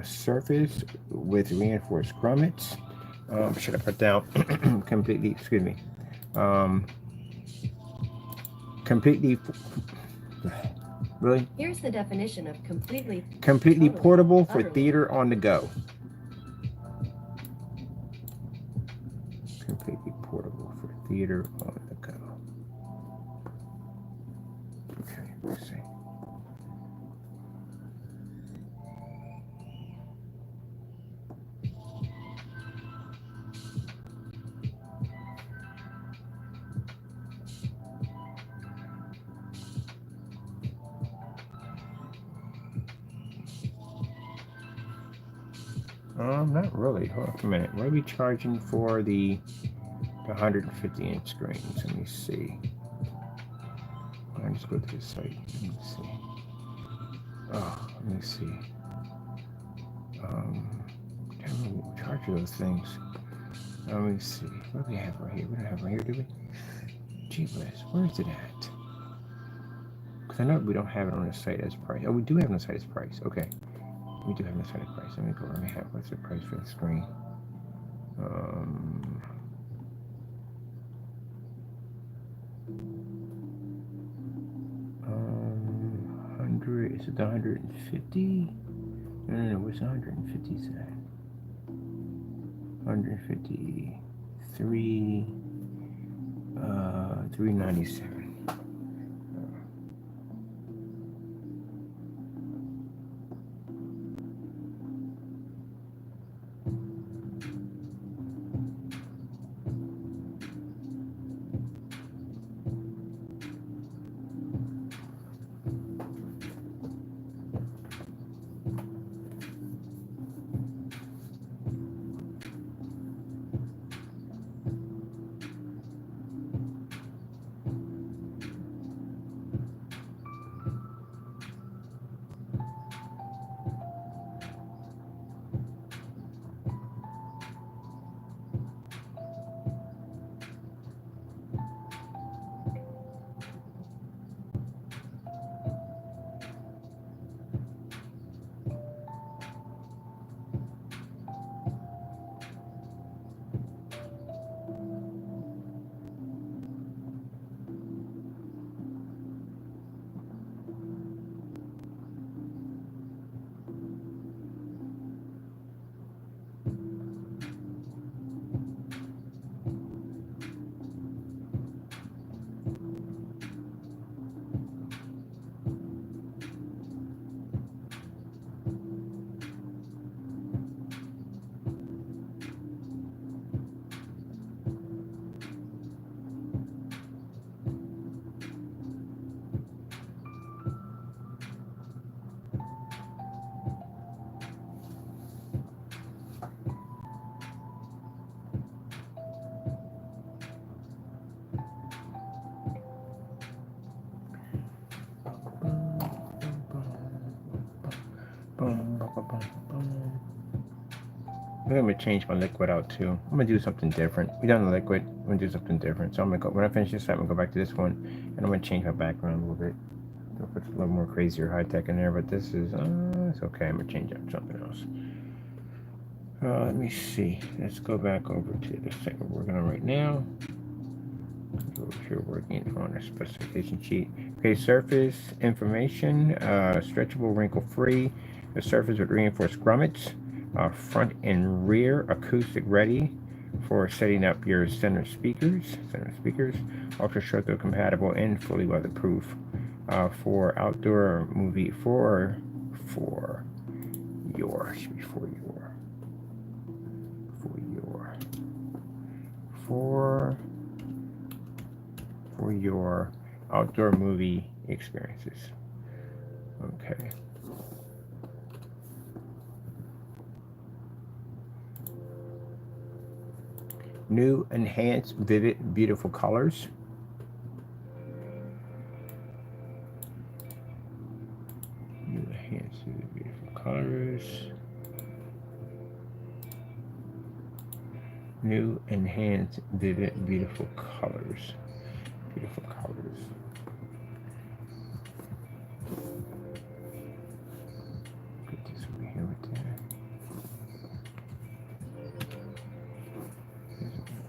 surface with reinforced grommets. Should I put down completely, excuse me, completely, really? Here's the definition of completely Portable for theater on the go. Completely portable for theater on the go. Okay, let's see. Not really. Hold on a minute. What are we charging for the 150-inch screens? Let me see. I'll just go to the site. Let me see. Oh, let me see. Can't really charge those things. Let me see. What do we have right here? We don't have right here, do we? Gee whiz, where is it at? Because I know we don't have it on the site as price. Oh, we do have it on the site as price. Okay. We do have it on the site as price. Let me go. Let me have, what's the price for the screen? 100, is it the 150? No, what's 150 at? 153, 397. I'm gonna change my liquid out too. I'm gonna do something different. We done the liquid. I'm gonna do something different. So I'm gonna go, when I finish this, I'm gonna go back to this one, and I'm gonna change my background a little bit. I'll put a little more crazier high tech in there, but this is it's okay. I'm gonna change up something else. Let me see. Let's go back over to the thing we're working on right now. Go here, working on a specification sheet. Okay, surface information. Stretchable, wrinkle free. The surface with reinforced grommets. Front and rear acoustic ready for setting up your center speakers. Ultra short compatible and fully weatherproof for outdoor movie for your outdoor movie experiences. Okay. New, enhanced, vivid, beautiful colors. New, enhanced, vivid, beautiful colors. New, enhanced, vivid, beautiful colors. Beautiful colors. Put this over here with that.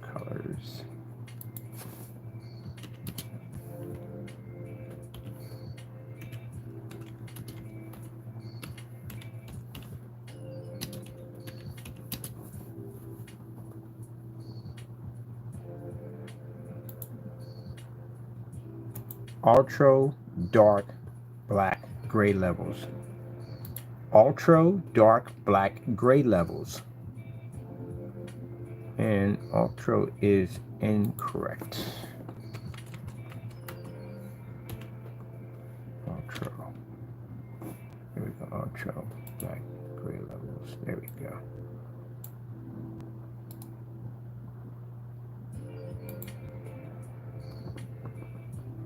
Colors. Ultra dark black gray levels. Ultra dark black gray levels. And ultra is incorrect. Ultra. There we go. Ultra black gray levels. There we go.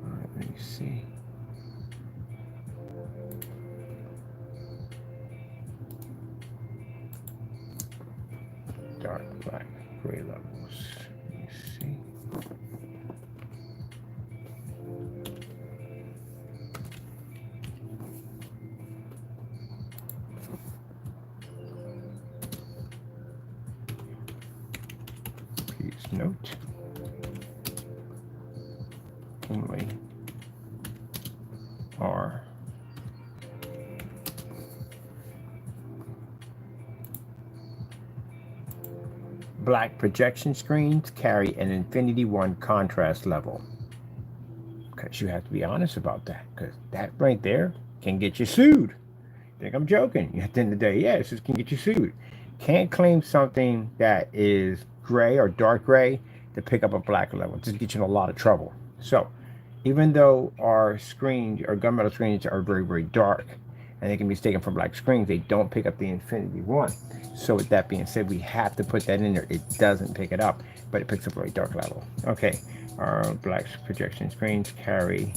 All right, let me see. Dark black gray levels. Let me see. Please note only are black projection screens carry an Infinity 1 contrast level. Because you have to be honest about that, because that right there can get you sued. Think I'm joking? At the end of the day, yes, this can get you sued. Can't claim something that is gray or dark gray to pick up a black level. Just get you in a lot of trouble. So even though our screens, our gunmetal screens are very, very dark, and they can be taken for black screens, they don't pick up the Infinity 1. So with that being said, we have to put that in there. It doesn't pick it up, but it picks up a very dark level. Okay, our black projection screens carry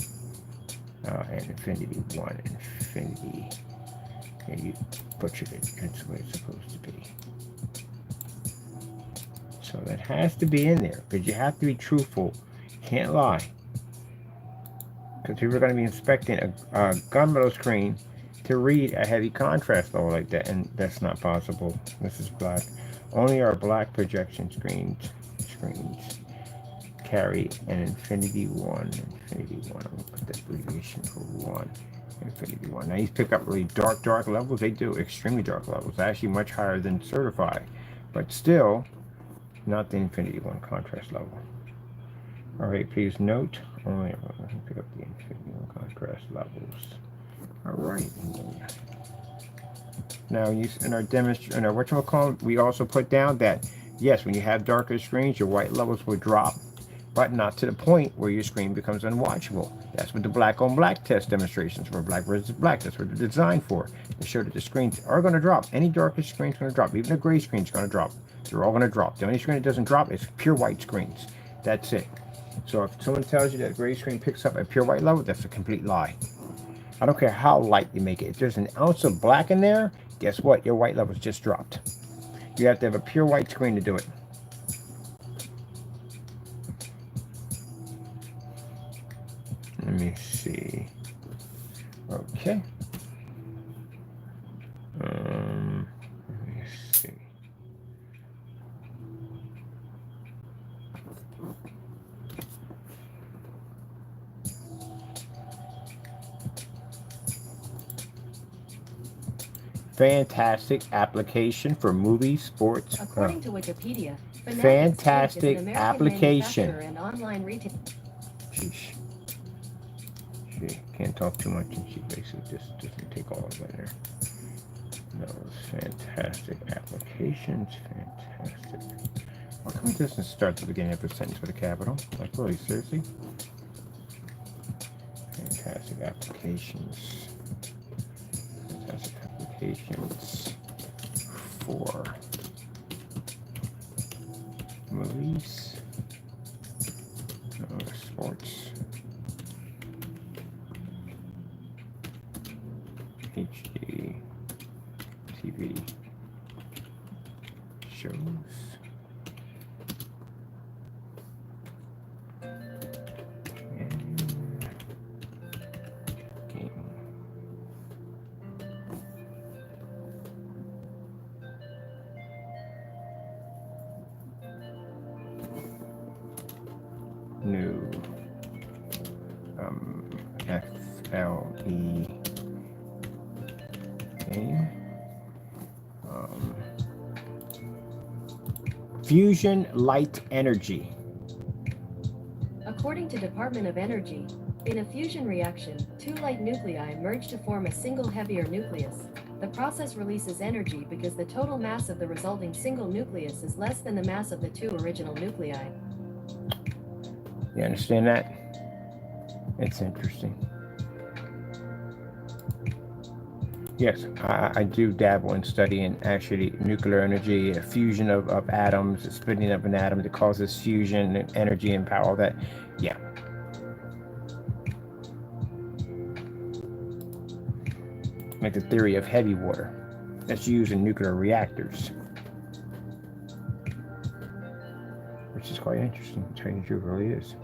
an Infinity 1. Infinity. And you butchered it. That's the way it's supposed to be. So that has to be in there, because you have to be truthful. Can't lie. Because people are going to be inspecting a gunmetal screen to read a heavy contrast level like that, and that's not possible. This is black. Only our black projection screens carry an Infinity 1. Infinity 1. I'm going to put that abbreviation for 1. Infinity 1. Now these pick up really dark levels. They do extremely dark levels. Actually much higher than certified, but still not the Infinity 1 contrast level. All right, please note only pick up the Infinity 1 contrast levels. All right. Now, in our demonstration, whatchamacallit, we also put down that yes, when you have darker screens, your white levels will drop, but not to the point where your screen becomes unwatchable. That's what the black on black test demonstrations for black versus black. That's what they're designed for. To show that the screens are going to drop. Any darkest screen is going to drop. Even a gray screen is going to drop. They're all going to drop. The only screen that doesn't drop is pure white screens. That's it. So if someone tells you that a gray screen picks up a pure white level, that's a complete lie. I don't care how light you make it. If there's an ounce of black in there, guess what? Your white levels just dropped. You have to have a pure white screen to do it. Let me see. Okay. Let me see. Fantastic application for movies, sports. According to Wikipedia, fantastic application. And online retail. Sheesh. She can't talk too much, and she basically just doesn't take all of it there. Those fantastic applications, fantastic. Why come it doesn't start at the beginning of a sentence with a capital? Like, really, seriously? Fantastic applications. Fantastic applications for movies, sports, HD, TV shows, and game. New FLE game. Fusion light energy. According to Department of Energy, in a fusion reaction, two light nuclei merge to form a single heavier nucleus. The process releases energy because the total mass of the resulting single nucleus is less than the mass of the two original nuclei. You understand that? It's interesting. Yes, I do dabble in studying actually nuclear energy, a fusion of atoms, the splitting of an atom that causes fusion and energy and power, all that. Yeah. Like the theory of heavy water that's used in nuclear reactors. Which is quite interesting, to tell you the truth, it really is.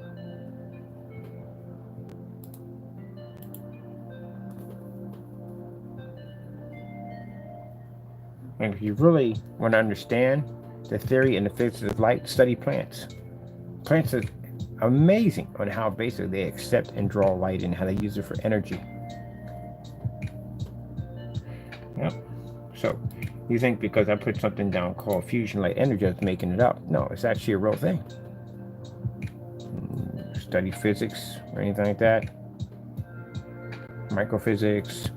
And if you really want to understand the theory and the physics of light, study plants. Plants are amazing on how basically they accept and draw light and how they use it for energy. Yep. So you think because I put something down called fusion light energy, I was making it up. No, it's actually a real thing. Study physics or anything like that. Microphysics,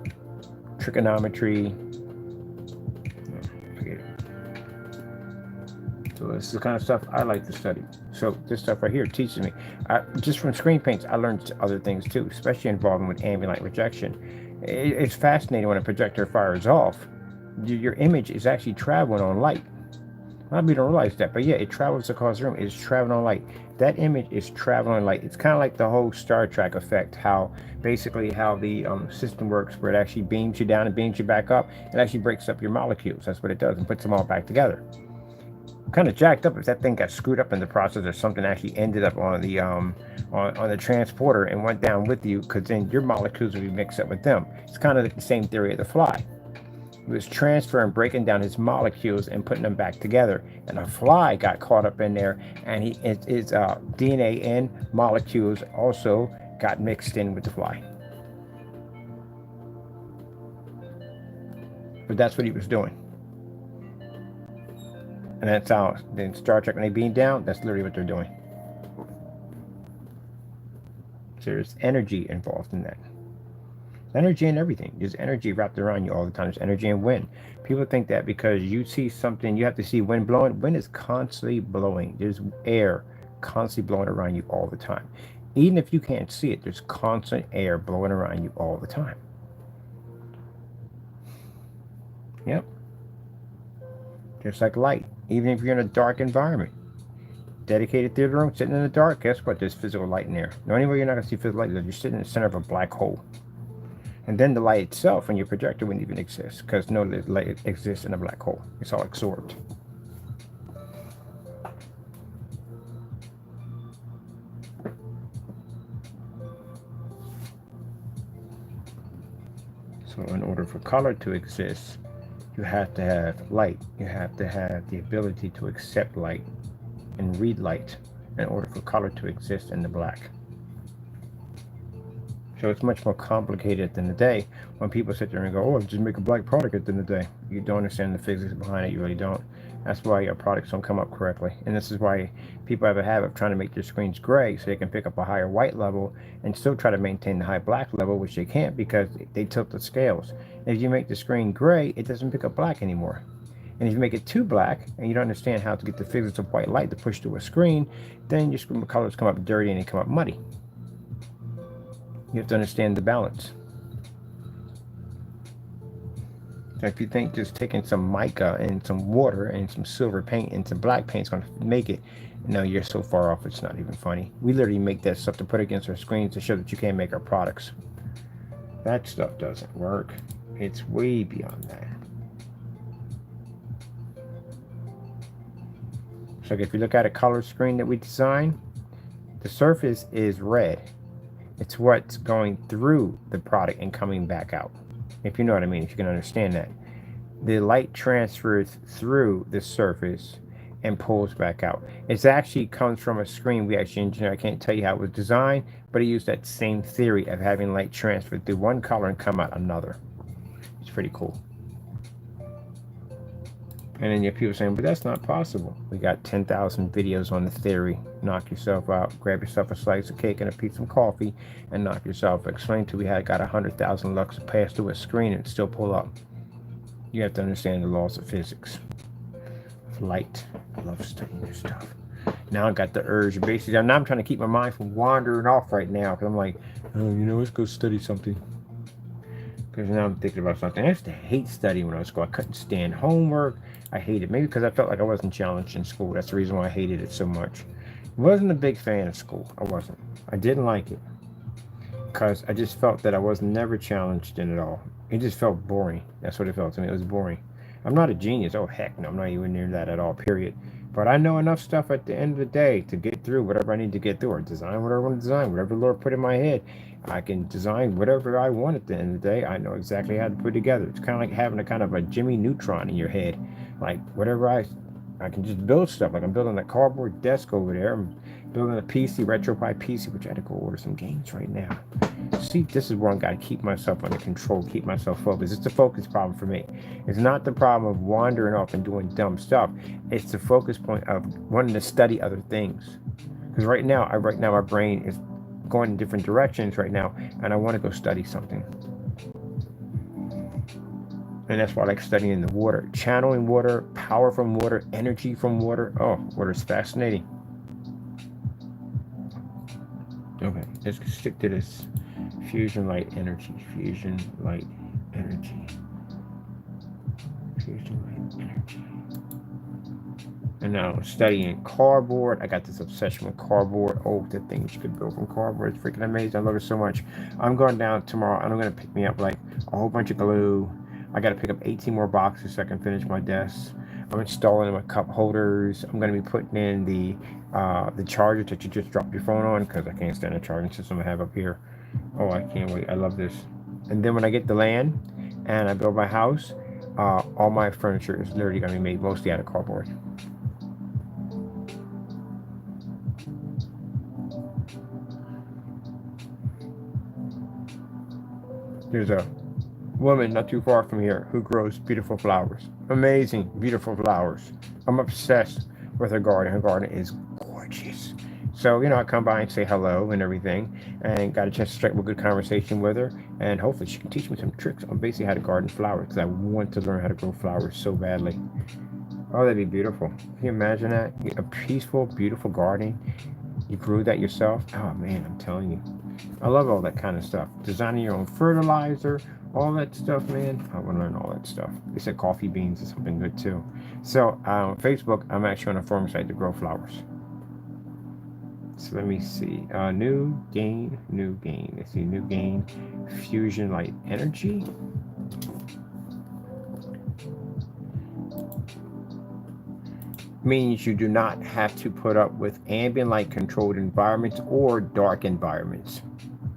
trigonometry. So this is the kind of stuff I like to study. So this stuff right here teaches me. Just from screen paints, I learned other things too, especially involving with ambient light rejection. It's fascinating when a projector fires off. Your image is actually traveling on light. A lot of people don't realize that, but yeah, it travels across the room. It's traveling on light. That image is traveling on light. It's kind of like the whole Star Trek effect, how basically how the system works, where it actually beams you down and beams you back up. It actually breaks up your molecules. That's what it does, and puts them all back together. Kind of jacked up if that thing got screwed up in the process, or something actually ended up on the on the transporter and went down with you, because then your molecules would be mixed up with them. It's kind of the same theory of the fly. It was transferring, breaking down his molecules and putting them back together, and a fly got caught up in there, and his DNA and molecules also got mixed in with the fly. But that's what he was doing. And that's how, then Star Trek, when they beam down, that's literally what they're doing. So there's energy involved in that. Energy in everything. There's energy wrapped around you all the time. There's energy in wind. People think that because you see something, you have to see wind blowing. Wind is constantly blowing. There's air constantly blowing around you all the time. Even if you can't see it, there's constant air blowing around you all the time. Yep. Just like light. Even if you're in a dark environment, dedicated theater room, sitting in the dark, guess what? There's physical light in there. The only way you're not going to see physical light is if you're sitting in the center of a black hole. And then the light itself on your projector wouldn't even exist, because no light exists in a black hole. It's all absorbed. So in order for color to exist, you have to have light. You have to have the ability to accept light and read light in order for color to exist in the black. So it's much more complicated than the day when people sit there and go, oh, just make a black product at the end of the day. You don't understand the physics behind it. You really don't. That's why your products don't come up correctly. And this is why people have a habit of trying to make their screens gray so they can pick up a higher white level and still try to maintain the high black level, which they can't because they tilt the scales. If you make the screen gray, it doesn't pick up black anymore. And if you make it too black and you don't understand how to get the physics of white light to push through a screen, then your screen colors come up dirty and they come up muddy. You have to understand the balance. So if you think just taking some mica and some water and some silver paint and some black paint is going to make it, no, you're so far off it's not even funny. We literally make that stuff to put against our screens to show that you can't make our products. That stuff doesn't work. It's way beyond that. So if you look at a color screen that we design, the surface is red. It's what's going through the product and coming back out. If you know what I mean, if you can understand that. The light transfers through the surface and pulls back out. It actually comes from a screen we actually engineered. I can't tell you how it was designed, but it used that same theory of having light transfer through one color and come out another. It's pretty cool. And then you have people saying, but that's not possible. We got 10,000 videos on the theory. Knock yourself out. Grab yourself a slice of cake and a piece of coffee and knock yourself out. Explain to we had got 100,000 lux pass through a screen and still pull up. You have to understand the laws of physics. Of light. I love studying this stuff. Now I got the urge. Basically, now I'm trying to keep my mind from wandering off right now. Because I'm like, oh, let's go study something. Because now I'm thinking about something. I used to hate studying when I was in school. I couldn't stand homework. I hated it. Maybe because I felt like I wasn't challenged in school. That's the reason why I hated it so much. I wasn't a big fan of school. I wasn't. I didn't like it. Because I just felt that I was never challenged in it all. It just felt boring. That's what it felt to me. It was boring. I'm not a genius. Oh, heck no. I'm not even near that at all, period. But I know enough stuff at the end of the day to get through whatever I need to get through, or design whatever I want to design, whatever the Lord put in my head. I can design whatever I want at the end of the day. I know exactly how to put it together. It's kind of like having a kind of a Jimmy Neutron in your head. Like whatever I can just build stuff. Like I'm building a cardboard desk over there. I'm building a PC, RetroPie PC, which I had to go order some games right now. See, this is where I got to keep myself under control, keep myself focused. It's a focus problem for me. It's not the problem of wandering off and doing dumb stuff. It's the focus point of wanting to study other things. Because right now my brain is going in different directions right now, and I want to go study something. And that's why I like studying the water, channeling water, power from water, energy from water. Oh, water is fascinating. Okay, let's stick to this. Fusion light energy, fusion light energy, fusion light energy. And now studying cardboard. I got this obsession with cardboard. Oh, the things you could build from cardboard. It's freaking amazing. I love it so much. I'm going down tomorrow and I'm going to pick me up like a whole bunch of glue. I got to pick up 18 more boxes so I can finish my desk. I'm installing my cup holders. I'm going to be putting in the charger that you just drop your phone on, because I can't stand the charging system I have up here. Oh, I can't wait. I love this. And then when I get the land and I build my house, all my furniture is literally going to be made mostly out of cardboard. There's a woman not too far from here who grows beautiful flowers. Amazing, beautiful flowers. I'm obsessed with her garden. Her garden is gorgeous. So, I come by and say hello and everything, and got a chance to strike up a good conversation with her, and hopefully she can teach me some tricks on basically how to garden flowers, because I want to learn how to grow flowers so badly. Oh, that'd be beautiful. Can you imagine that? A peaceful, beautiful garden. You grew that yourself? Oh man, I'm telling you. I love all that kind of stuff. Designing your own fertilizer, all that stuff, man. I want to learn all that stuff. They said coffee beans is something good too. So on Facebook, I'm actually on a forum site to grow flowers. So let me see. New gain. Let's see. New gain. Fusion light energy. Means you do not have to put up with ambient light controlled environments or dark environments.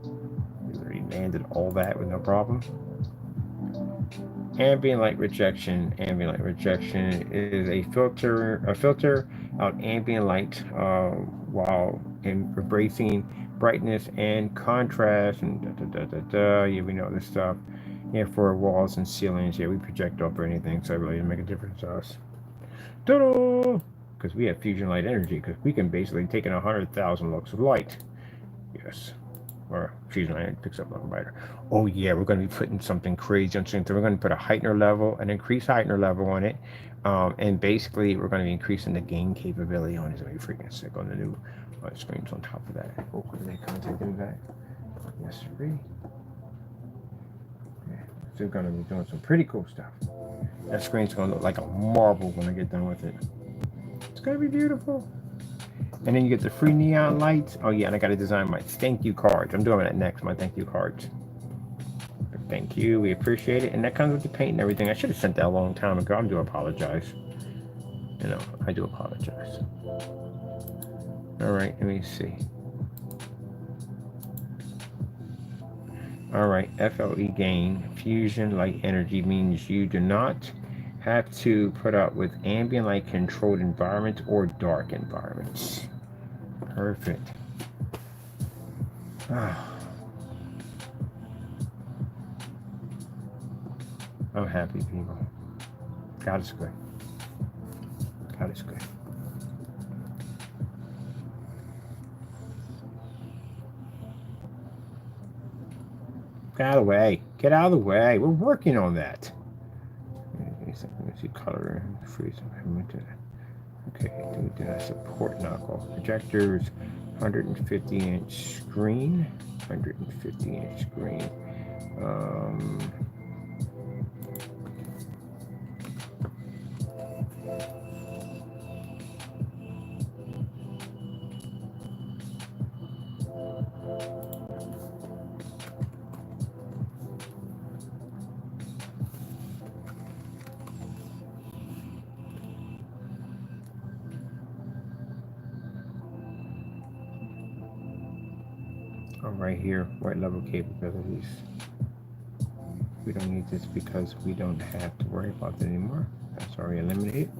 We already landed all that with no problem. Ambient light rejection. Ambient light rejection is a filter out ambient light while embracing brightness and contrast and Yeah, we know this stuff. Yeah, for walls and ceilings. Yeah, we project over anything, so it really doesn't make a difference to us. Because we have fusion light energy, because we can basically take in 100,000 lux of light. Yes. Or fusion light picks up a little brighter. Oh yeah, we're going to be putting something crazy on something. We're going to put a heightener level, an increased heightener level on it. And basically, we're going to be increasing the gain capability on it. It's going to be freaking sick on the new screens on top of that. Oh, can they contact do that? Yes, sir. Yeah. So we're going to be doing some pretty cool stuff. That screen's going to look like a marble when I get done with it. It's going to be beautiful. And then you get the free neon lights. Oh yeah, and I got to design my thank you cards. I'm doing that next, my thank you cards. Thank you, we appreciate it. And that comes with the paint and everything. I should have sent that a long time ago. I do apologize. You know, I do apologize. All right, let me see. All right, FLE gain, fusion light energy means you do not have to put up with ambient light controlled environments or dark environments. Perfect. I'm happy, people. God is good. God is good. Get out of the way. Get out of the way. We're working on that. Let me see color. Freeze. Okay, do that support knockoff projectors. 150-inch screen. 150-inch screen. Right here, white level capabilities. We don't need this because we don't have to worry about it anymore. That's already eliminated.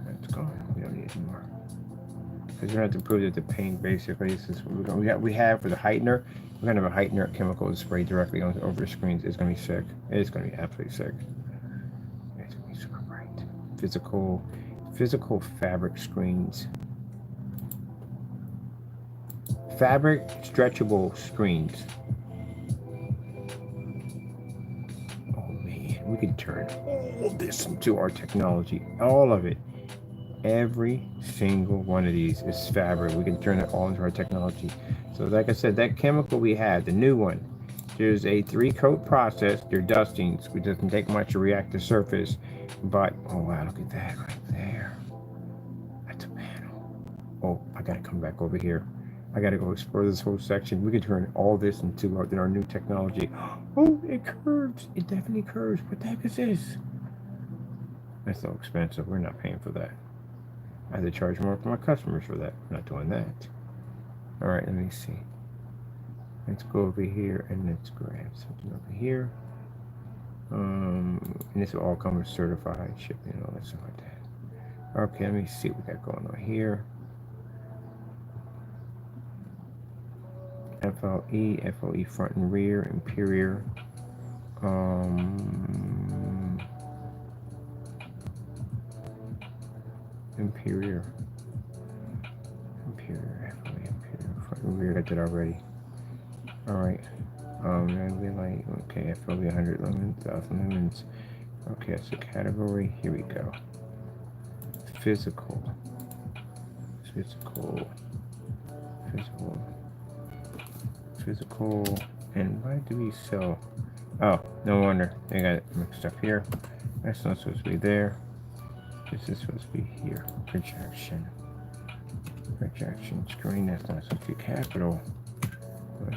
That's gone. We don't need it anymore. Because you have to prove that the paint basically this is what we have for the heightener. We're gonna have a heightener chemical to spray directly over the screens. It's gonna be sick. It's gonna be absolutely sick. It's gonna be super bright. Physical fabric screens. Fabric stretchable screens. Oh man, we can turn all this into our technology. All of it. Every single one of these is fabric. We can turn it all into our technology. So like I said, that chemical we had, the new one, there's a 3-coat process. They're dustings. It doesn't take much to react to surface. But, oh wow, look at that right there. That's a panel. Oh, I gotta come back over here. I gotta go explore this whole section. We can turn all this into our new technology. Oh, it curves. It definitely curves. What the heck is this? That's so expensive. We're not paying for that. I have to charge more for my customers for that. I'm not doing that. All right, let me see. Let's go over here and let's grab something over here. And this will all come with certified shipping and all that stuff like that. Okay, let me see what we got going on here. FLE front and rear, interior. Interior, front and rear. I did already. All right. We like okay. FLE 100 lumens, 1,000 lumens. Okay, that's the category. Here we go. Physical. And why do we sell? Oh, no wonder. They got it mixed up here. That's not supposed to be there. This is supposed to be here. Projection. Projection screen, that's not supposed to be capital.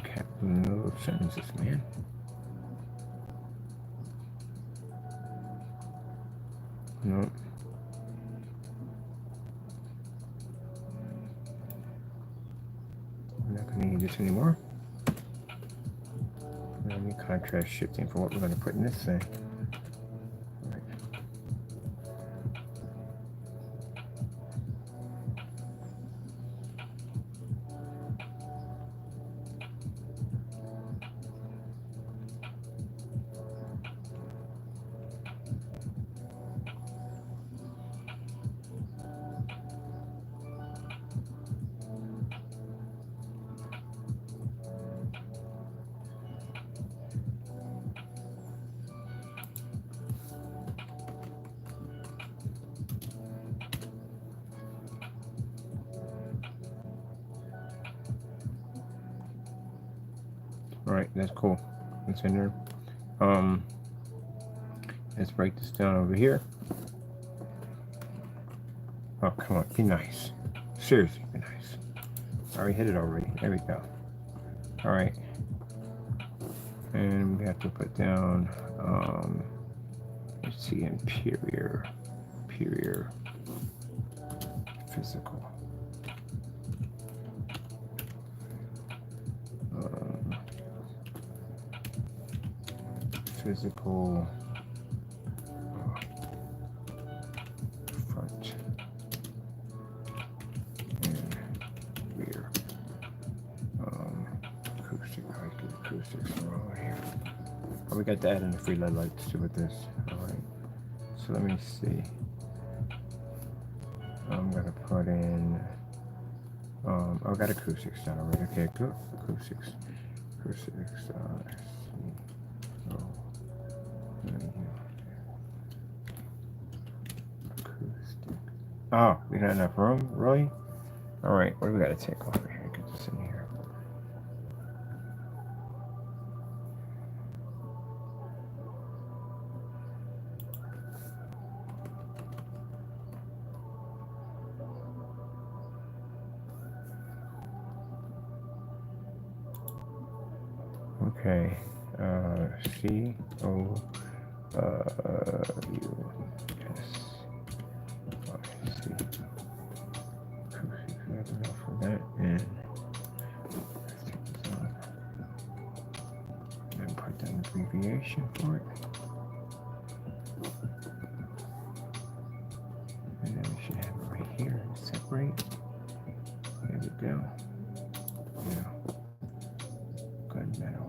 Capital no sentences, man. No. We're not going to need this anymore. We're going to need contrast shifting for what we're going to put in this thing. Right. All right, that's cool. That's in there. Let's break this down over here. Oh, come on, be nice. Seriously, be nice. I already hit it already. There we go. All right. And we have to put down, let's see, interior physical. Physical front and rear. Acoustic, I like the acoustics over here. Oh, we got to add in the free LED lights too with this. All right. So let me see. I'm gonna put in. I got acoustics down already. Okay, good. Acoustics. Let's see. Oh. Acoustic. Oh, we don't have enough room, really? All right, what do we got to take off here? Get this in here. Okay, C O U S I C. That's enough for that, and let's take this off. And put down the abbreviation for it. And then we should have it right here. Separate. There we go. Yeah. Good metal.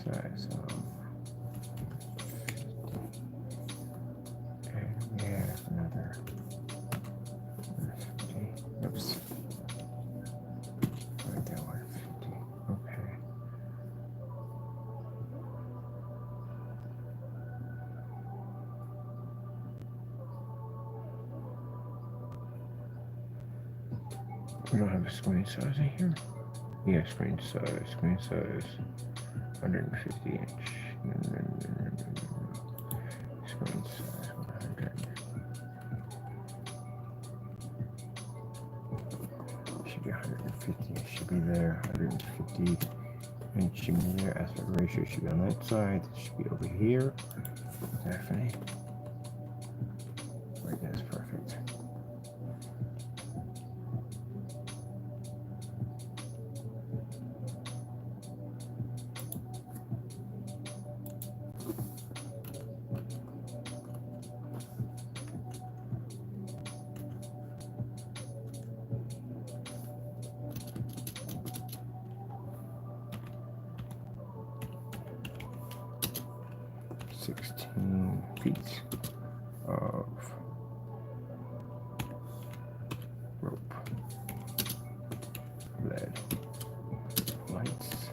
Size. And we have another 50. Oops. Right there, 150. Okay. We don't have a screen size in here. Yeah, screen size, 150 inch. Screen size, 100. Should be 150. It should be there. 150 inch should be there. Aspect ratio should be on that side. It should be over here. Definitely. Right, that's perfect. Feet of rope, LED lights,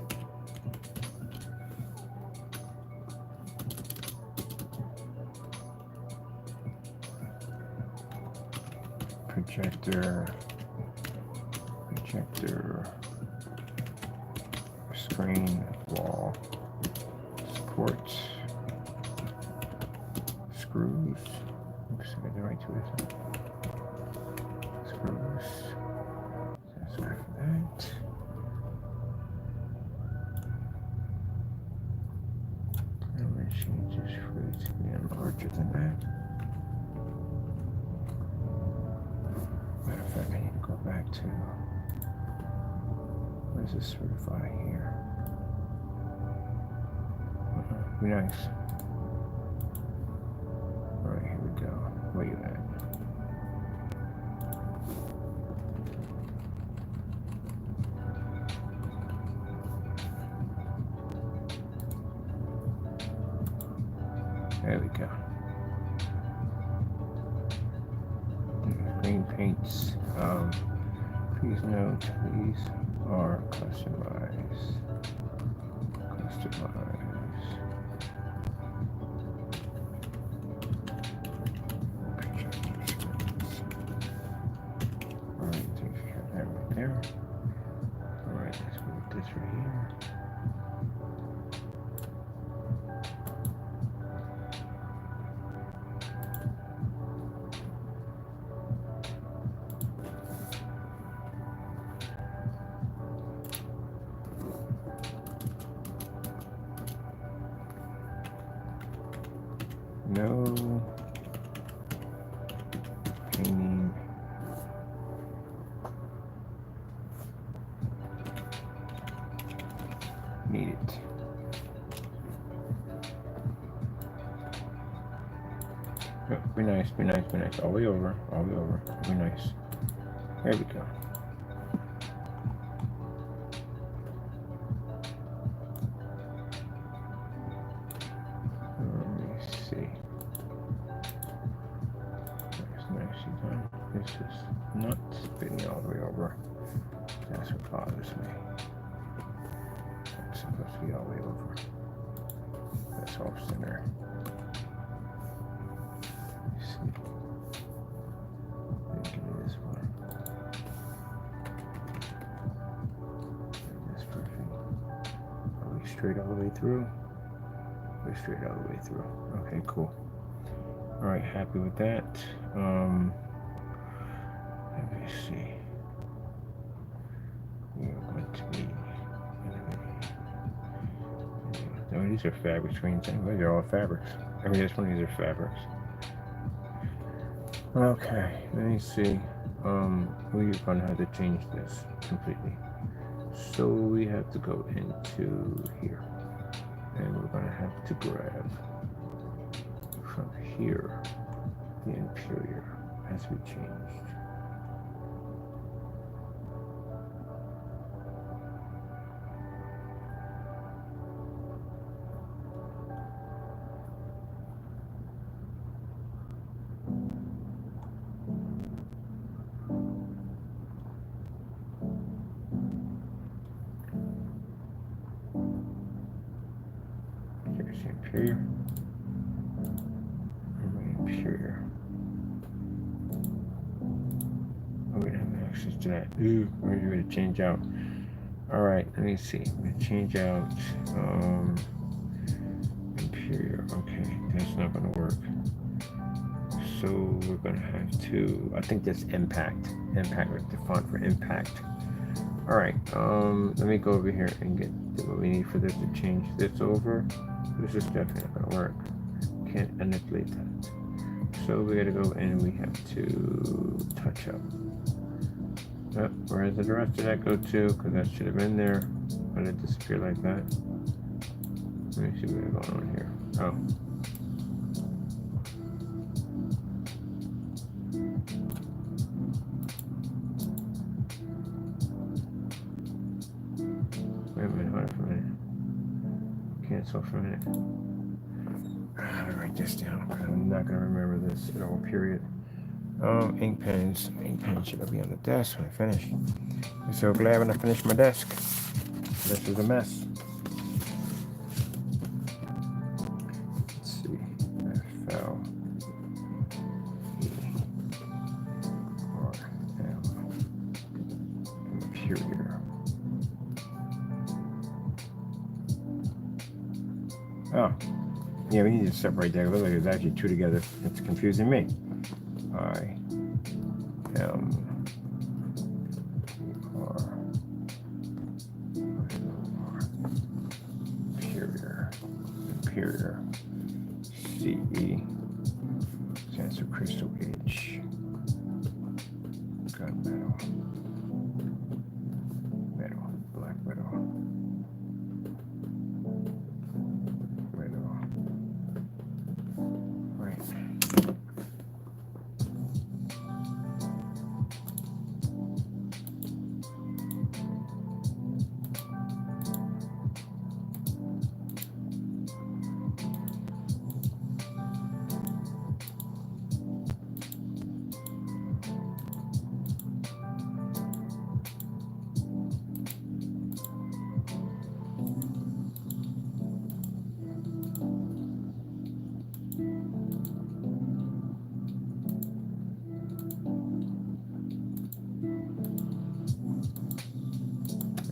projector, screen, wall, supports. screws. Oops, I got the right to it. Screws. That's right for that. I'm going to change this screw to be larger than that. Matter of fact, I need to go back to, where's this certify here? Be nice. Alright, here we go. Where you at? There we go. Green paints. Please note these are customized. Alright, take care of that right there. Alright, let's move this right here. No painting needed. Oh, be nice, be nice, be nice. All the way over, all the way over. Be nice. There we go. This is not spinning all the way over. That's what bothers me. It's supposed to be all the way over. That's off center. Let's see. Give me this one. That's perfect. Are we straight all the way through? We're straight all the way through. Okay, cool. All right, happy with that. Let me see. We are going to be. No, these are fabric screens anyway. They're all fabrics. I mean, this one, these are fabrics. Okay, let me see. We're going to have to change this completely. So we have to go into here. And we're going to have to grab from here the interior has to be changed. There's the interior. Interior. Oh, we don't have access to that. Ooh, we're going to change out. All right, let me see. I'm going to change out interior. Okay, that's not going to work. So we're going to have to, I think that's impact. Impact with the font for impact. All right, let me go over here and get what we need for this to change this over. This is definitely not going to work. Can't manipulate that. So we got to go and we have to touch up. Where did the rest of that go to? Because that should have been there, but it disappeared like that. Let me see what's going on here. Oh. Wait a minute, hold on for a minute. Cancel for a minute. I'm gonna write this down because I'm not gonna remember this at all, period. Ink pens. Ink pens should be on the desk when I finish. I'm so glad when I finish my desk. This is a mess. Let's see. FLE-R-M. Interior. Oh. Yeah, we need to separate that. It looks like there's actually two together. It's confusing me. I am Imperial CE stands for crystal H gunmetal black metal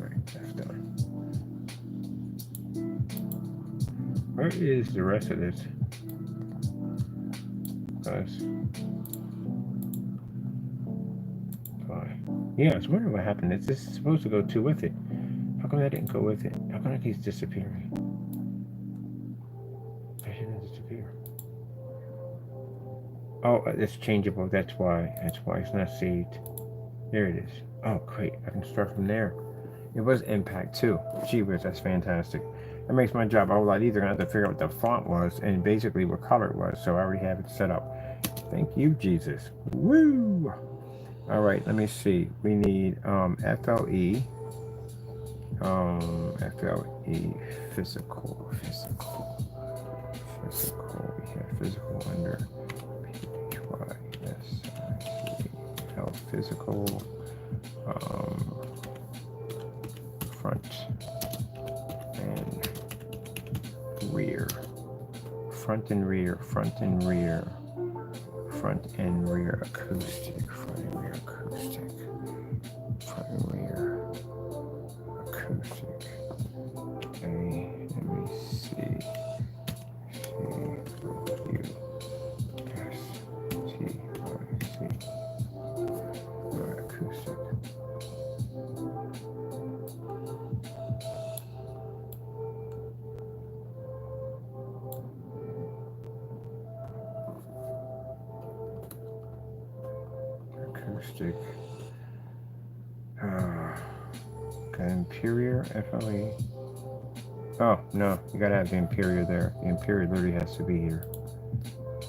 right. That's done. Where is the rest of this? Yeah, I was wondering what happened. It's just supposed to go two with it. How come that didn't go with it? How come it keeps disappearing? That shouldn't disappear. Oh, it's changeable. That's why. That's why it's not saved. There it is. Oh, great. I can start from there. It was impact too. Gee whiz, that's fantastic. That makes my job a whole lot easier. I have to figure out what the font was and basically what color it was. So I already have it set up. Thank you, Jesus. Woo! All right, let me see. We need FLE. FLE Physical. We have physical under PHYSICL Physical. Front and rear. Front and rear. Front and rear. Front and rear acoustic. Front and rear acoustic. Front and rear acoustic. Okay, let me see. Acoustic. Acoustic. Okay, Imperial FLE. Oh no, you gotta have the Imperial there. The Imperial literally has to be here.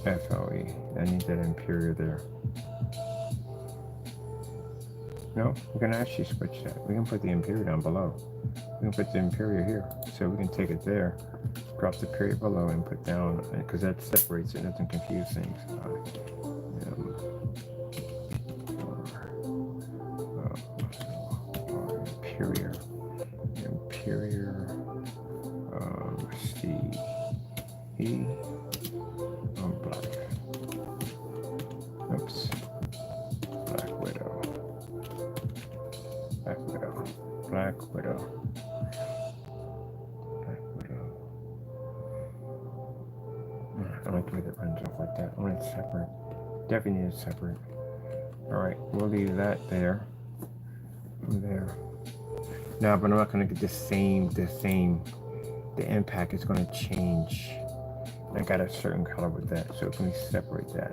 FLE. I need that Imperial there. No, we can actually switch that. We can put the Imperial down below. We can put the Imperial here. So we can take it there, drop the period below and put down, because that separates it, doesn't confuse things. Imperial CE black. Oops. Black Widow. Black Widow. Black Widow. Black Widow. I like the way that runs off like that. I want it separate. Definitely need it separate. Alright, we'll leave that there. There. No, but I'm not going to get the impact is going to change. I got a certain color with that, so can we separate that?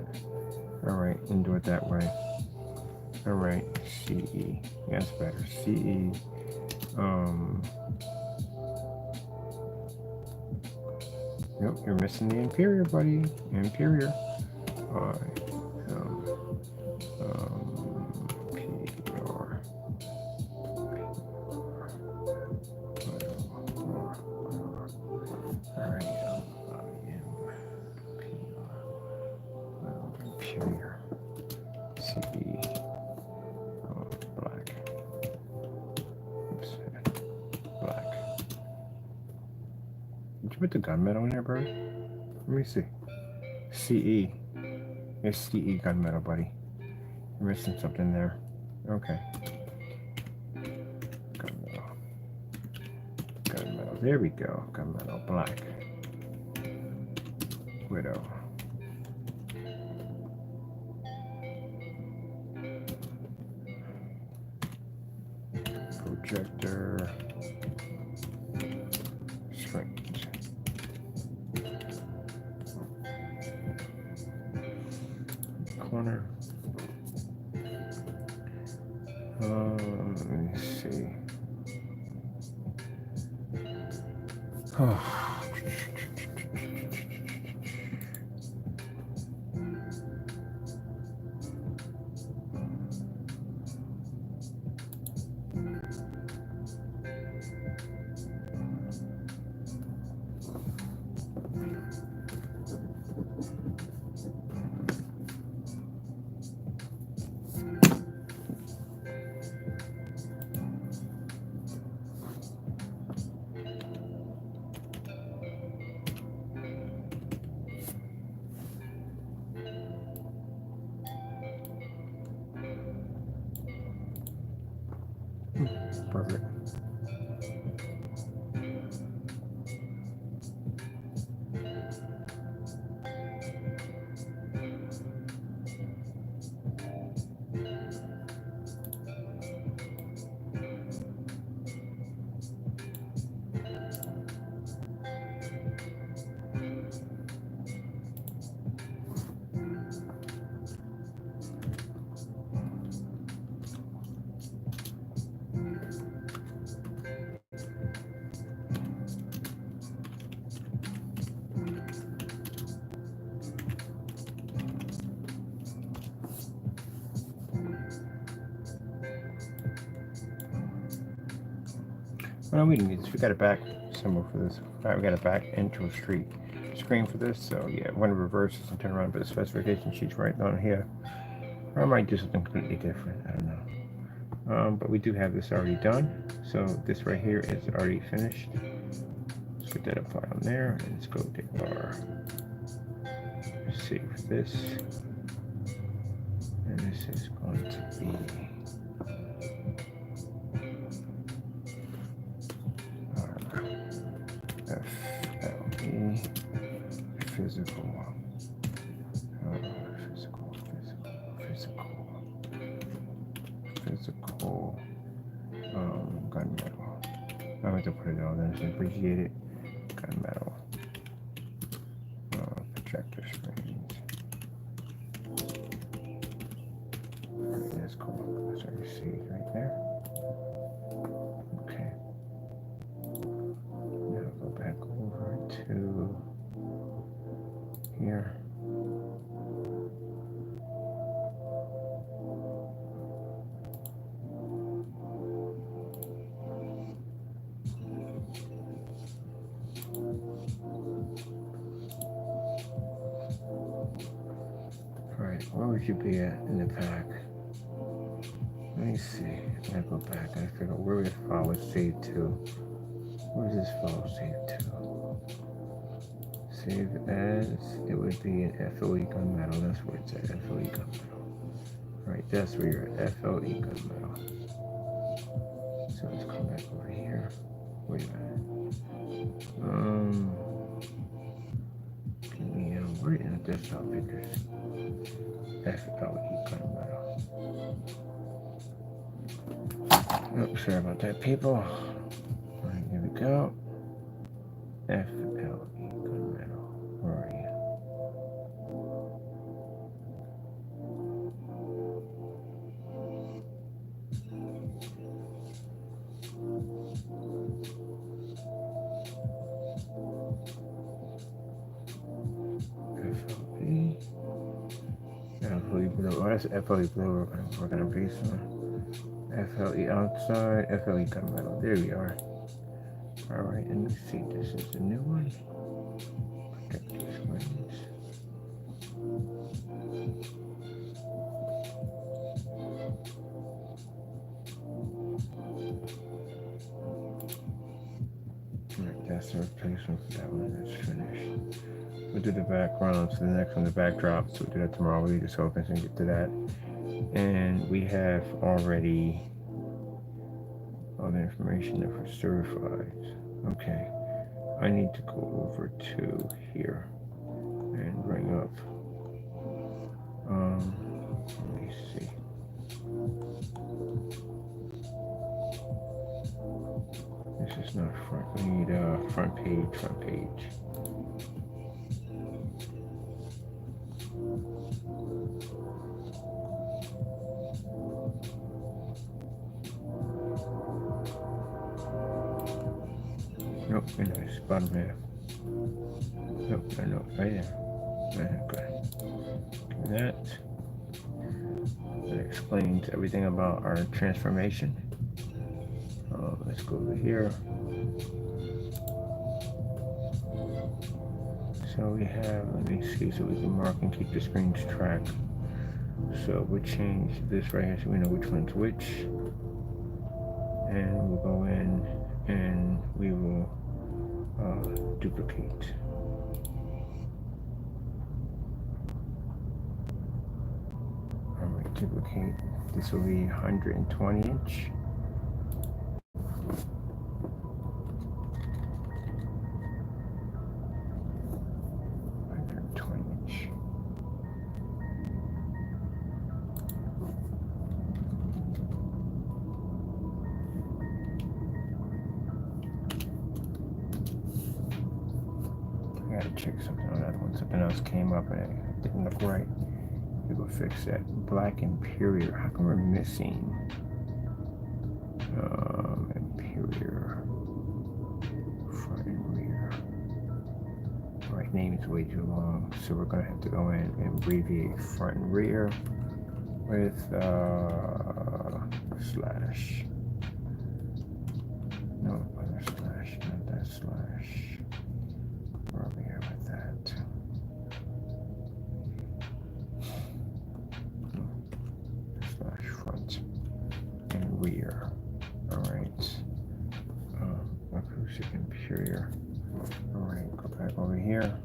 Alright, and do it that way. Alright, CE. Yeah, that's better. CE. Nope, you're missing the Imperial, buddy. Imperial. Alright. Put the gunmetal in there, bro. Let me see. CE. It's CE gunmetal, buddy. You're missing something there. Okay. Gunmetal. Gunmetal. There we go. Gunmetal black. Widow. Projector. Strength. Corner. Let me see. Oh. Perfect. Well, we need this. We got a back symbol for this. We got a back intro screen for this. So yeah, I want to reverse this and turn around, but the specification sheet's right down here. Or I might do something completely different. I don't know. But we do have this already done. So this right here is already finished. Let's get that apply on there, and let's go to our save this. And this is going to be FLE Physical. Physical gunmetal. I have to put it on there to appreciate it. Gunmetal. Projector screens. That's cool. That's what you see right there. Okay. Now go back over to here. Alright, where would you be at in the pack? Let me see. I go back and figure out where this file was saved to. Where is this file saved to? Save as, it would be an FLE gunmetal. That's where it's at, FLE gunmetal. Right, that's where you're at, FLE gunmetal. So let's come back over here. Wait a minute. Give me we're in the desktop pictures. FLE gunmetal. Oh, sorry about that, people. All right, here we go. FLE gunmetal. Where are you? FLE blue. Oh, that's FLE blue. We're gonna be some FLE outside, FLE gunmetal. There we are. All right, and let's see. This is the new one. Protect these wings. All right, that's the replacement for that one. That's finished. We'll do the background. So the next one, the backdrop. So we'll do that tomorrow. We'll just open and get to that. And we have already all the information that we're certified. Okay. I need to go over to here. and bring up. Let me see. This is not front. We need front page. Front page. Nope, nice. Bottom half. Nope, no, right there. Okay. That explains everything about our transformation. Let's go over here. So we have, let me see, so we can mark and keep the screen's track. So we'll change this right here so we know which one's which. And we'll go in and we will duplicate. All right, duplicate. This will be 120 inch. Check something on that one. Something else came up and it didn't look right. We will fix that. Black interior. How come we're missing interior, front and rear? Right, name is way too long, so we're gonna have to go in and abbreviate front and rear with slash. No, other slash, not that slash. Where are we at with that? Slash front and rear. All right. Acoustic interior. All right, go back over here.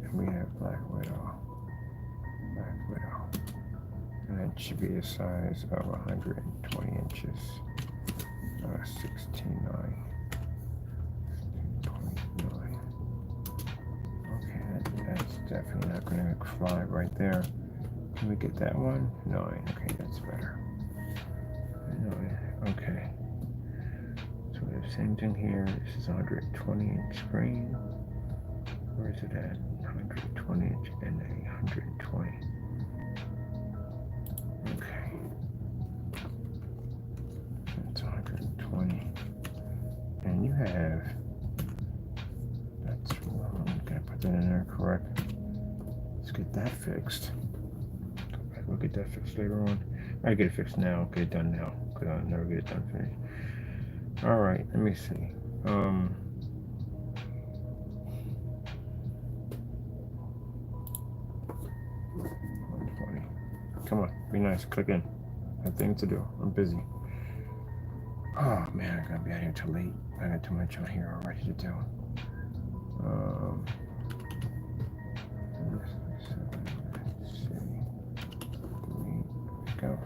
And we have Black Widow. Black Widow. And that should be a size of 120 inches. 16.9. That's definitely not going to fly right there. Can we get that one? 9. Okay, that's better. 9. Okay. So we have same thing here. This is 120 inch screen. Where is it at? 120 inch and a 120. Okay. That's 120. And you have. That's wrong. Can I put that in there correct? Let's get that fixed. We'll get that fixed later on. I get it fixed now. Get it done now. Because I'll never get it done finished. All right. Let me see. 120. Come on. Be nice. Click in. I have things to do. I'm busy. Oh man, I gotta be out here till late. I got too much on here already to do. Let's see. Go.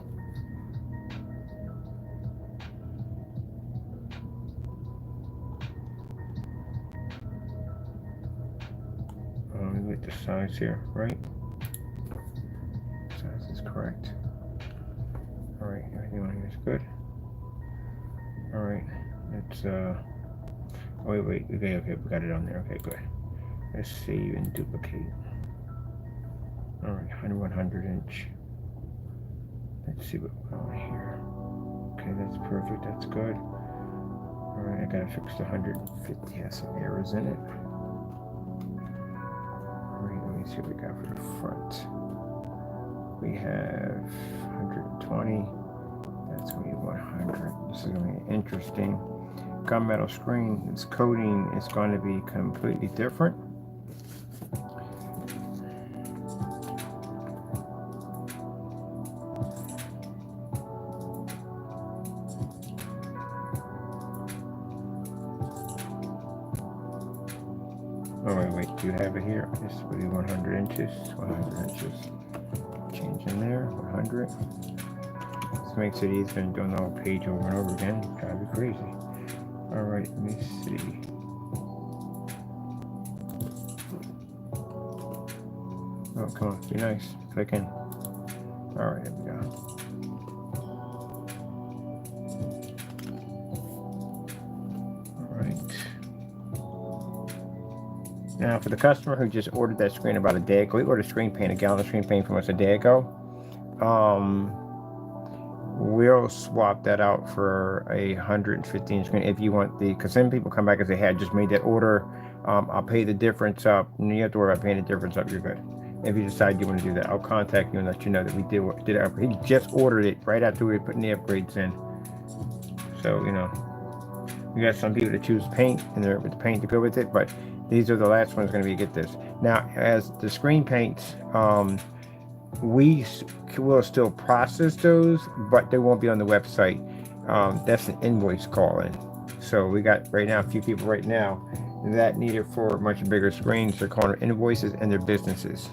With the size here, right? Size is correct. All right, everything on here is good. All right, let's wait, okay, we got it on there. Okay, good. Let's save and duplicate. All right, 100 inch. Let's see what we got here. Okay, that's perfect. That's good. All right, I gotta fix the 150. Has some errors in it. All right, let me see what we got for the front. We have 120. That's gonna be 100. This is gonna be interesting. Gunmetal screen. Its coating is going to be completely different. Oh wait, do you have it here? This will be 100 inches. 100 inches. Change in there. 100. This makes it easier than doing the whole page over and over again. Drive you crazy. All right, let me see. Oh, come on, be nice. Click in. All right, here we go. All right. Now, for the customer who just ordered that screen about a day ago, we ordered screen paint, a gallon of screen paint from us a day ago. We'll swap that out for a 115 screen if you want the, because some people come back and say, hey, I just made that order. I'll pay the difference up. And you have to worry about paying the difference up. You're good. If you decide you want to do that, I'll contact you and let you know that we did it. He just ordered it right after we were putting the upgrades in. So, you know, we got some people that choose paint and they're with the paint to go with it, but these are the last ones going to be get this. Now, as the screen paints, we will still process those, but they won't be on the website. That's an invoice calling. So we got right now a few people right now that need it for much bigger screens. They're calling it invoices and their businesses.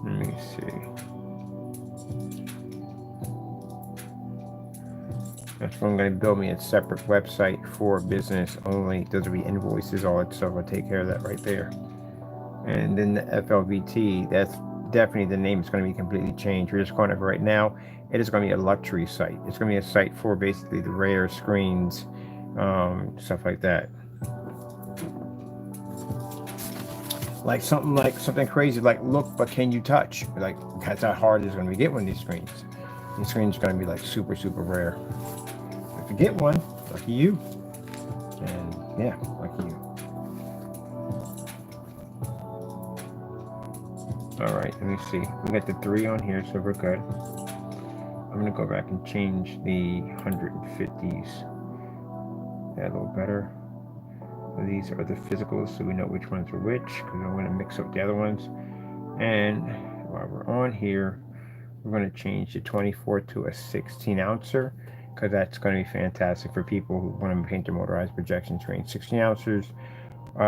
Let me see. That's when I'm going to build me a separate website for business only. Those will be invoices, all that stuff. I'll take care of that right there. And then the FLVT, that's definitely the name is going to be completely changed. We're just calling it right now. It is going to be a luxury site. It's going to be a site for basically the rare screens, stuff like that. Like something crazy, like look, but can you touch? Like that's how hard it's going to be to get one of these screens. These screens are going to be like super rare. If you get one, lucky you. And yeah, lucky you. All right, let me see. We got the 3 on here, so we're good. I'm gonna go back and change the 150s. That a little better. These are the physicals, so we know which ones are which, because I'm gonna mix up the other ones. And while we're on here, we're gonna change the 24 to a 16 ouncer, because that's gonna be fantastic for people who want to paint their motorized projection screen. 16 ounces.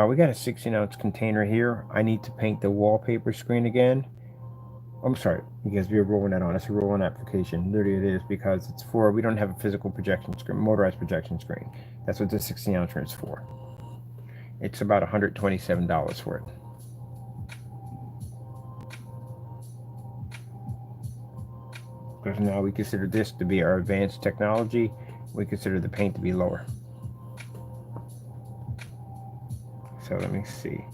We got a 16-ounce container here. I need to paint the wallpaper screen again. I'm sorry, because we're rolling that on. It's a roll-on application. Literally it is, because it's for, we don't have a physical projection screen, motorized projection screen. That's what the 16-ouncer is for. It's about $127 for it. Because now we consider this to be our advanced technology. We consider the paint to be lower. So let me see.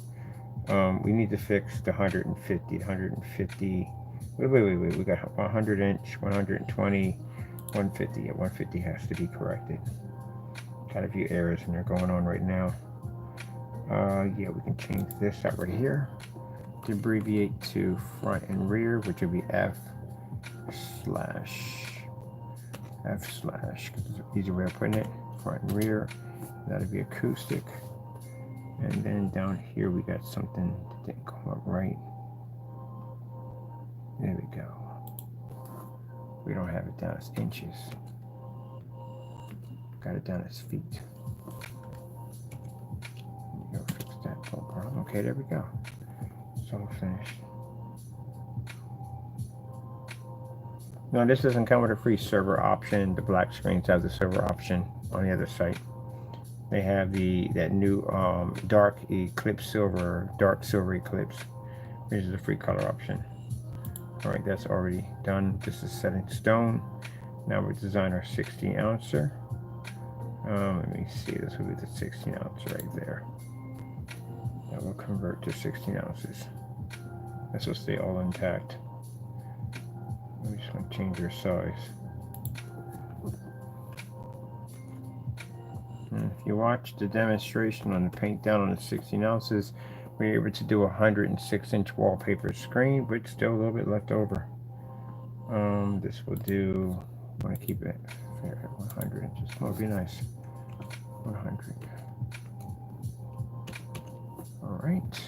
We need to fix the 150. Wait. We got 100 inch, 120, 150. Yeah, 150 has to be corrected. Got a few errors in there going on right now. Yeah, we can change this out right here to abbreviate to front and rear, which would be F/. Because it's an easy way of putting it. Front and rear. That'd be acoustic. And then down here we got something that didn't come up right. There we go. We don't have it down as inches. Got it down as feet. Go fix that problem. Okay, there we go. It's all finished. No, this doesn't come with a free server option. The black screens have the server option on the other site. They have that new dark silver eclipse. This is a free color option. All right, that's already done. This is set in stone. Now we design our 16 ouncer. Let me see, this will be the 16 ounce right there. That will convert to 16 ounces. This will stay all intact. We just want to change your size. And if you watch the demonstration on the paint down on the 16 ounces, we're able to do a 106-inch wallpaper screen, but still a little bit left over. This will do, I want to keep it fair at 100 inches. That would be nice. 100. All right.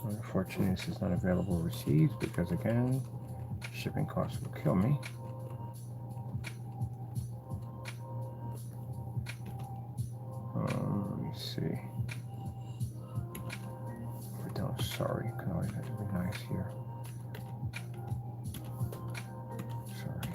Unfortunately, this is not available overseas because, again, shipping costs will kill me. Let me see. We're down, sorry, can always have to be nice here. Sorry.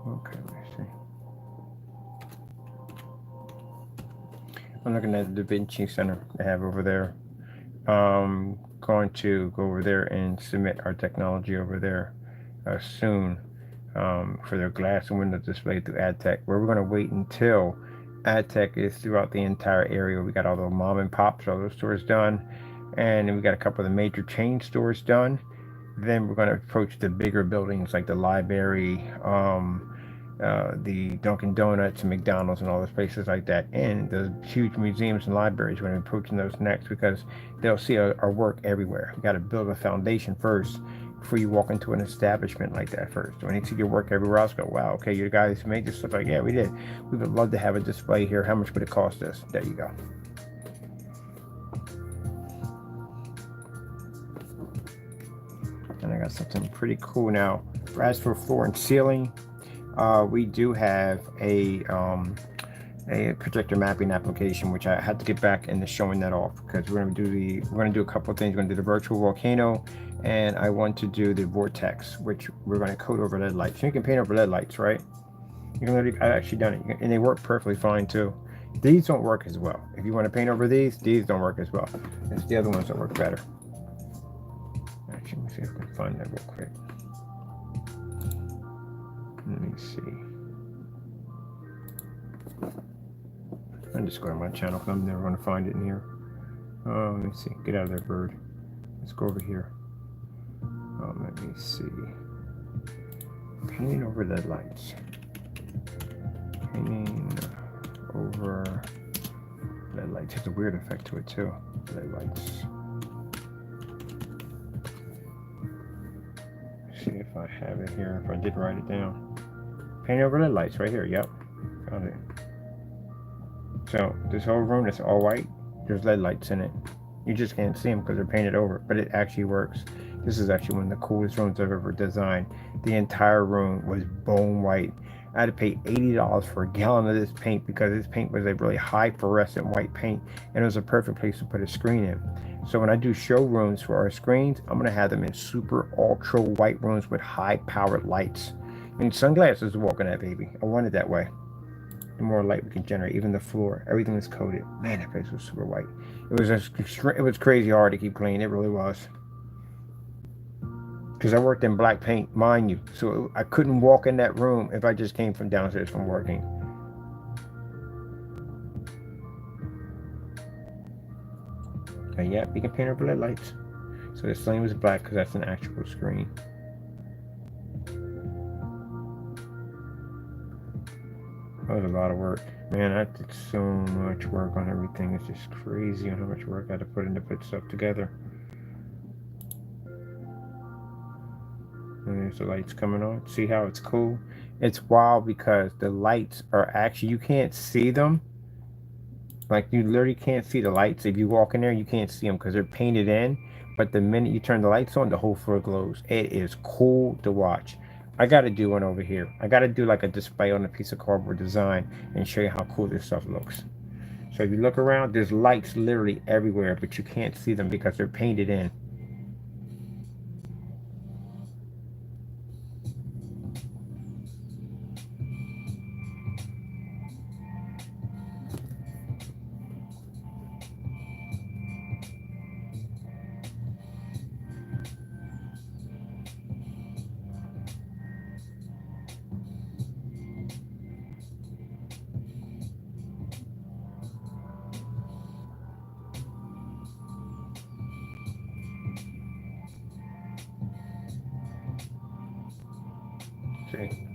Okay, let's see. I'm looking at the Da Vinci Center they have over there. Going to go over there and submit our technology over there soon for their glass and window display through AdTech. Where we're going to wait until AdTech is throughout the entire area. We got all the mom and pops, all those stores done, and then we got a couple of the major chain stores done. Then we're going to approach the bigger buildings like the library, the Dunkin' Donuts and McDonald's and all those places like that, and the huge museums and libraries. We're going to be approaching those next because they'll see our work everywhere. You got to build a foundation first before you walk into an establishment like that first. When they see your work everywhere else, go, wow, okay, you guys made this stuff. Like, yeah, we did. We would love to have a display here. How much would it cost us? There you go. And I got something pretty cool now. As for floor and ceiling, we do have a projector mapping application, which I had to get back into showing that off because we're going to do a couple of things. We're going to do the virtual volcano, and I want to do the vortex, which we're going to coat over LED lights. You can paint over LED lights, right? You can literally, I've actually done it, and they work perfectly fine too. These don't work as well. If you want to paint over these don't work as well. It's the other ones that work better. Actually, let me see if I can find that real quick. Let me see. I'll just go to my channel because I'm never going to find it in here. Let me see. Get out of there, bird. Let's go over here. Let me see. Painting over LED lights. Painting over LED lights has a weird effect to it too. LED lights. See if I have it here. If I did write it down. Paint over LED lights right here. Yep. Found it. So this whole room that's all white, there's LED lights in it. You just can't see them because they're painted over, but it actually works. This is actually one of the coolest rooms I've ever designed. The entire room was bone white. I had to pay $80 for a gallon of this paint because this paint was a really high fluorescent white paint, and it was a perfect place to put a screen in. So when I do showrooms for our screens, I'm going to have them in super ultra white rooms with high powered lights. And sunglasses to walk in that baby. I want it that way. The more light we can generate, even the floor, everything was coated. Man, that place was super white. It was crazy hard to keep clean. It really was. Because I worked in black paint, mind you, so I couldn't walk in that room if I just came from downstairs from working. And yeah, we can paint over LED lights. So the flame was black because that's an actual screen. That was a lot of work. Man, I did so much work on everything. It's just crazy on how much work I had to put in to put stuff together. And there's the lights coming on. See how it's cool? It's wild because the lights are actually, you can't see them. Like, you literally can't see the lights. If you walk in there, you can't see them because they're painted in. But the minute you turn the lights on, the whole floor glows. It is cool to watch. I got to do one over here. I got to do like a display on a piece of cardboard design and show you how cool this stuff looks. So if you look around, there's lights literally everywhere, but you can't see them because they're painted in.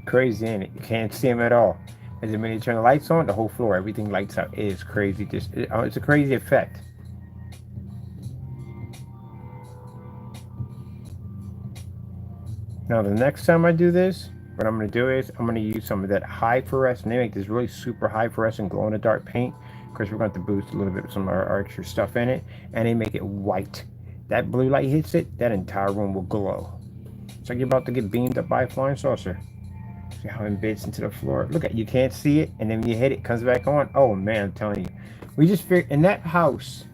Crazy, ain't it? You can't see them at all. And the minute you turn the lights on, the whole floor, everything lights up. It is crazy. It's a crazy effect. Now, the next time I do this, what I'm going to do is I'm going to use some of that high fluorescent. They make this really super high fluorescent glow-in-the-dark paint because we're going to boost a little bit of some of our extra stuff in it, and they make it white. That blue light hits it, that entire room will glow. It's like you're about to get beamed up by a flying saucer. See how it embeds into the floor. Look at, you can't see it, and then when you hit it, it comes back on. Oh man, I'm telling you, we just figured in that house,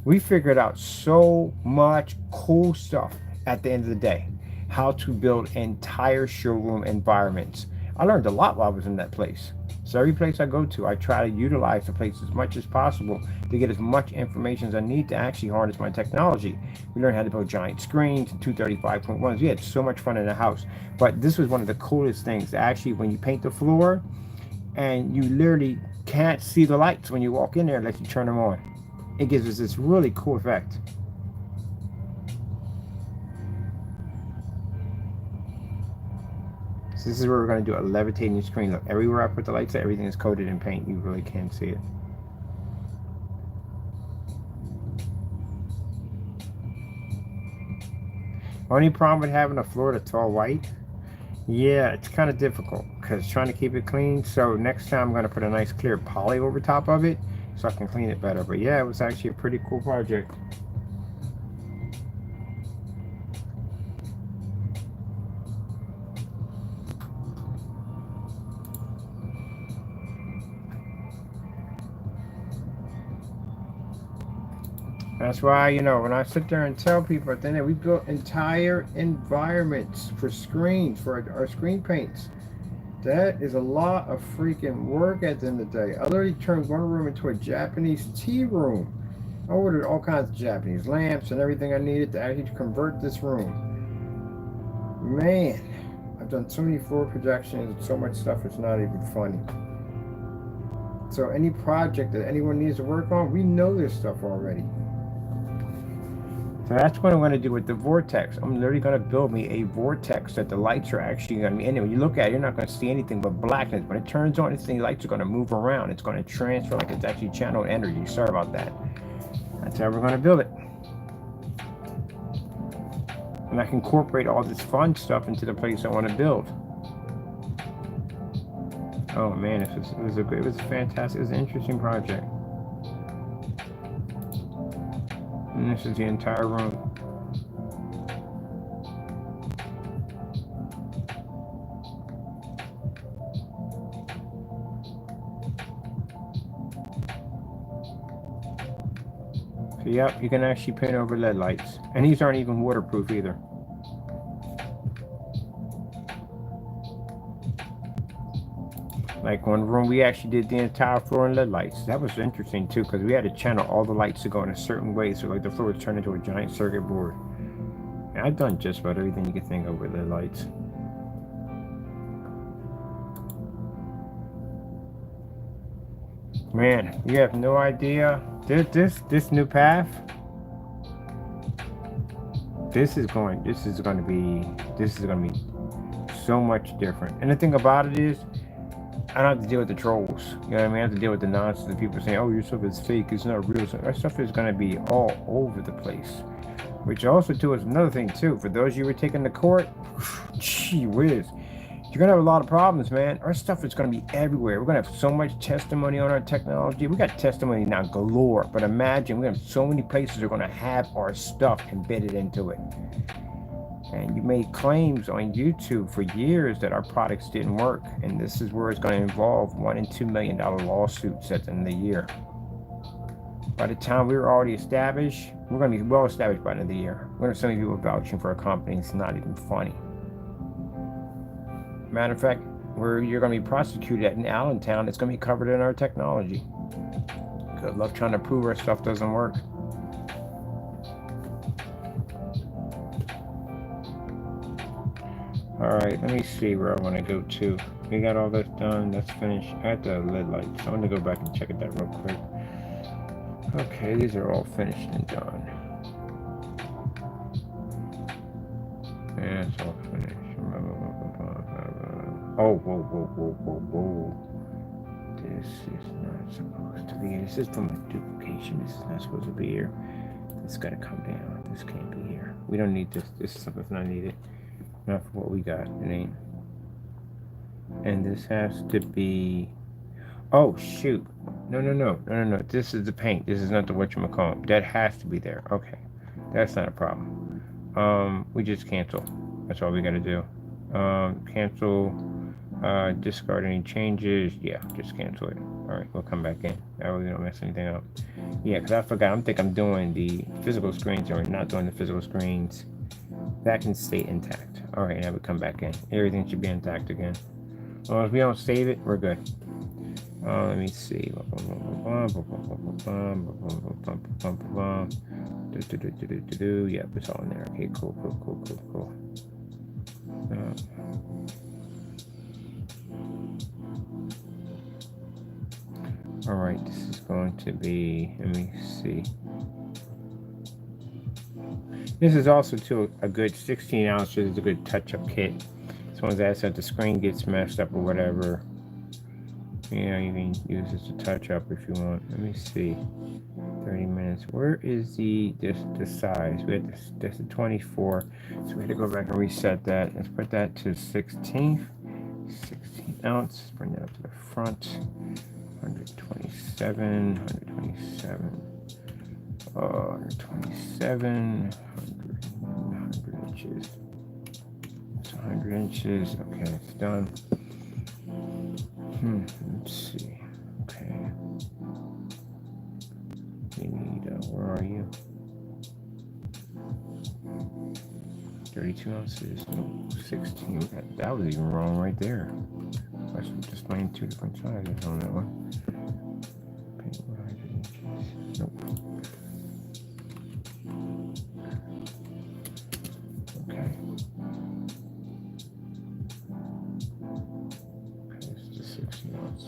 we figured out so much cool stuff at the end of the day. How to build entire showroom environments. I learned a lot while I was in that place. So every place I go to, I try to utilize the place as much as possible to get as much information as I need to actually harness my technology. We learned how to build giant screens and 235.1s. We had so much fun in the house. But this was one of the coolest things. Actually, when you paint the floor and you literally can't see the lights when you walk in there unless you turn them on. It gives us this really cool effect. So this is where we're going to do a levitating screen. Look, everywhere I put the lights, everything is coated in paint. You really can't see it. Only problem with having a floor that's all white, yeah, it's kind of difficult because trying to keep it clean. So next time I'm going to put a nice clear poly over top of it so I can clean it better. But yeah, it was actually a pretty cool project. That's why, you know, when I sit there and tell people, then we built entire environments for screens, for our screen paints. That is a lot of freaking work at the end of the day. I literally turned one room into a Japanese tea room. I ordered all kinds of Japanese lamps and everything I needed to actually convert this room. Man, I've done so many floor projections and so much stuff, it's not even funny. So any project that anyone needs to work on, we know this stuff already. So that's what I'm going to do with the vortex. I'm literally going to build me a vortex that the lights are actually going to be in it. When you look at it, you're not going to see anything but blackness. When it turns on, the lights are going to move around. It's going to transfer like it's actually channeled energy. Sorry about that. That's how we're going to build it. And I can incorporate all this fun stuff into the place I want to build. Oh man, it was fantastic. It was an interesting project. And this is the entire room. So yep, you can actually paint over LED lights. And these aren't even waterproof either. Like one room, we actually did the entire floor in LED lights. That was interesting too, because we had to channel all the lights to go in a certain way, so like the floor was turned into a giant circuit board. And I've done just about everything you can think of with LED lights. Man, you have no idea. This new path. This is going to be so much different. And the thing about it is, I don't have to deal with the trolls. You know what I mean? I have to deal with the nonsense of people saying, oh, your stuff is fake, it's not real. So our stuff is going to be all over the place. Which also, too, is another thing, too. For those of you who are taking the court, gee whiz, you're going to have a lot of problems, man. Our stuff is going to be everywhere. We're going to have so much testimony on our technology. We got testimony now galore. But imagine, we have so many places that are going to have our stuff embedded into it. And you made claims on YouTube for years that our products didn't work. And this is where it's going to involve $1 and $2 million lawsuits at the end of the year. By the time we're already established, we're going to be well established by the end of the year. We're going to have so many people vouching for a company, it's not even funny. Matter of fact, where you're going to be prosecuted in Allentown, it's going to be covered in our technology. Good luck trying to prove our stuff doesn't work. Alright, let me see where I want to go to. We got all this done, that's finished. I had the LED lights. I want to go back and check it out real quick. Okay, these are all finished and done. Yeah, it's all finished. Oh, whoa. This is not supposed to be here. This is from a duplication. This is not supposed to be here. This got to come down. This can't be here. We don't need this. This is something not needed. Not for what we got. It ain't. And this has to be... Oh, shoot. No. This is the paint. This is not the whatchamacallit. That has to be there. Okay. That's not a problem. We just cancel. That's all we got to do. Cancel. Discard any changes. Yeah, just cancel it. Alright, we'll come back in. That way we don't mess anything up. Yeah, because I forgot. I'm doing the physical screens, or not doing the physical screens. That can stay intact. Alright, now we come back in. Everything should be intact again. Well, if we don't save it, we're good. Let me see. Yep, it's all in there. Okay, cool. All right, this is going to be, let me see. This is also too a good 16 ounces. It's a good touch-up kit. As long as that the screen gets messed up or whatever, you know, you can use this to touch up if you want. Let me see. 30 minutes. Where is the size? We had this. That's a 24. So we had to go back and reset that. Let's put that to 16. 16 ounce. Bring that up to the front. 127. 127. 127. 100 inches. It's 100 inches. Okay, it's done. Let's see. Okay. We need, where are you? 32 ounces. No, 16. That was even wrong right there. I was just playing two different sizes on that one. Paint 100 inches. Nope. Okay. It's the 16 ounce.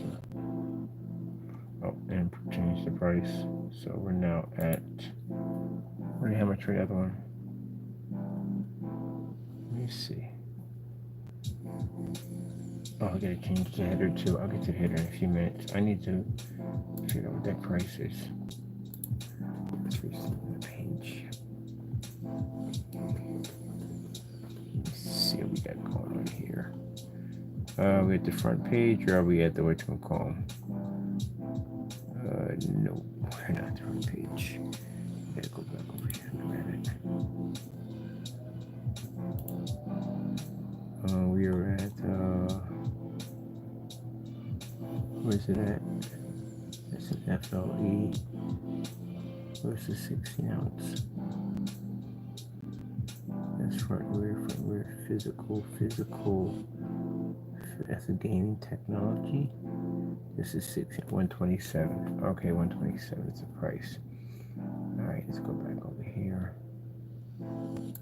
Oh, and change the price. So we're now at, how much for the other one? Let me see. Oh, I gotta change the header too. I'll get to the header in a few minutes. I need to figure out what that price is. Let's reset the page. Let's see what we got going on here. We at the front page, or are we at the whatchamacallit? No, we're not the front page. Gotta go back over here and grab it. We are at, where's it at? It's an FLE. Where's the 16 ounce? That's front rear, physical. That's a gaming technology. This is 127. Okay, 127 is the price. All right, let's go back over here. All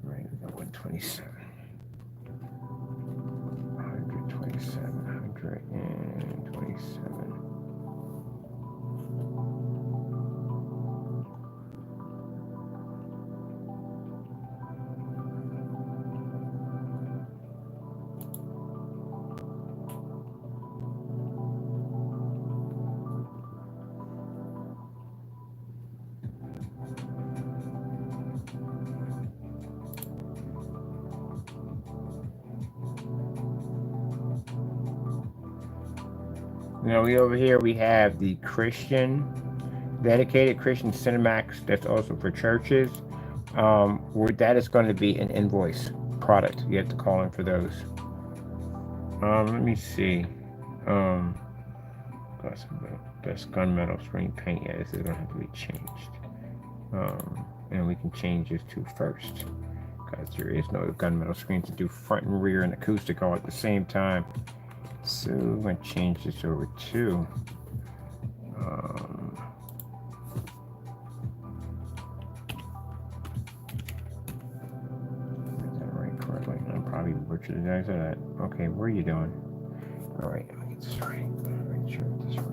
right, we got 127. 127. Now over here we have the dedicated Christian Cinemax. That's also for churches. Where that is going to be an invoice product. You have to call in for those. Let me see. That's gunmetal screen paint. Yeah, this is going to have to be changed. And we can change this to first, because there is no gunmetal screen to do front and rear and acoustic all at the same time. So we're going to change this over to is that right correctly? I'm probably butchered the guys of that. Okay, what are you doing? All right, let me get this right. Make sure I get this right.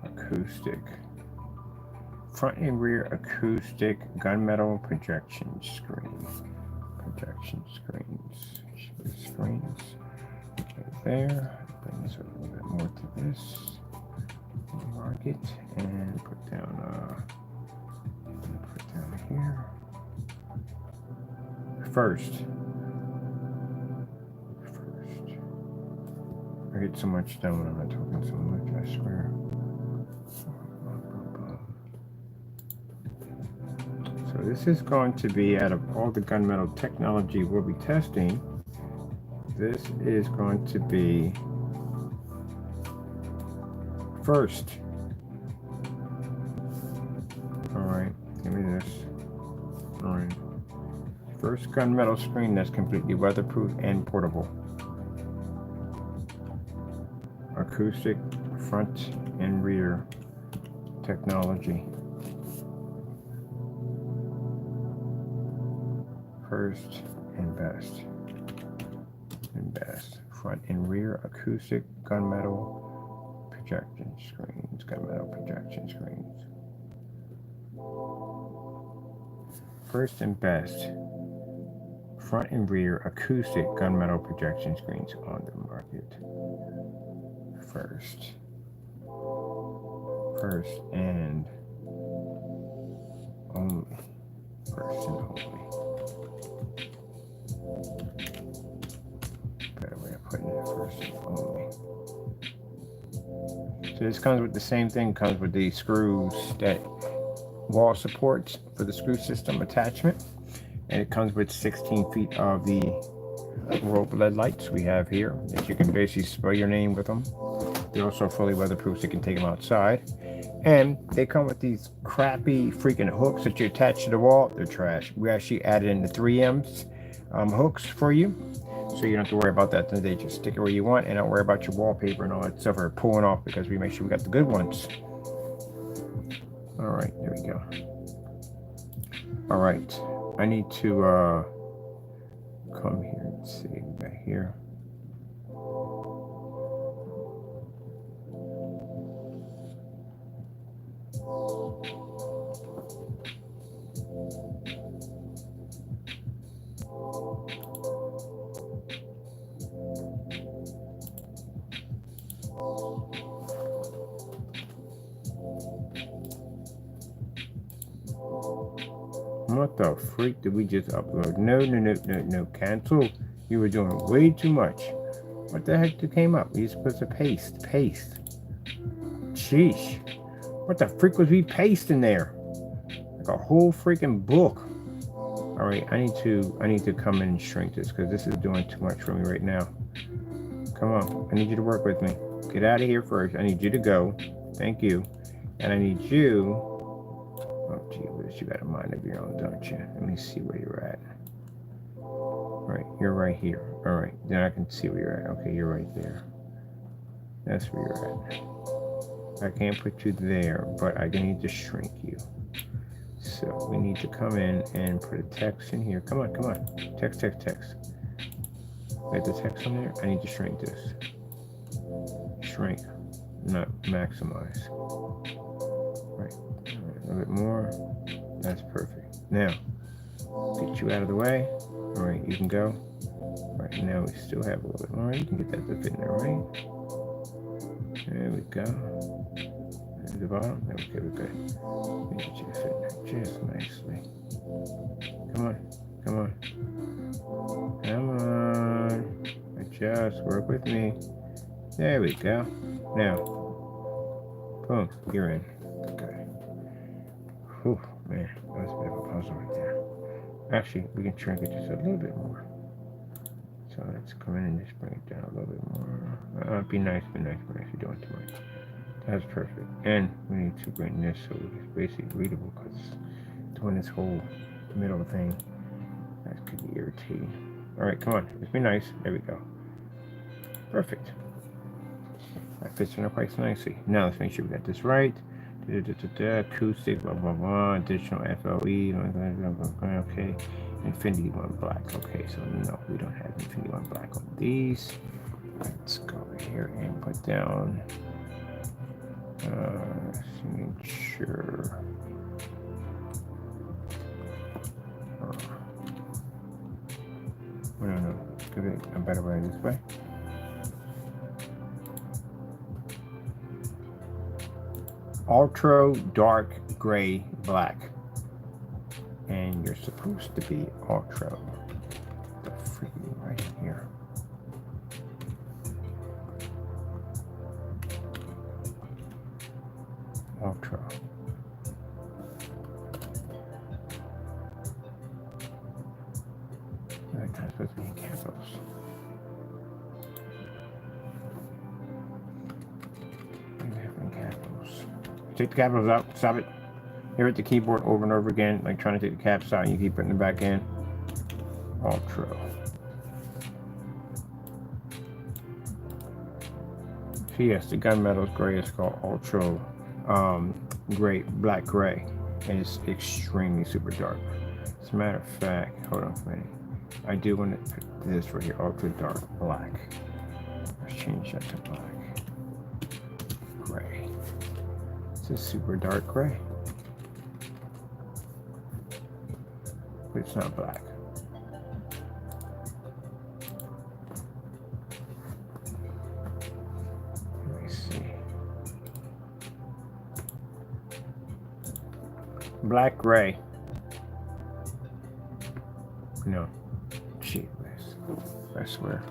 Acoustic. Front and rear acoustic gunmetal projection screens. Screens. Right there. Bring this a little bit more to this. Mark it and put down here. I get so much done when I'm not talking so much, I swear. So this is going to be, out of all the gunmetal technology we'll be testing, this is going to be first. All right, give me this. All right. First gunmetal screen that's completely weatherproof and portable. Acoustic front and rear technology. First and best. Front and rear acoustic gunmetal projection screens. Gunmetal projection screens. First and best. Front and rear acoustic gunmetal projection screens on the market. First and only. First and only. Better way of putting it, first and only. So this comes with the same thing, comes with the screws, that wall supports for the screw system attachment. And it comes with 16 feet of the rope LED lights we have here that you can basically spell your name with them. They're also fully weatherproof, so you can take them outside. And they come with these crappy freaking hooks that you attach to the wall. They're trash. We actually added in the 3M's hooks for you, so you don't have to worry about that. They just stick it where you want and don't worry about your wallpaper and all that stuff or pulling off, because we make sure we got the good ones. All right, there we go. All right, I need to come here and see right here. What the freak did we just upload? No, cancel. You were doing way too much. What the heck came up? You're supposed to paste. Sheesh. What the freak was we pasting there? Like a whole freaking book. All right, I need to come in and shrink this, because this is doing too much for me right now. Come on, I need you to work with me. Get out of here first. I need you to go. Thank you. And I need you. Oh, gee whiz, you got a mind of your own, don't you? Let me see where you're at. All right, you're right here. All right, then I can see where you're at. Okay, you're right there. That's where you're at. I can't put you there, but I need to shrink you. So we need to come in and put a text in here. Come on. Text. Wait, the text on there? I need to shrink this. Shrink, not maximize. Right. A little bit more. That's perfect. Now, get you out of the way. All right, you can go. All right, now we still have a little bit more. You can get that to fit in there, right? There we go. At the bottom. Okay, we're good. Let me get you to fit in there just nicely. Come on. Just work with me. There we go. Now, boom, you're in. Okay. Whew, man, that's a bit of a puzzle right there. Actually, we can shrink it just a little bit more. So let's come in and just bring it down a little bit more. Be nice. You're doing too much. That's perfect. And we need to bring this so it's basically readable, because doing this whole middle thing, that could be irritating. All right, come on. Let's be nice. There we go. Perfect. That fits in our place nicely. Now let's make sure we got this right. Acoustic, blah, blah, blah. Additional FLE. Okay. Infinity One Black. Okay, so no, we don't have Infinity One Black on these. Let's go over here and put down signature. No. Give it a better way this way. Ultra dark gray black. And you're supposed to be ultra. The freaking right here. Ultra. That's supposed to be in capitals. Take the capitals out. Stop it. Here at the keyboard over and over again, like trying to take the caps out, and you keep putting it back in. Ultra. So yes, the gunmetal is gray. It's called ultra gray, black gray, and it's extremely super dark. As a matter of fact, hold on a minute. I do want to put this right here, ultra dark black. Let's change that to black. Gray. It's a super dark gray. But it's not black. Let me see. Black gray. No. Gee whiz. I swear.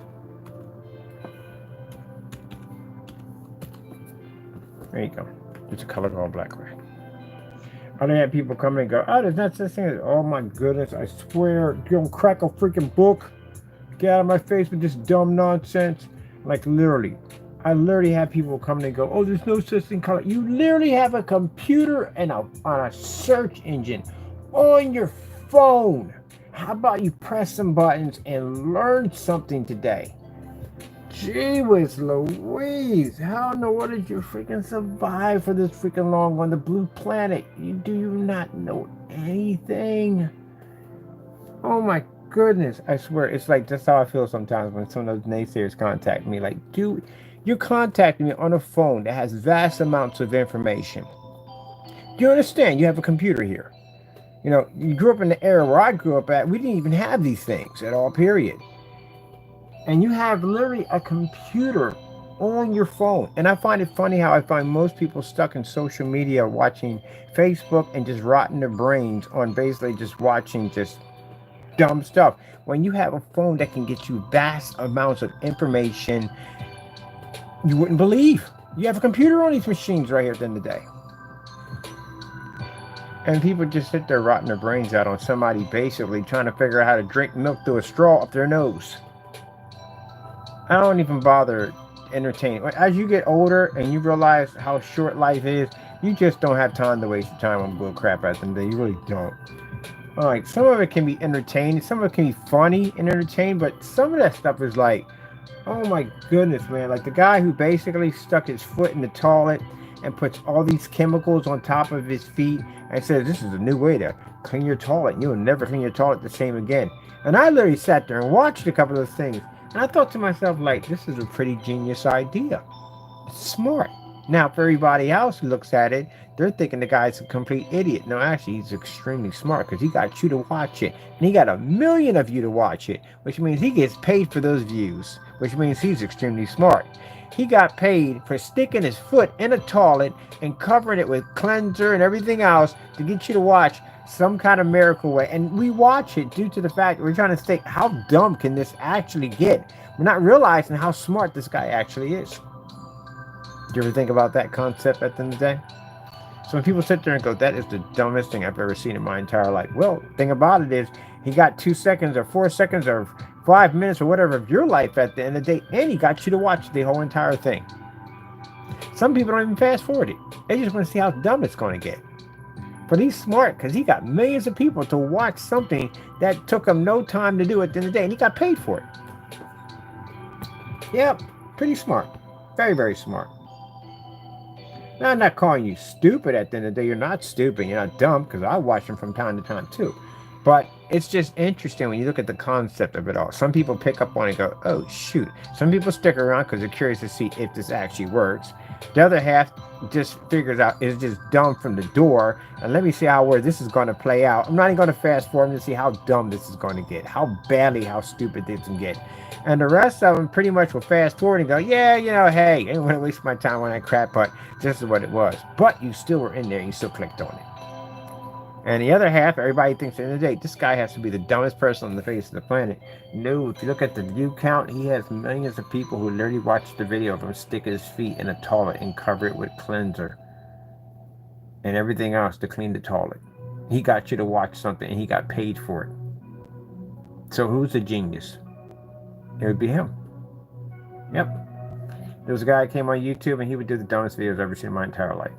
There you go. It's a color called black gray. I done had people come in and go, oh, there's not such thing as, oh my goodness, I swear, you don't crack a freaking book. Get out of my face with this dumb nonsense. Like literally, I literally have people come in and go, oh, there's no such thing color. You literally have a computer and on a search engine on your phone. How about you press some buttons and learn something today? Gee whiz Louise, how in the world did you freaking survive for this freaking long on the blue planet? Do you not know anything? Oh my goodness, I swear, it's like that's how I feel sometimes when some of those naysayers contact me. Like, dude, you're contacting me on a phone that has vast amounts of information. Do you understand? You have a computer here. You know, you grew up in the era where I grew up at, we didn't even have these things at all, period. And you have literally a computer on your phone. And I find it funny how I find most people stuck in social media watching Facebook and just rotting their brains on basically just watching just dumb stuff. When you have a phone that can get you vast amounts of information you wouldn't believe. You have a computer on these machines right here at the end of the day. And people just sit there rotting their brains out on somebody basically trying to figure out how to drink milk through a straw up their nose. I don't even bother entertaining. As you get older and you realize how short life is, you just don't have time to waste your time on bull crap at them. You really don't. Like, some of it can be entertaining, some of it can be funny and entertaining, but some of that stuff is like, oh my goodness, man. Like the guy who basically stuck his foot in the toilet and puts all these chemicals on top of his feet and says, this is a new way to clean your toilet. You'll never clean your toilet the same again. And I literally sat there and watched a couple of things. And I thought to myself, like, this is a pretty genius idea. It's smart. Now, for everybody else who looks at it, they're thinking the guy's a complete idiot. No, actually, he's extremely smart because he got you to watch it. And he got 1 million of you to watch it, which means he gets paid for those views, which means he's extremely smart. He got paid for sticking his foot in a toilet and covering it with cleanser and everything else to get you to watch some kind of miracle way. And we watch it due to the fact that we're trying to think, how dumb can this actually get? We're not realizing how smart this guy actually is. Do you ever think about that concept at the end of the day? So when people sit there and go, that is the dumbest thing I've ever seen in my entire life. Well, the thing about it is, he got 2 seconds or 4 seconds or 5 minutes or whatever of your life at the end of the day, and he got you to watch the whole entire thing. Some people don't even fast forward it. They just want to see how dumb it's going to get. But he's smart because he got millions of people to watch something that took him no time to do at the end of the day, and he got paid for it. Yep, pretty smart. Very, very smart. Now, I'm not calling you stupid at the end of the day. You're not stupid. You're not dumb, because I watch them from time to time too. But it's just interesting when you look at the concept of it all. Some people pick up on it and go, oh, shoot. Some people stick around because they're curious to see if this actually works. The other half just figures out it's just dumb from the door. And let me see where this is going to play out. I'm not even going to fast forward to see how dumb this is going to get. How stupid this can get. And the rest of them pretty much will fast forward and go, yeah, you know, hey, I didn't want to waste my time on that crap, but this is what it was. But you still were in there and you still clicked on it. And the other half, everybody thinks at the end of the day, this guy has to be the dumbest person on the face of the planet. No, if you look at the view count, he has millions of people who literally watch the video of him stick his feet in a toilet and cover it with cleanser. and everything else to clean the toilet. He got you to watch something and he got paid for it. So who's the genius? It would be him. Yep. There was a guy who came on YouTube and he would do the dumbest videos I've ever seen in my entire life.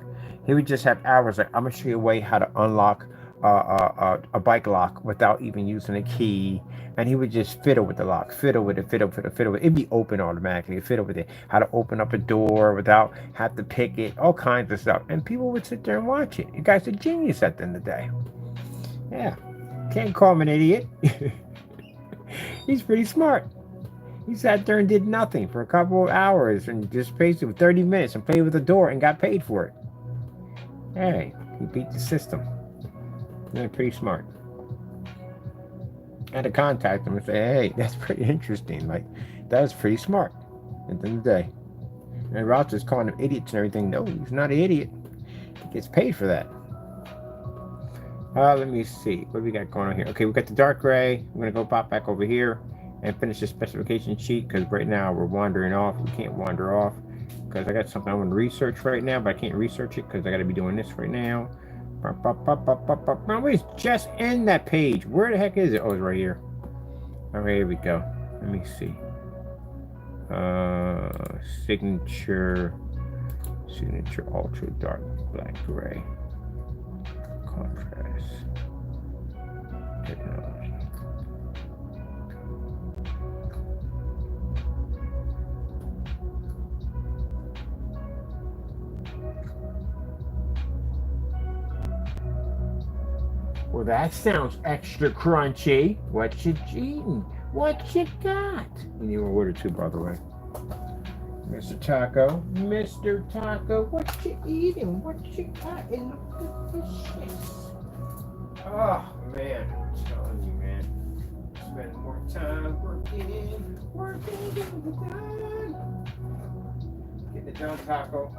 He would just have hours like, I'm going to show you a way how to unlock a bike lock without even using a key. And he would just fiddle with the lock, fiddle with it. It'd be open automatically, fiddle with it. How to open up a door without have to pick it, all kinds of stuff. And people would sit there and watch it. You guys are genius at the end of the day. Yeah. Can't call him an idiot. He's pretty smart. He sat there and did nothing for a couple of hours and just basically 30 minutes and played with the door and got paid for it. Hey, he beat the system. They're pretty smart. I had to contact him and say, hey, that's pretty interesting. Like, that was pretty smart at the end of the day. And Ross is calling him idiots and everything. No, he's not an idiot. He gets paid for that. Let me see. What do we got going on here? Okay, we got the dark gray. We're going to go pop back over here and finish the specification sheet because right now we're wandering off. We can't wander off because I got something I want to research right now, but I can't research it because I got to be doing this right now. It's just in that page. Where the heck is it? Oh, it's right here. Okay, here we go. Let me see. Signature ultra dark black gray contrast technology. Well, that sounds extra crunchy. What you eating? What you got? You need more water too, by the way. Mr. Taco, what you eating? What you got in the delicious? Oh, man, I'm telling you, man. Spend more time working, getting it done, Taco.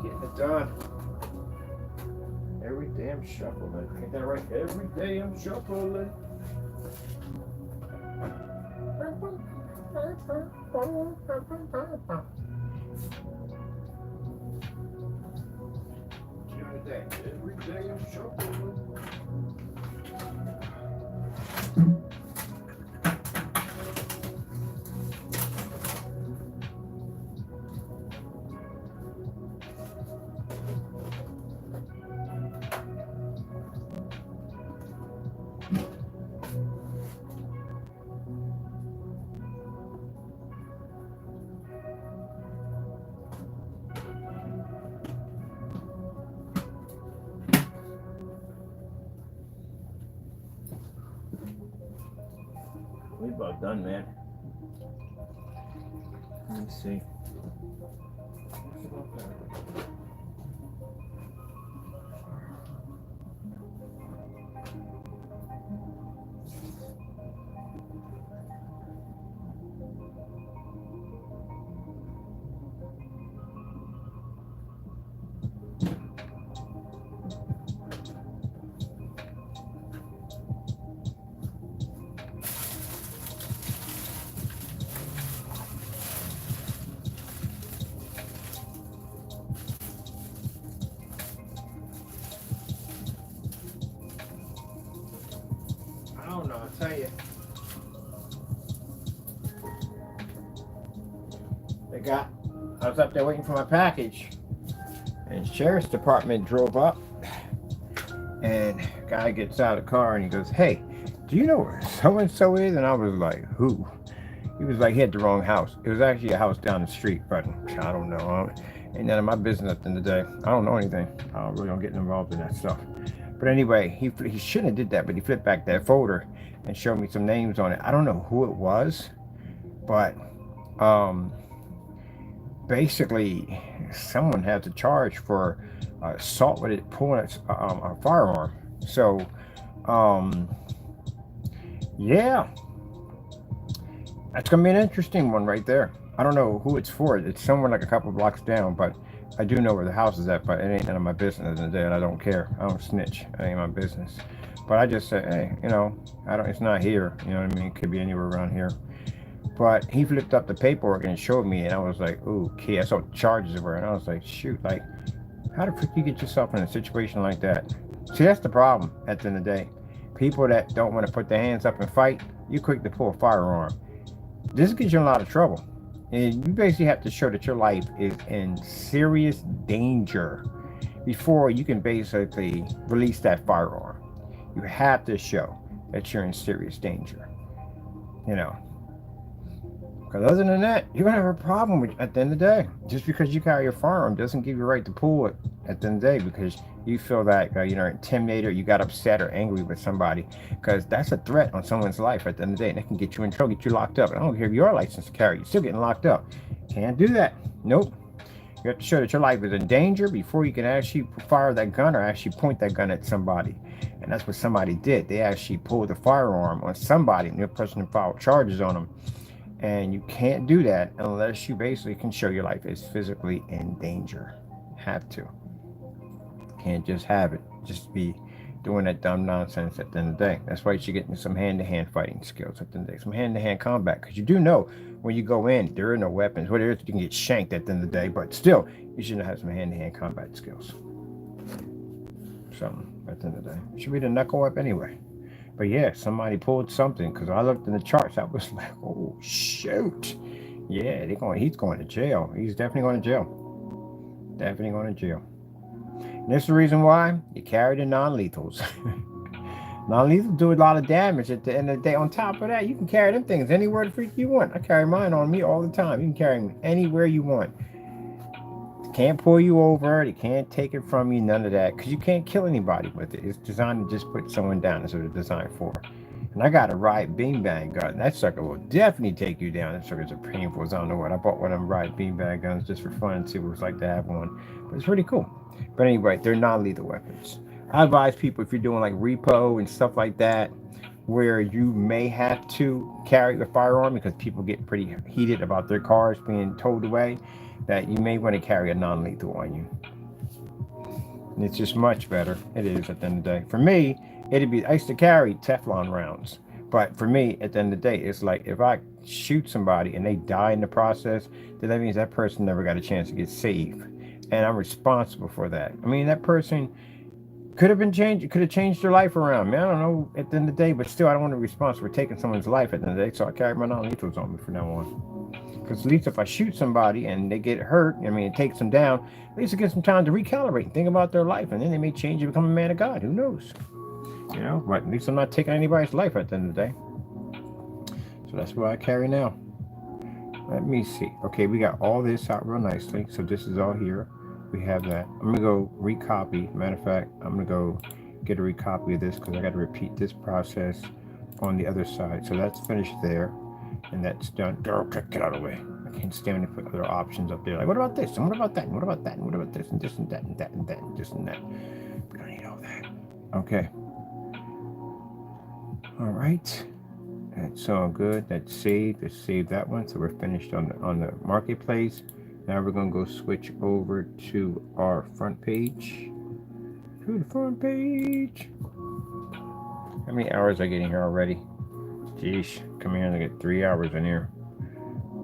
Getting it done. Every day I'm shuffling. Get that right? Every day I'm shuffling. Every day I'm shuffling. We about done, man. Let me see. I'll tell you. I was up there waiting for my package, and the sheriff's department drove up, and guy gets out of the car and he goes, hey, do you know where so-and-so is? And I was like, who? He was like, he had the wrong house. It was actually a house down the street, but I don't know. Ain't none of my business at the end of the day. I don't know anything. I really don't get involved in that stuff. But anyway, he shouldn't have did that, but he flipped back that folder and showed me some names on it. I don't know who it was, but basically someone had to charge for assault with it pulling a firearm. So yeah, that's gonna be an interesting one right there. I don't know who it's for. It's somewhere like a couple blocks down, but I do know where the house is at, but it ain't none of my business at the end of the day, and I don't care. I don't snitch. It ain't my business. But I just say, hey, you know, it's not here. You know what I mean? It could be anywhere around here. But he flipped up the paperwork and showed me, and I was like, ooh, okay. I saw what charges were, and I was like, shoot, like, How the frick you get yourself in a situation like that? See, that's the problem at the end of the day. People that don't want to put their hands up and fight, you're quick to pull a firearm. This gets you in a lot of trouble. And you basically have to show that your life is in serious danger before you can basically release that firearm. You have to show that you're in serious danger. You know, because other than that, you're gonna have a problem with at the end of the day. Just because you carry a firearm doesn't give you a right to pull it at the end of the day because you feel that you're intimidated, or you got upset or angry with somebody, because that's a threat on someone's life at the end of the day, and it can get you in trouble, get you locked up. And I don't care if you're licensed to carry, you're still getting locked up. Can't do that. Nope. You have to show that your life is in danger before you can actually fire that gun or actually point that gun at somebody. And that's what somebody did. They actually pulled the firearm on somebody, and the person filed charges on them. And you can't do that unless you basically can show your life is physically in danger. Have to. Can't just have it. Just be doing that dumb nonsense at the end of the day. That's why you should get into some hand-to-hand fighting skills at the end of the day. Some hand-to-hand combat. Because you do know when you go in, there are no weapons. What it is, you can get shanked at the end of the day. But still, you should have some hand-to-hand combat skills. Something at the end of the day. It should be the knuckle whip anyway. But yeah, somebody pulled something, because I looked in the charts. I was like, oh shoot, yeah, he's going to jail. He's definitely going to jail. Definitely going to jail. And this is the reason why you carry the non-lethals. Non-lethals do a lot of damage at the end of the day. On top of that, you can carry them things anywhere the freak you want. I carry mine on me all the time. You can carry them anywhere you want. Can't pull you over, they can't take it from you, none of that, because you can't kill anybody with it. It's designed to just put someone down. That's what it's designed for. And I got a Riot beanbag gun. That sucker will definitely take you down. That sucker's a painful as I don't know what. I bought one of them Riot beanbag guns just for fun and see what it was like to have one. But it's pretty cool. But anyway, they're non-lethal weapons. I advise people, if you're doing like repo and stuff like that, where you may have to carry a firearm because people get pretty heated about their cars being towed away, that you may want to carry a non-lethal on you. And it's just much better. It is at the end of the day. For me, I used to carry Teflon rounds. But for me, at the end of the day, it's like if I shoot somebody and they die in the process, then that means that person never got a chance to get saved. And I'm responsible for that. I mean, that person could have changed their life around. Man, I don't know at the end of the day, but still, I don't want to be responsible for taking someone's life at the end of the day. So I carry my non-lethals on me from now on. Because at least if I shoot somebody and they get hurt, I mean, it takes them down, at least it gives them time to recalibrate and think about their life. And then they may change and become a man of God. Who knows? You know, but at least I'm not taking anybody's life at the end of the day. So that's what I carry now. Let me see. Okay, we got all this out real nicely. So this is all here. We have that. I'm going to go recopy. Matter of fact, I'm going to go get a recopy of this because I got to repeat this process on the other side. So that's finished there. And that's done. Get out of the way. I can't stand to put other options up there. Like, what about this? And what about that? And what about that? And what about this? And this and that and that and that and this and that. We don't need all that. Okay. All right. That's all good. That's saved. Let's save that one. So we're finished on the marketplace. Now we're gonna go switch over to our front page. To the front page. How many hours are I getting here already? Jeez, come here and get 3 hours in here.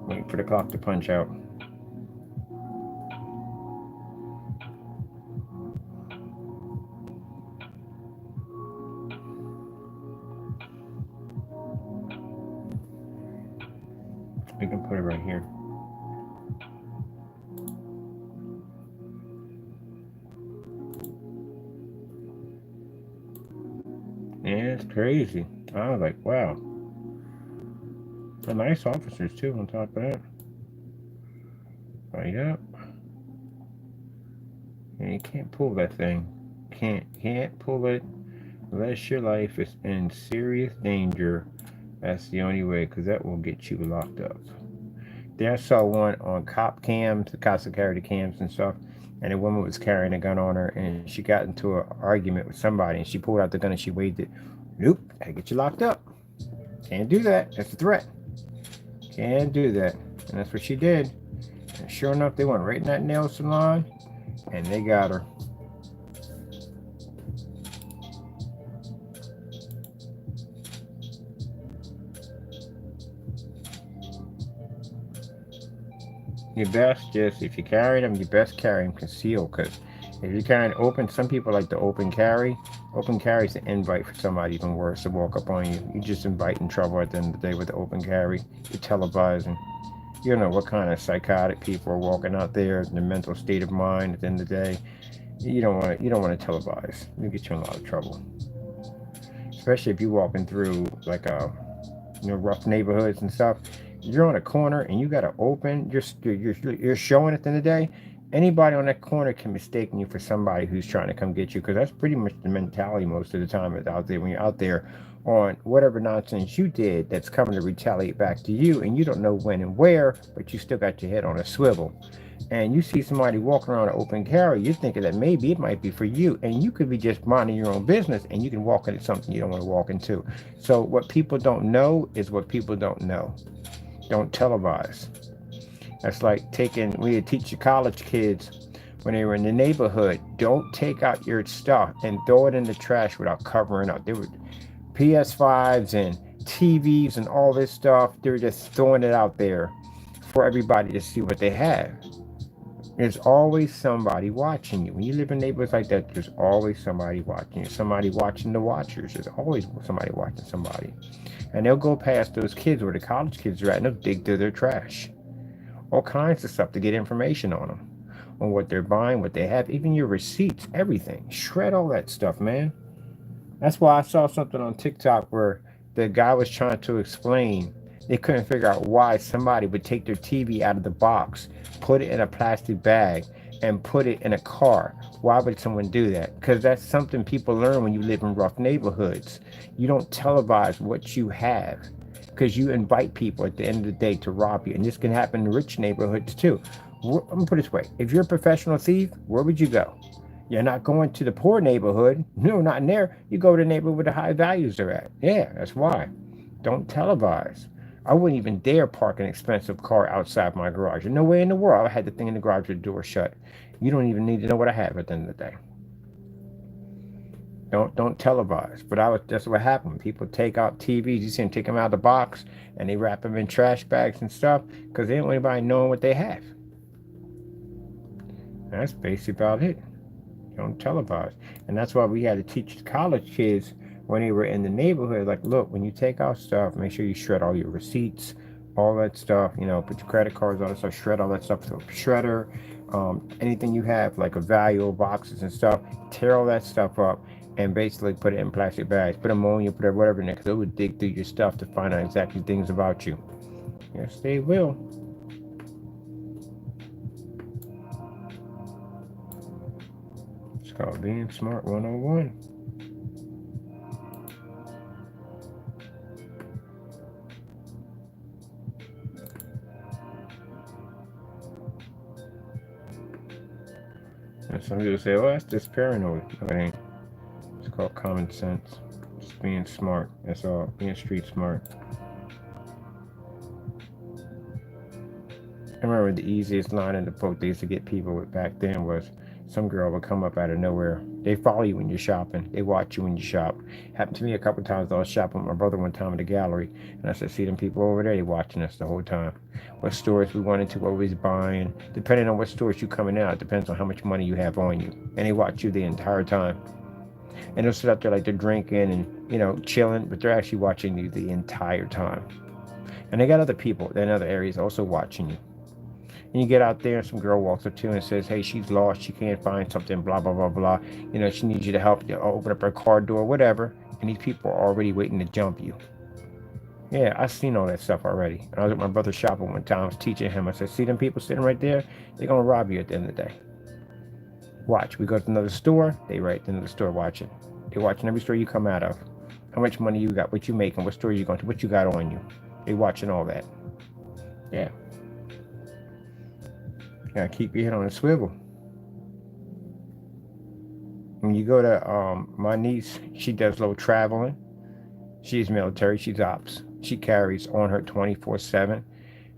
Waiting for the clock to punch out. We can put it right here. Yeah, it's crazy. I was like, wow. They're nice officers too on top of that. Right up. And you can't pull that thing. Can't pull it unless your life is in serious danger. That's the only way, because that will get you locked up. There I saw one on cop cams, the cops that carry the cams and stuff, and a woman was carrying a gun on her, and she got into an argument with somebody, and she pulled out the gun and she waved it. Nope, gotta get you locked up. Can't do that. That's a threat. Can't do that. And that's what she did. And sure enough, they went right in that nail salon, and they got her. You best just, if you carry them, you best carry them concealed, because If you can't open, some people like to open carry. Open carry is an invite for somebody even worse to walk up on you. You just inviting trouble at the end of the day with the open carry. You're televising. You don't know what kind of psychotic people are walking out there, their mental state of mind at the end of the day. You don't want to televise. You get you in a lot of trouble. Especially if you're walking through like rough neighborhoods and stuff. You're on a corner and you got to open. You're showing at the end of the day. Anybody on that corner can mistake you for somebody who's trying to come get you, because that's pretty much the mentality most of the time out there when you're out there on whatever nonsense you did that's coming to retaliate back to you, and you don't know when and where, but you still got your head on a swivel. And you see somebody walking around an open carry, you're thinking that maybe it might be for you, and you could be just minding your own business and you can walk into something you don't want to walk into. So what people don't know is what people don't know. Don't televise. That's like we would teach the college kids when they were in the neighborhood, don't take out your stuff and throw it in the trash without covering up. There were PS5s and TVs and all this stuff. They were just throwing it out there for everybody to see what they have. There's always somebody watching you. When you live in neighborhoods like that, there's always somebody watching you. Somebody watching the watchers. There's always somebody watching somebody. And they'll go past those kids where the college kids are at and they'll dig through their trash. All kinds of stuff to get information on them. On what they're buying, what they have, even your receipts, everything. Shred all that stuff, man. That's why I saw something on TikTok where the guy was trying to explain they couldn't figure out why somebody would take their TV out of the box, put it in a plastic bag, and put it in a car. Why would someone do that? Because that's something people learn when you live in rough neighborhoods. You don't televise what you have, because you invite people at the end of the day to rob you. And this can happen in rich neighborhoods too. I'm going to put it this way. If you're a professional thief, where would you go? You're not going to the poor neighborhood. No, not in there. You go to the neighborhood where the high values are at. Yeah, that's why. Don't televise. I wouldn't even dare park an expensive car outside my garage. There's no way in the world I had the thing in the garage with the door shut. You don't even need to know what I have at the end of the day. Don't televise. But that's what happened. People take out TVs. You see them take them out of the box and they wrap them in trash bags and stuff because they don't want anybody knowing what they have. That's basically about it. Don't televise. And that's why we had to teach college kids when they were in the neighborhood, like, look, when you take out stuff, make sure you shred all your receipts, all that stuff, put your credit cards, all that stuff, shred all that stuff to a shredder. Anything you have, like a valuable boxes and stuff, tear all that stuff up and basically put it in plastic bags, put ammonia, put whatever in there, because it would dig through your stuff to find out exactly things about you. Yes, they will. It's called Being Smart 101. And some people say, oh, that's just paranoid. No, it ain't. It's called common sense. Just being smart. That's all. Being street smart. I remember the easiest line in the book they used to get people with back then was some girl would come up out of nowhere. They follow you when you're shopping. They watch you when you shop. Happened to me a couple times. I was shopping with my brother one time at the gallery, and I said, see them people over there, they watching us the whole time. What stores we wanted to, what we was buying. Depending on what stores you coming out, it depends on how much money you have on you. And they watch you the entire time. And they'll sit up there like they're drinking and, chilling, but they're actually watching you the entire time. And they got other people in other areas also watching you. And you get out there and some girl walks up to you and says, hey, she's lost. She can't find something, blah, blah, blah, blah. She needs you to help open up her car door, whatever. And these people are already waiting to jump you. Yeah, I've seen all that stuff already. I was with my brother shopping one time. I was teaching him. I said, see them people sitting right there? They're going to rob you at the end of the day. Watch. We go to another store. They right at the end of the store watching. They're watching every store you come out of. How much money you got, what you making, what store you going to, what you got on you. They watching all that. Yeah. Gotta keep your head on a swivel. When you go to my niece, she does a little traveling. She's military, she's ops. She carries on her 24/7.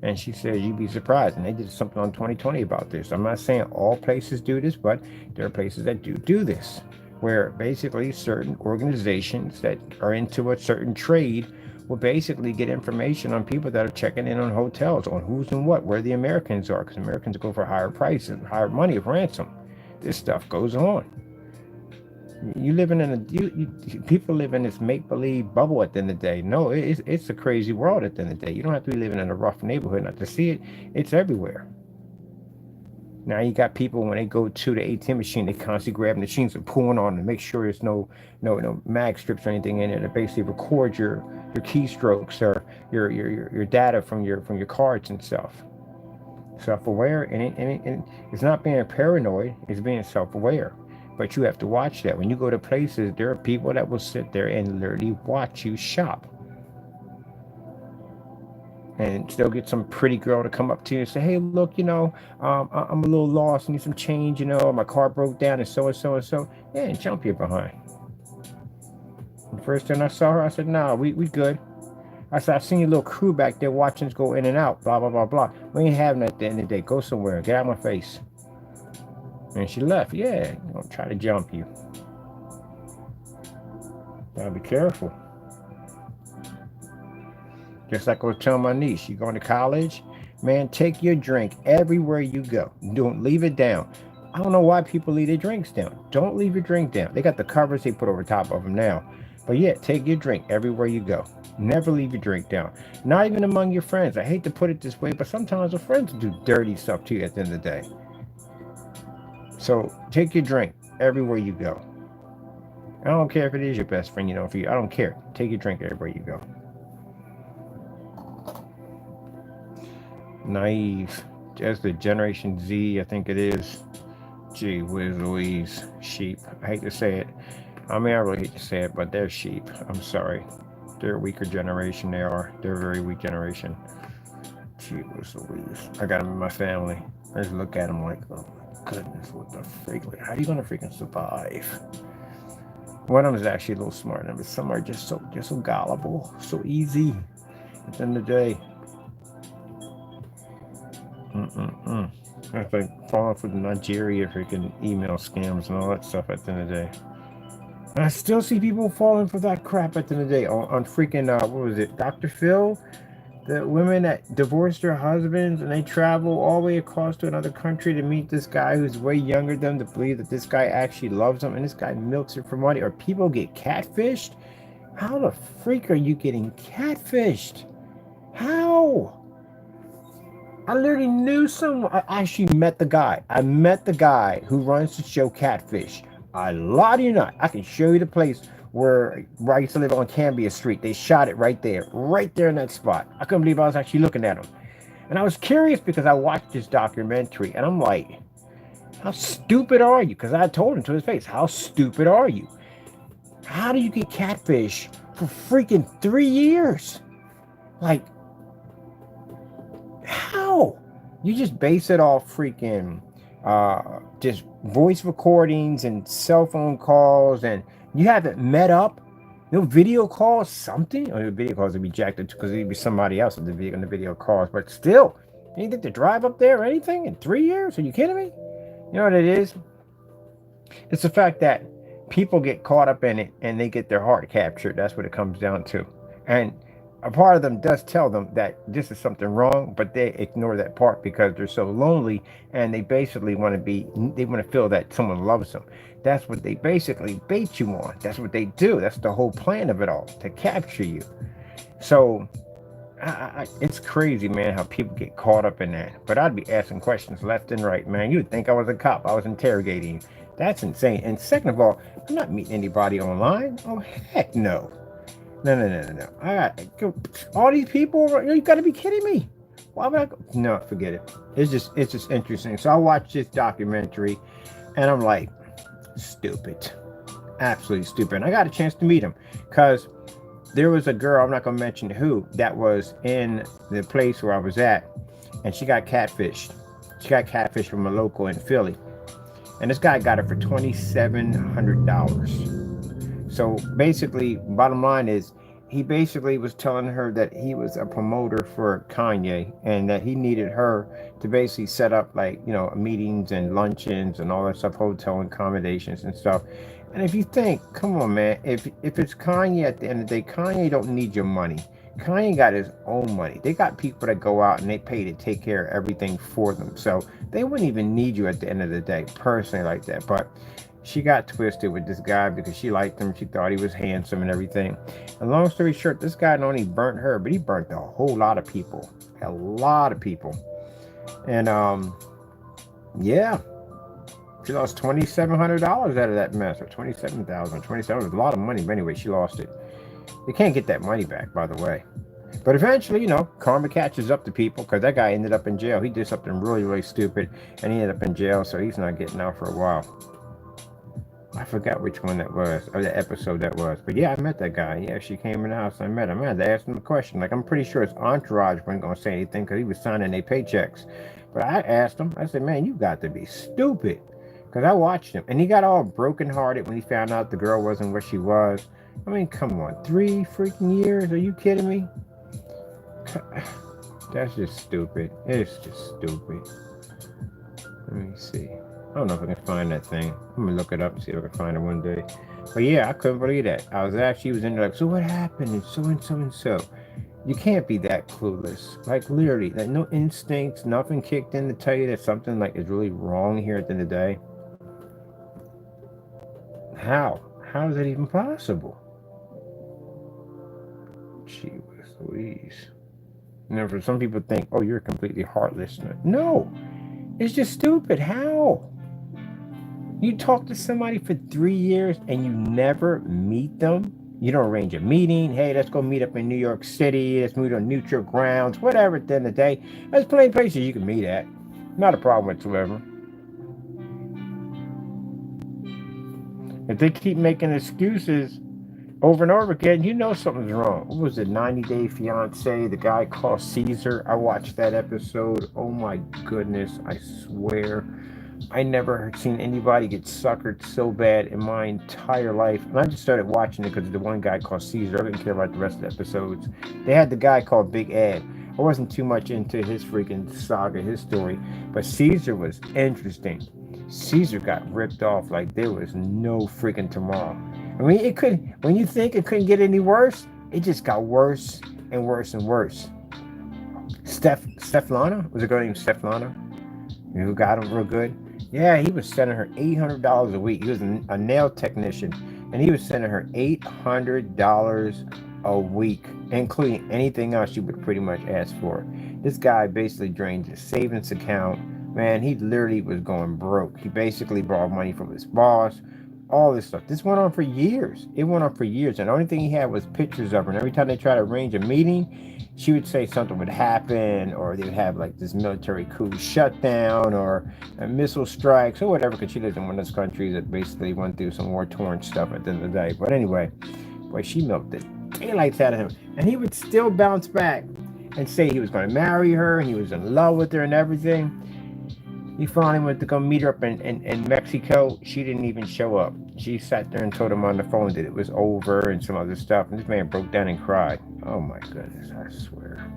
And she said, you'd be surprised. And they did something on 2020 about this. I'm not saying all places do this, but there are places that do this, where basically certain organizations that are into a certain trade will basically get information on people that are checking in on hotels, on who's and what, where the Americans are, because Americans go for higher prices, higher money of ransom. This stuff goes on. You living in a people live in this make-believe bubble at the end of the day. No, it's a crazy world at the end of the day. You don't have to be living in a rough neighborhood not to see it. It's everywhere. Now you got people when they go to the ATM machine, they constantly grab the machines and pulling on to make sure there's no mag strips or anything in it. To basically record your keystrokes or your data from your cards and stuff. Self-aware, and it's not being paranoid. It's being self-aware. But you have to watch that. When you go to places, there are people that will sit there and literally watch you shop. And still get some pretty girl to come up to you and say, hey, look, I'm a little lost, I need some change, my car broke down and so and so and so. Yeah, and jump you behind. The first time I saw her, I said, nah, we good. I said, I've seen your little crew back there watching us go in and out, blah, blah, blah, blah. We ain't having that at the end of the day. Go somewhere. Get out of my face. And she left. Yeah, I'm trying to jump you. Gotta be careful. Just like I was telling my niece, you going to college? Man, take your drink everywhere you go. Don't leave it down. I don't know why people leave their drinks down. Don't leave your drink down. They got the covers they put over top of them now. But yeah, take your drink everywhere you go. Never leave your drink down. Not even among your friends. I hate to put it this way, but sometimes your friends do dirty stuff to you at the end of the day. So take your drink everywhere you go. I don't care if it is your best friend, for you. I don't care. Take your drink everywhere you go. Naive. That's the Generation Z, I think it is. Gee whiz Louise. Sheep. I hate to say it. I mean, I really hate to say it, but they're sheep. I'm sorry. They're a weaker generation. They are. They're a very weak generation. Gee whiz Louise. I got them in my family. I just look at them like, oh my goodness, what the freak? Like, how are you going to freaking survive? One of them is actually a little smarter than, but some are just so gullible, so easy. At the end of the day. That's like falling for the Nigeria freaking email scams and all that stuff at the end of the day. And I still see people falling for that crap at the end of the day on freaking, what was it, Dr. Phil? The women that divorced their husbands and they travel all the way across to another country to meet this guy who's way younger than them, to believe that this guy actually loves them, and this guy milks it for money. Or people get catfished? How the freak are you getting catfished? How? I literally knew someone. I actually met the guy. I met the guy who runs the show Catfish. I lie to you not. I can show you the place where I used to live on Cambia Street. They shot it right there in that spot. I couldn't believe I was actually looking at him. And I was curious because I watched this documentary and I'm like, how stupid are you? Because I told him to his face, how stupid are you? How do you get catfish for freaking 3 years? Like, how? You just base it off freaking just voice recordings and cell phone calls, and you haven't met up, video calls, something. Or the video calls would be jacked because it'd be somebody else in the video calls, but still, you think to drive up there or anything in 3 years? Are you kidding me? You know what it is? It's the fact that people get caught up in it and they get their heart captured. That's what it comes down to. And a part of them does tell them that this is something wrong, but they ignore that part because they're so lonely and they basically want to feel that someone loves them. That's what they basically bait you on. That's what they do. That's the whole plan of it all, to capture you. So it's crazy, man, how people get caught up in that. But I'd be asking questions left and right, man. You'd think I was a cop. I was interrogating you. That's insane. And second of all, I'm not meeting anybody online. Oh, heck no. No. All these people, you got to be kidding me. Why would I go? No, forget it. It's just interesting. So I watched this documentary and I'm like, stupid. Absolutely stupid. And I got a chance to meet him because there was a girl, I'm not going to mention who, that was in the place where I was at, and she got catfished. She got catfished from a local in Philly. And this guy got her for $2,700. So basically, bottom line is, he basically was telling her that he was a promoter for Kanye and that he needed her to basically set up meetings and luncheons and all that stuff, hotel accommodations and stuff. And if you think, come on, man, if it's Kanye at the end of the day, Kanye don't need your money. Kanye got his own money. They got people that go out and they pay to take care of everything for them. So they wouldn't even need you at the end of the day, personally, like that. But she got twisted with this guy because she liked him. She thought he was handsome and everything. And long story short, this guy not only burnt her, but he burnt a whole lot of people. A lot of people. And yeah, she lost $2,700 out of that mess, or 27,000, 27 was a lot of money. But anyway, she lost it. You can't get that money back, by the way. But eventually, you know, karma catches up to people because that guy ended up in jail. He did something really, really stupid, and he ended up in jail, so he's not getting out for a while. I forgot which one that was, or the episode that was. But yeah, I met that guy. Yeah, she came in the house. I met him. I had to ask him a question. Like, I'm pretty sure his entourage wasn't going to say anything because he was signing their paychecks. But I asked him, I said, man, you got to be stupid. Because I watched him. And he got all brokenhearted when he found out the girl wasn't what she was. I mean, come on. 3 freaking years? Are you kidding me? That's just stupid. It's just stupid. Let me see. I don't know if I can find that thing. I'm gonna look it up and see if I can find it one day. But yeah, I couldn't believe that. I was actually was in there like, so what happened? And so and so and so. You can't be that clueless. Like literally, like no instincts, nothing kicked in to tell you that something like is really wrong here at the end of the day. How? How is that even possible? Gee whiz Louise. You know, for some people think, oh, you're completely heartless. No, it's just stupid. How? You talk to somebody for 3 years and you never meet them. You don't arrange a meeting. Hey, let's go meet up in New York City. Let's meet on neutral grounds. Whatever. At the end of the day, there's plenty of places you can meet at. Not a problem whatsoever. If they keep making excuses over and over again, you know something's wrong. What was it, 90 Day Fiance? The guy called Caesar. I watched that episode. Oh my goodness, I swear. I never seen anybody get suckered so bad in my entire life. And I just started watching it because of the one guy called Caesar. I didn't care about the rest of the episodes. They had the guy called Big Ed. I wasn't too much into his freaking saga, his story. But Caesar was interesting. Caesar got ripped off like there was no freaking tomorrow. I mean, it could, when you think it couldn't get any worse, it just got worse and worse and worse. Steflana? Was a girl named Steflana? Who got him real good? Yeah, he was sending her $800 a week. He was a nail technician, and he was sending her $800 a week, including anything else she would pretty much ask for. This guy basically drained his savings account. Man, he literally was going broke. He basically borrowed money from his boss, all this stuff. This went on for years. It went on for years, and the only thing he had was pictures of her. And every time they tried to arrange a meeting, she would say something would happen, or they would have like this military coup shutdown, or missile strikes, or whatever, because she lived in one of those countries that basically went through some war-torn stuff at the end of the day. But anyway, boy, she milked the daylights out of him. And he would still bounce back and say he was going to marry her, and he was in love with her and everything. He finally went to go meet her up in Mexico. She didn't even show up. She sat there and told him on the phone that it was over and some other stuff. And this man broke down and cried. Oh my goodness, I swear.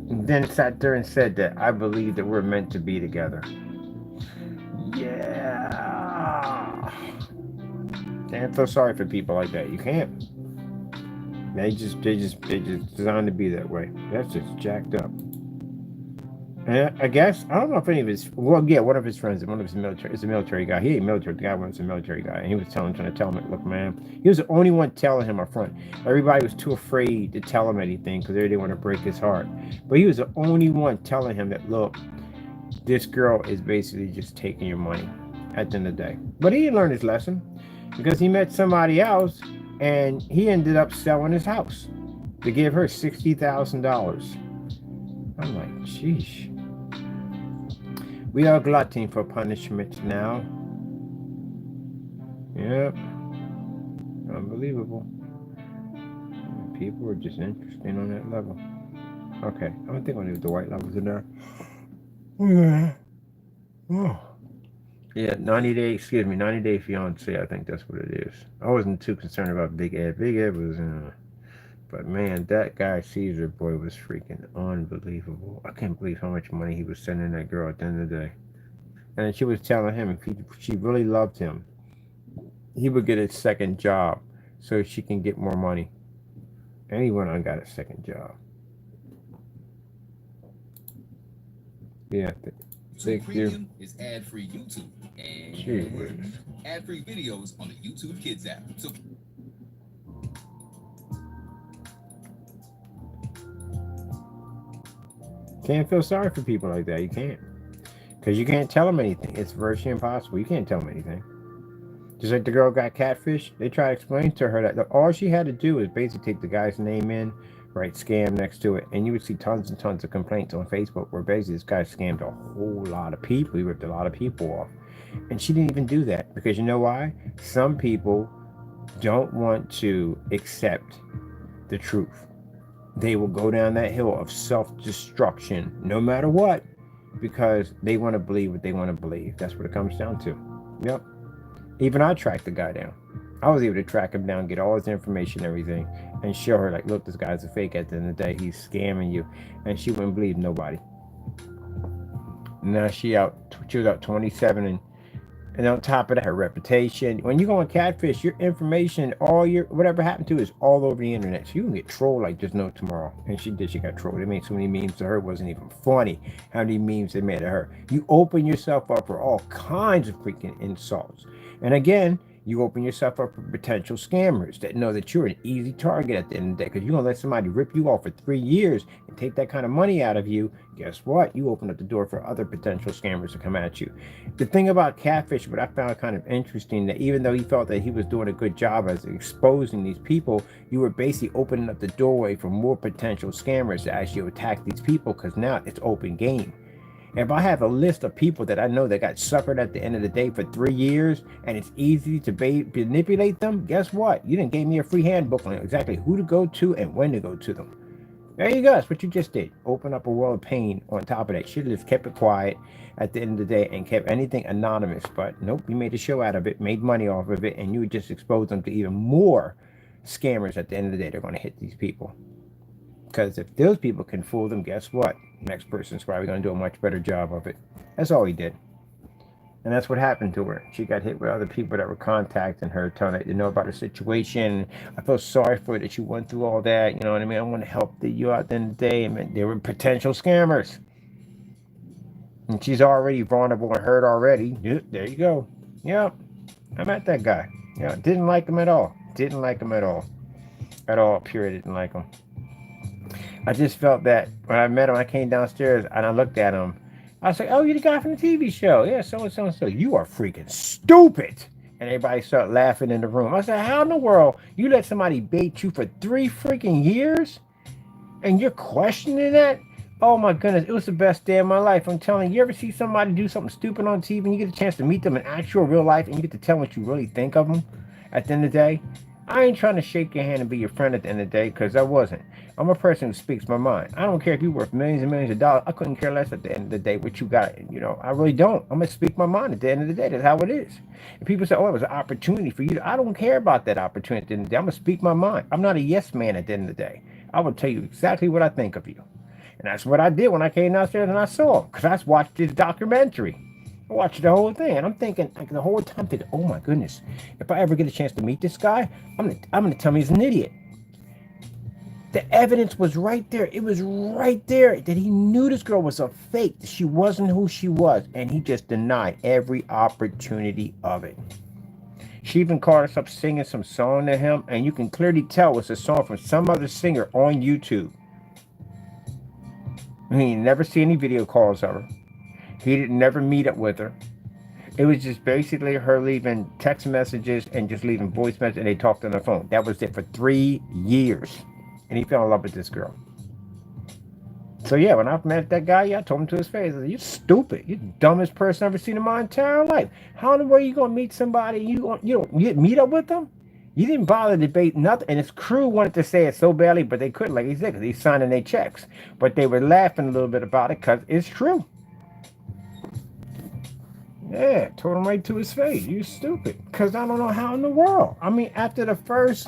And then sat there and said that I believe that we're meant to be together. Yeah. Can't feel sorry for people like that. You can't. They just designed to be that way. That's just jacked up. And I guess, I don't know if any of his, well, yeah, one of his friends, one of his military, is a military guy. He ain't military, the guy was a military guy. And he was trying to tell him, look, man, he was the only one telling him up front. Everybody was too afraid to tell him anything because they didn't want to break his heart. But he was the only one telling him that, look, this girl is basically just taking your money at the end of the day. But he didn't learn his lesson because he met somebody else and he ended up selling his house to give her $60,000. I'm like, sheesh. We are glutton for punishment now. Yep. Unbelievable. People are just interesting on that level. Okay, I don't think I need the white levels in there. Oh. Yeah, 90 Day Fiance, I think that's what it is. I wasn't too concerned about Big Ed. Big Ed was, but man, that guy Caesar, boy, was freaking unbelievable. I can't believe how much money he was sending that girl at the end of the day. And she was telling him if she really loved him, he would get a second job so she can get more money. Anyone I got a second job. Yeah. Thank you. Premium is ad-free YouTube and ad-free videos on the YouTube Kids app. So can't feel sorry for people like that. You can't. Because you can't tell them anything. It's virtually impossible. You can't tell them anything. Just like the girl got catfish, they try to explain to her that all she had to do is basically take the guy's name in, write scam next to it, and you would see tons and tons of complaints on Facebook where basically this guy scammed a whole lot of people. He ripped a lot of people off. And she didn't even do that because you know why? Some people don't want to accept the truth. They will go down that hill of self-destruction no matter what because they want to believe what they want to believe. That's what it comes down to. Yep. Even I tracked the guy down. I was able to track him down, get all his information and everything, and show her, like, look, this guy's a fake at the end of the day. He's scamming you. And she wouldn't believe nobody. Now she was out 27 and on top of that, her reputation. When you go on catfish, your information, all your whatever happened to is all over the internet. So you can get trolled like there's no tomorrow. And she got trolled. They made so many memes to her, it wasn't even funny how many memes they made of her. You open yourself up for all kinds of freaking insults. And again, you open yourself up for potential scammers that know that you're an easy target at the end of the day because you're going to let somebody rip you off for 3 years and take that kind of money out of you. Guess what? You open up the door for other potential scammers to come at you. The thing about catfish, what I found kind of interesting, that even though he felt that he was doing a good job as exposing these people, you were basically opening up the doorway for more potential scammers to actually attack these people because now it's open game. If I have a list of people that I know that got suckered at the end of the day for 3 years and it's easy to manipulate them, guess what? You didn't give me a free handbook on exactly who to go to and when to go to them. There you go. That's what you just did. Open up a world of pain on top of that. Should have just kept it quiet at the end of the day and kept anything anonymous. But nope, you made a show out of it, made money off of it, and you would just expose them to even more scammers at the end of the day. They're going to hit these people. Because if those people can fool them, guess what? Next person's probably going to do a much better job of it. That's all he did. And that's what happened to her. She got hit with other people that were contacting her, telling her to know about her situation. I feel sorry for her that she went through all that. You know what I mean? I want to help you out at the end of the day. I mean, they were potential scammers. And she's already vulnerable and hurt already. There you go. Yep. I met that guy. Yeah, didn't like him at all. Didn't like him at all. At all, period. Didn't like him. I just felt that when I met him, I came downstairs and I looked at him. I was like, oh, you're the guy from the TV show. Yeah, so-and-so and so. You are freaking stupid. And everybody started laughing in the room. I said, how in the world you let somebody bait you for 3 freaking years? And you're questioning that? Oh, my goodness. It was the best day of my life. I'm telling you, you ever see somebody do something stupid on TV and you get a chance to meet them in actual real life and you get to tell what you really think of them at the end of the day? I ain't trying to shake your hand and be your friend at the end of the day because I wasn't. I'm a person who speaks my mind. I don't care if you're worth millions and millions of dollars. I couldn't care less at the end of the day what you got. You know, I really don't. I'm going to speak my mind at the end of the day. That's how it is. And people say, oh, it was an opportunity for you. I don't care about that opportunity at the end of the day. I'm going to speak my mind. I'm not a yes man at the end of the day. I will tell you exactly what I think of you. And that's what I did when I came downstairs and I saw him because I watched this documentary. I watched the whole thing, and I'm thinking, like, the whole time, thinking, oh my goodness, if I ever get a chance to meet this guy, I'm gonna tell him he's an idiot. The evidence was right there. It was right there that he knew this girl was a fake, that she wasn't who she was, and he just denied every opportunity of it. She even called us up singing some song to him, and you can clearly tell it's a song from some other singer on YouTube. He never see any video calls of her. He didn't never meet up with her. It was just basically her leaving text messages and just leaving voice messages, and they talked on the phone. That was it for 3 years. And he fell in love with this girl. So yeah, when I met that guy, I told him to his face, I said, you're stupid. You're the dumbest person I've ever seen in my entire life. How in the world are you going to meet somebody you didn't meet up with them? You didn't bother to debate nothing. And his crew wanted to say it so badly, but they couldn't, like he said, because he's signing their checks. But they were laughing a little bit about it because it's true. Yeah, told him right to his face, you stupid. Because I don't know how in the world. I mean, after the first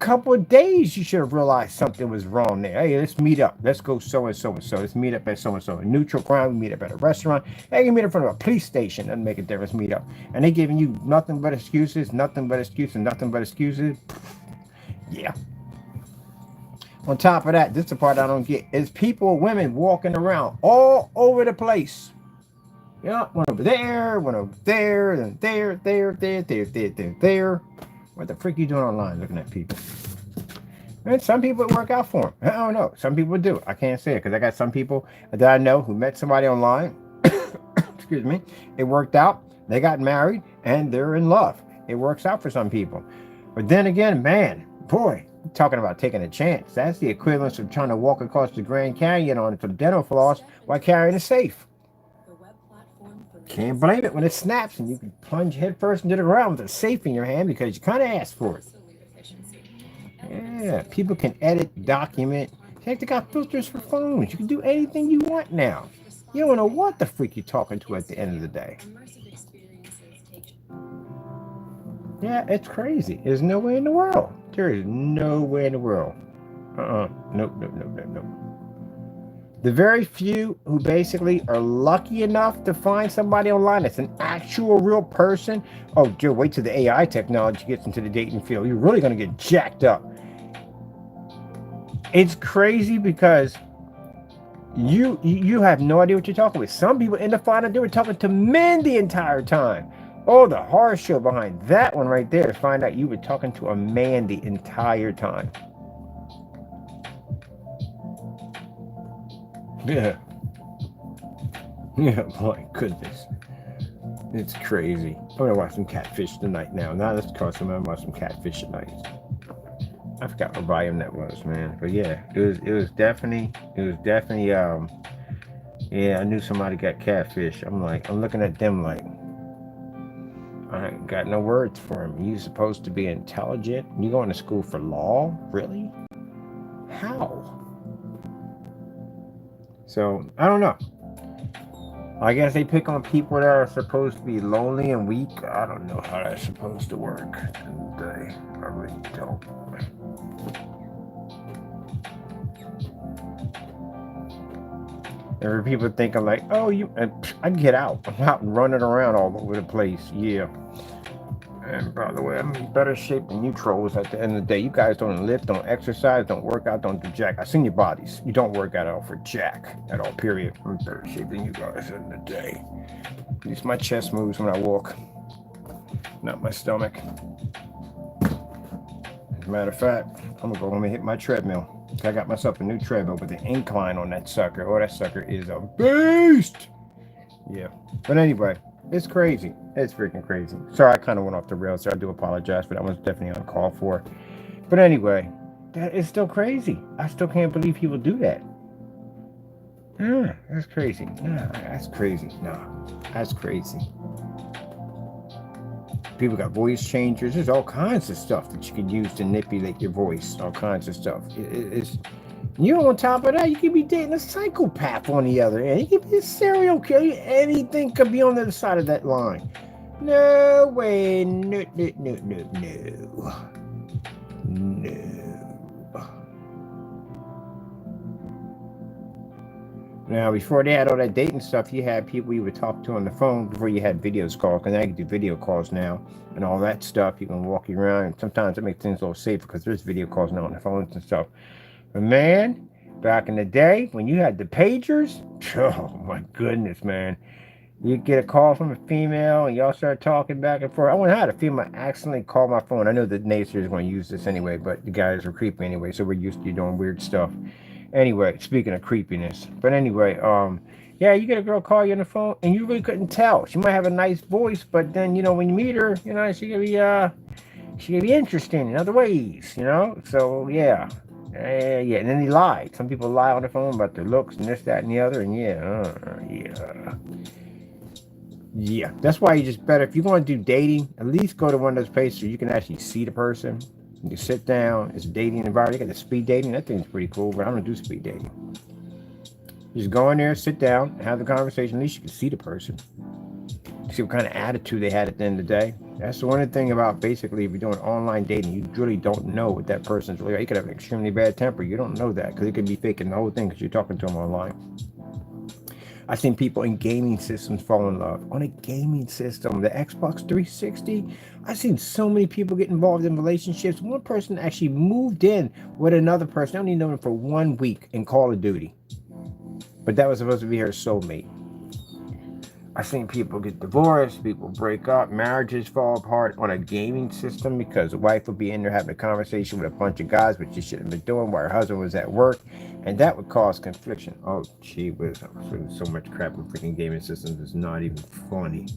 couple of days, you should have realized something was wrong there. Hey, let's meet up. Let's go so-and-so and so. Let's meet up at so-and-so. A neutral ground, we meet up at a restaurant. Hey, you meet in front of a police station. Doesn't make a difference, meet up. And they giving you nothing but excuses, nothing but excuses, nothing but excuses. Yeah. on top of that, this is the part I don't get, is people, women walking around all over the place. Yeah, one over there, one over there, and there. What the freak are you doing online looking at people? And some people it work out for them. I don't know. Some people do. I can't say it because I got some people that I know who met somebody online. Excuse me. It worked out. They got married and they're in love. It works out for some people. But then again, man, boy, talking about taking a chance. That's the equivalent of trying to walk across the Grand Canyon on for dental floss while carrying a safe. Can't blame it when it snaps and you can plunge headfirst into the ground with a safe in your hand because you kind of asked for it. Yeah, people can edit, document. Heck, they got filters for phones. You can do anything you want now. You don't know what the freak you're talking to at the end of the day. Yeah, it's crazy. There's no way in the world. There is no way in the world. Nope. The very few who basically are lucky enough to find somebody online that's an actual real person. Oh, Joe, wait till the AI technology gets into the dating field. You're really going to get jacked up. It's crazy because you have no idea what you're talking with. Some people end up finding they were talking to men the entire time. Oh, the horror show behind that one right there. Find out you were talking to a man the entire time. Yeah, my goodness. It's crazy. I'm going to watch some Catfish tonight now. Now let's call some and watch some Catfish tonight. I forgot what volume that was, man. But yeah, it was definitely, yeah, I knew somebody got Catfish. I'm looking at them like, I ain't got no words for him. You supposed to be intelligent? You going to school for law? Really? How? So, I don't know. I guess they pick on people that are supposed to be lonely and weak. I don't know how that's supposed to work. I really don't. There are people thinking like, oh, I get out. I'm out running around all over the place. Yeah. And by the way, I'm in better shape than you trolls at the end of the day. You guys don't lift, don't exercise, don't work out, don't do jack. I've seen your bodies. You don't work out at all for jack at all, period. I'm in better shape than you guys at the end of the day. At least my chest moves when I walk, not my stomach. As a matter of fact, I'm gonna go home and hit my treadmill. I got myself a new treadmill with an incline on that sucker. Oh, that sucker is a beast. Yeah. But anyway, it's crazy. It's freaking crazy. Sorry, I kind of went off the rails there. I do apologize, but that was definitely uncalled for. But anyway, that is still crazy. I still can't believe people do that. That's crazy. That's crazy. That's crazy. People got voice changers. There's all kinds of stuff that you can use to manipulate your voice. All kinds of stuff. On top of that, you could be dating a psychopath on the other end. You could be a serial killer. Anything could be on the other side of that line. No way. No. Now, before they had all that dating stuff, you had people you would talk to on the phone before you had video calls. Because now you can do video calls now and all that stuff. You can walk you around. And sometimes it makes things a little safer because there's video calls now on the phones and stuff. But man, back in the day when you had the pagers, oh my goodness, man. You get a call from a female and y'all start talking back and forth. I wonder how the female accidentally called my phone. I know the naysayers are going to use this anyway, but the guys are creepy anyway, so we're used to you doing weird stuff. Anyway, speaking of creepiness. But anyway, yeah, you get a girl call you on the phone and you really couldn't tell. She might have a nice voice, but then, when you meet her, she could be interesting in other ways, So yeah. Yeah, and then he lied. Some people lie on the phone about their looks and this, that, and the other, and yeah. That's why you just better, if you want to do dating, at least go to one of those places where you can actually see the person. You can sit down. It's a dating environment. They got the speed dating. That thing's pretty cool, but I don't do speed dating. You just go in there, sit down, and have the conversation. At least you can see the person. See what kind of attitude they had at the end of the day. That's the one thing about basically if you're doing online dating, you really don't know what that person's really like. You could have an extremely bad temper. You don't know that because it could be faking the whole thing because you're talking to them online. I've seen people in gaming systems fall in love on a gaming system. The Xbox 360. I've seen so many people get involved in relationships. One person actually moved in with another person. I only known him for 1 week in Call of Duty, but that was supposed to be her soulmate. I've seen people get divorced, people break up, marriages fall apart on a gaming system because the wife will be in there having a conversation with a bunch of guys, which she shouldn't have been doing while her husband was at work, and that would cause confliction. Oh, gee whiz, I'm seeing so much crap in freaking gaming systems. It's not even funny.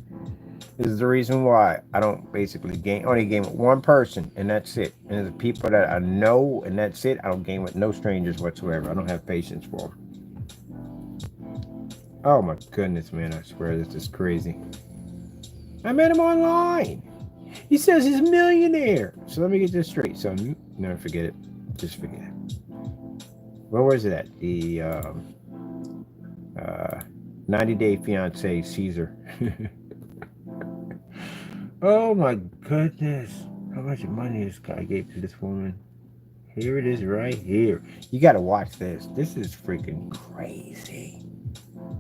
This is the reason why I don't basically only game with one person, and that's it. And the people that I know, and that's it. I don't game with no strangers whatsoever. I don't have patience for them. Oh my goodness, man, I swear this is crazy. I met him online. He says he's a millionaire. So let me get this straight. So never forget it. Just forget it. Where was it at? The 90-day fiance Caesar. Oh my goodness. How much money this guy gave to this woman. Here it is right here. You got to watch this. This is freaking crazy.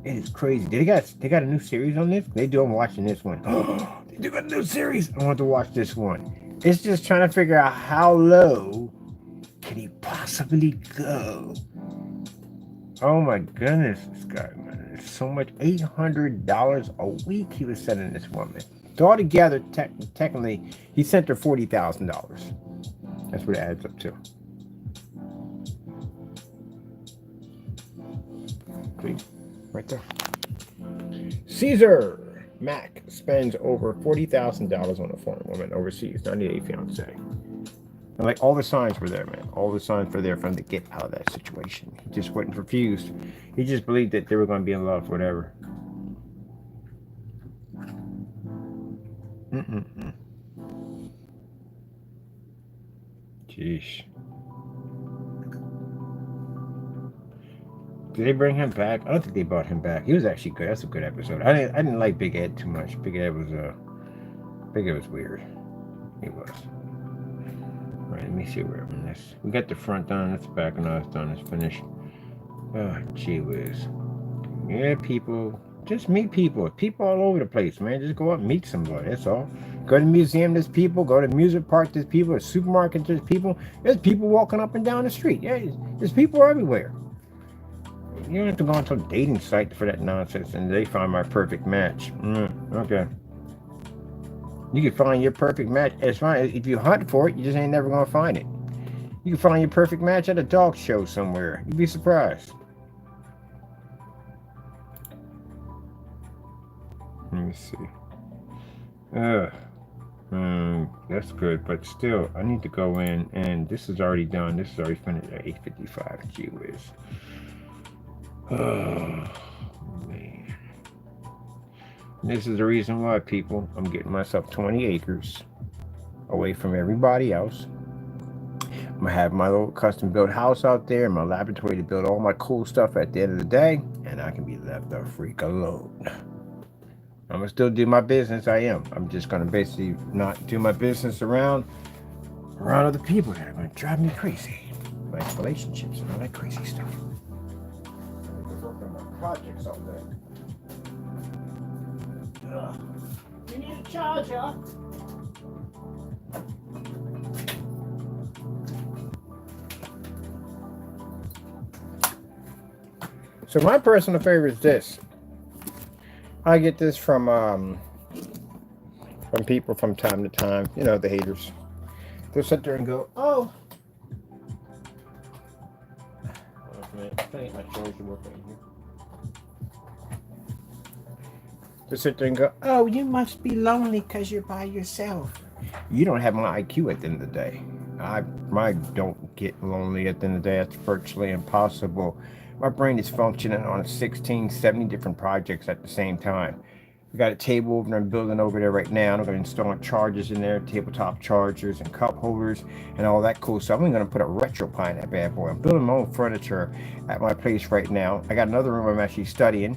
It is crazy. They got a new series on this? They do. I'm watching this one. Oh, they do got a new series. I want to watch this one. It's just trying to figure out how low can he possibly go. Oh my goodness, this guy, man. It's so much. $800 a week he was sending this woman. So altogether, technically, he sent her $40,000. That's what it adds up to. Please. Right there. Caesar Mac spends over $40,000 on a foreign woman overseas. 90-day fiance. And like all the signs were there, man. All the signs were there for him to get out of that situation. He just wasn't confused. He just believed that they were going to be in love, whatever. Jeez. Did they bring him back? I don't think they brought him back. He was actually good. That's a good episode. I didn't like Big Ed too much. Big Ed was weird. He was. All right, let me see where I'm in this. We got the front done. That's the back, and now it's done. It's finished. Oh, gee whiz. Yeah, people. Just meet people. People all over the place, man. Just go up and meet somebody. That's all. Go to the museum, there's people. Go to the music park, there's people. The supermarket, there's people. There's people walking up and down the street. Yeah, there's people everywhere. You don't have to go onto a dating site for that nonsense and they find my perfect match. Okay. You can find your perfect match. It's fine. If you hunt for it, you just ain't never going to find it. You can find your perfect match at a dog show somewhere. You'd be surprised. Let me see. That's good, but still, I need to go in, and this is already done. This is already finished at 8:55. Gee whiz. Oh, man. This is the reason why, people, I'm getting myself 20 acres away from everybody else. I'm going to have my little custom-built house out there, my laboratory to build all my cool stuff at the end of the day, and I can be left the freak alone. I'm going to still do my business. I am. I'm just going to basically not do my business around other people that are going to drive me crazy. Like relationships and all that crazy stuff. Projects all day. You need a charger. So my personal favorite is this. I get this from people from time to time. You know, the haters. They'll sit there and go, "Oh, my charger working here." To sit there and go, "Oh, you must be lonely because you're by yourself." You don't have my IQ at the end of the day. I don't get lonely at the end of the day. That's virtually impossible. My brain is functioning on 16, 70 different projects at the same time. We got a table over there, I'm building over there right now. I'm going to install chargers in there, tabletop chargers and cup holders and all that cool stuff. I'm going to put a RetroPie in that bad boy. I'm building my own furniture at my place right now. I got another room I'm actually studying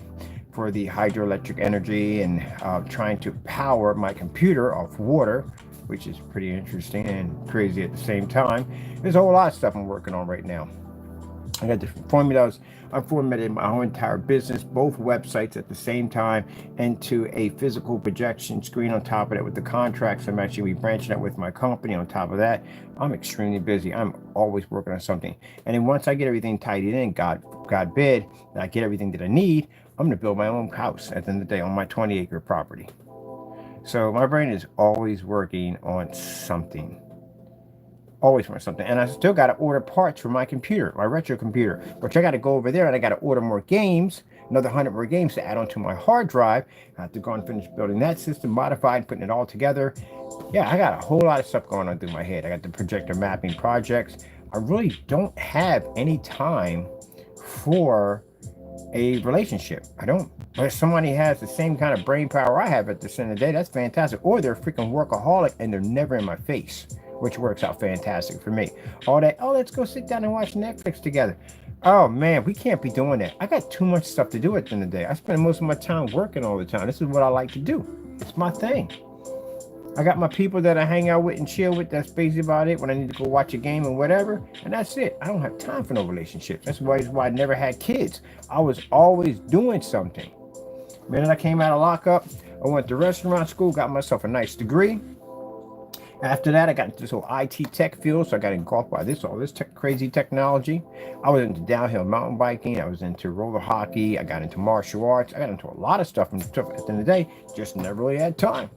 for the hydroelectric energy and trying to power my computer off water, which is pretty interesting and crazy at the same time. There's a whole lot of stuff I'm working on right now. I got different formulas. I formatted my whole entire business, both websites at the same time, into a physical projection screen on top of it with the contracts. I'm actually rebranching it with my company on top of that. I'm extremely busy. I'm always working on something. And then once I get everything tidied in, God bid, and I get everything that I need, I'm going to build my own house at the end of the day on my 20-acre property. So my brain is always working on something. Always want something. And I still got to order parts for my computer, my retro computer, which I got to go over there and I got to order more games, another 100 more games to add onto my hard drive. I have to go and finish building that system, modifying, putting it all together. Yeah, I got a whole lot of stuff going on through my head. I got the projector mapping projects. I really don't have any time for a relationship. I don't. But if somebody has the same kind of brain power I have at the end of the day, that's fantastic. Or they're a freaking workaholic and they're never in my face, which works out fantastic for me. All that, oh, let's go sit down and watch Netflix together. Oh man, we can't be doing that. I got too much stuff to do at the end of the day. I spend most of my time working all the time. This is what I like to do. It's my thing. I got my people that I hang out with and chill with. That's basically about it when I need to go watch a game or whatever. And that's it. I don't have time for no relationships. That's why I never had kids. I was always doing something. The minute I came out of lockup, I went to restaurant school, got myself a nice degree. After that, I got into this whole IT tech field, so I got engulfed by all this crazy technology. I was into downhill mountain biking. I was into roller hockey. I got into martial arts. I got into a lot of stuff. And at the end of the day, just never really had time.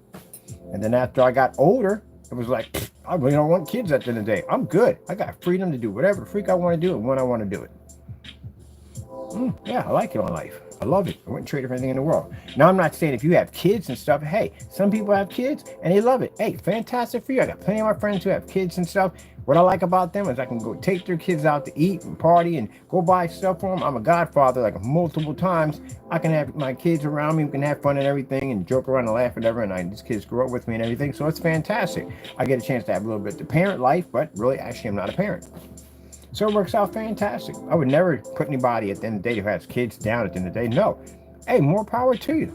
And then after I got older, it was like, I really don't want kids at the end of the day. I'm good. I got freedom to do whatever the freak I want to do and when I want to do it. Yeah, I like it on life. I love it. I wouldn't trade it for anything in the world. Now, I'm not saying if you have kids and stuff, hey, some people have kids and they love it. Hey, fantastic for you. I got plenty of my friends who have kids and stuff. What I like about them is I can go take their kids out to eat and party and go buy stuff for them. I'm a godfather like multiple times. I can have my kids around me. We can have fun and everything and joke around and laugh and everything. And these kids grow up with me and everything. So it's fantastic. I get a chance to have a little bit of the parent life, but really, actually, I'm not a parent. So it works out fantastic. I would never put anybody at the end of the day who has kids down at the end of the day. No. Hey, more power to you.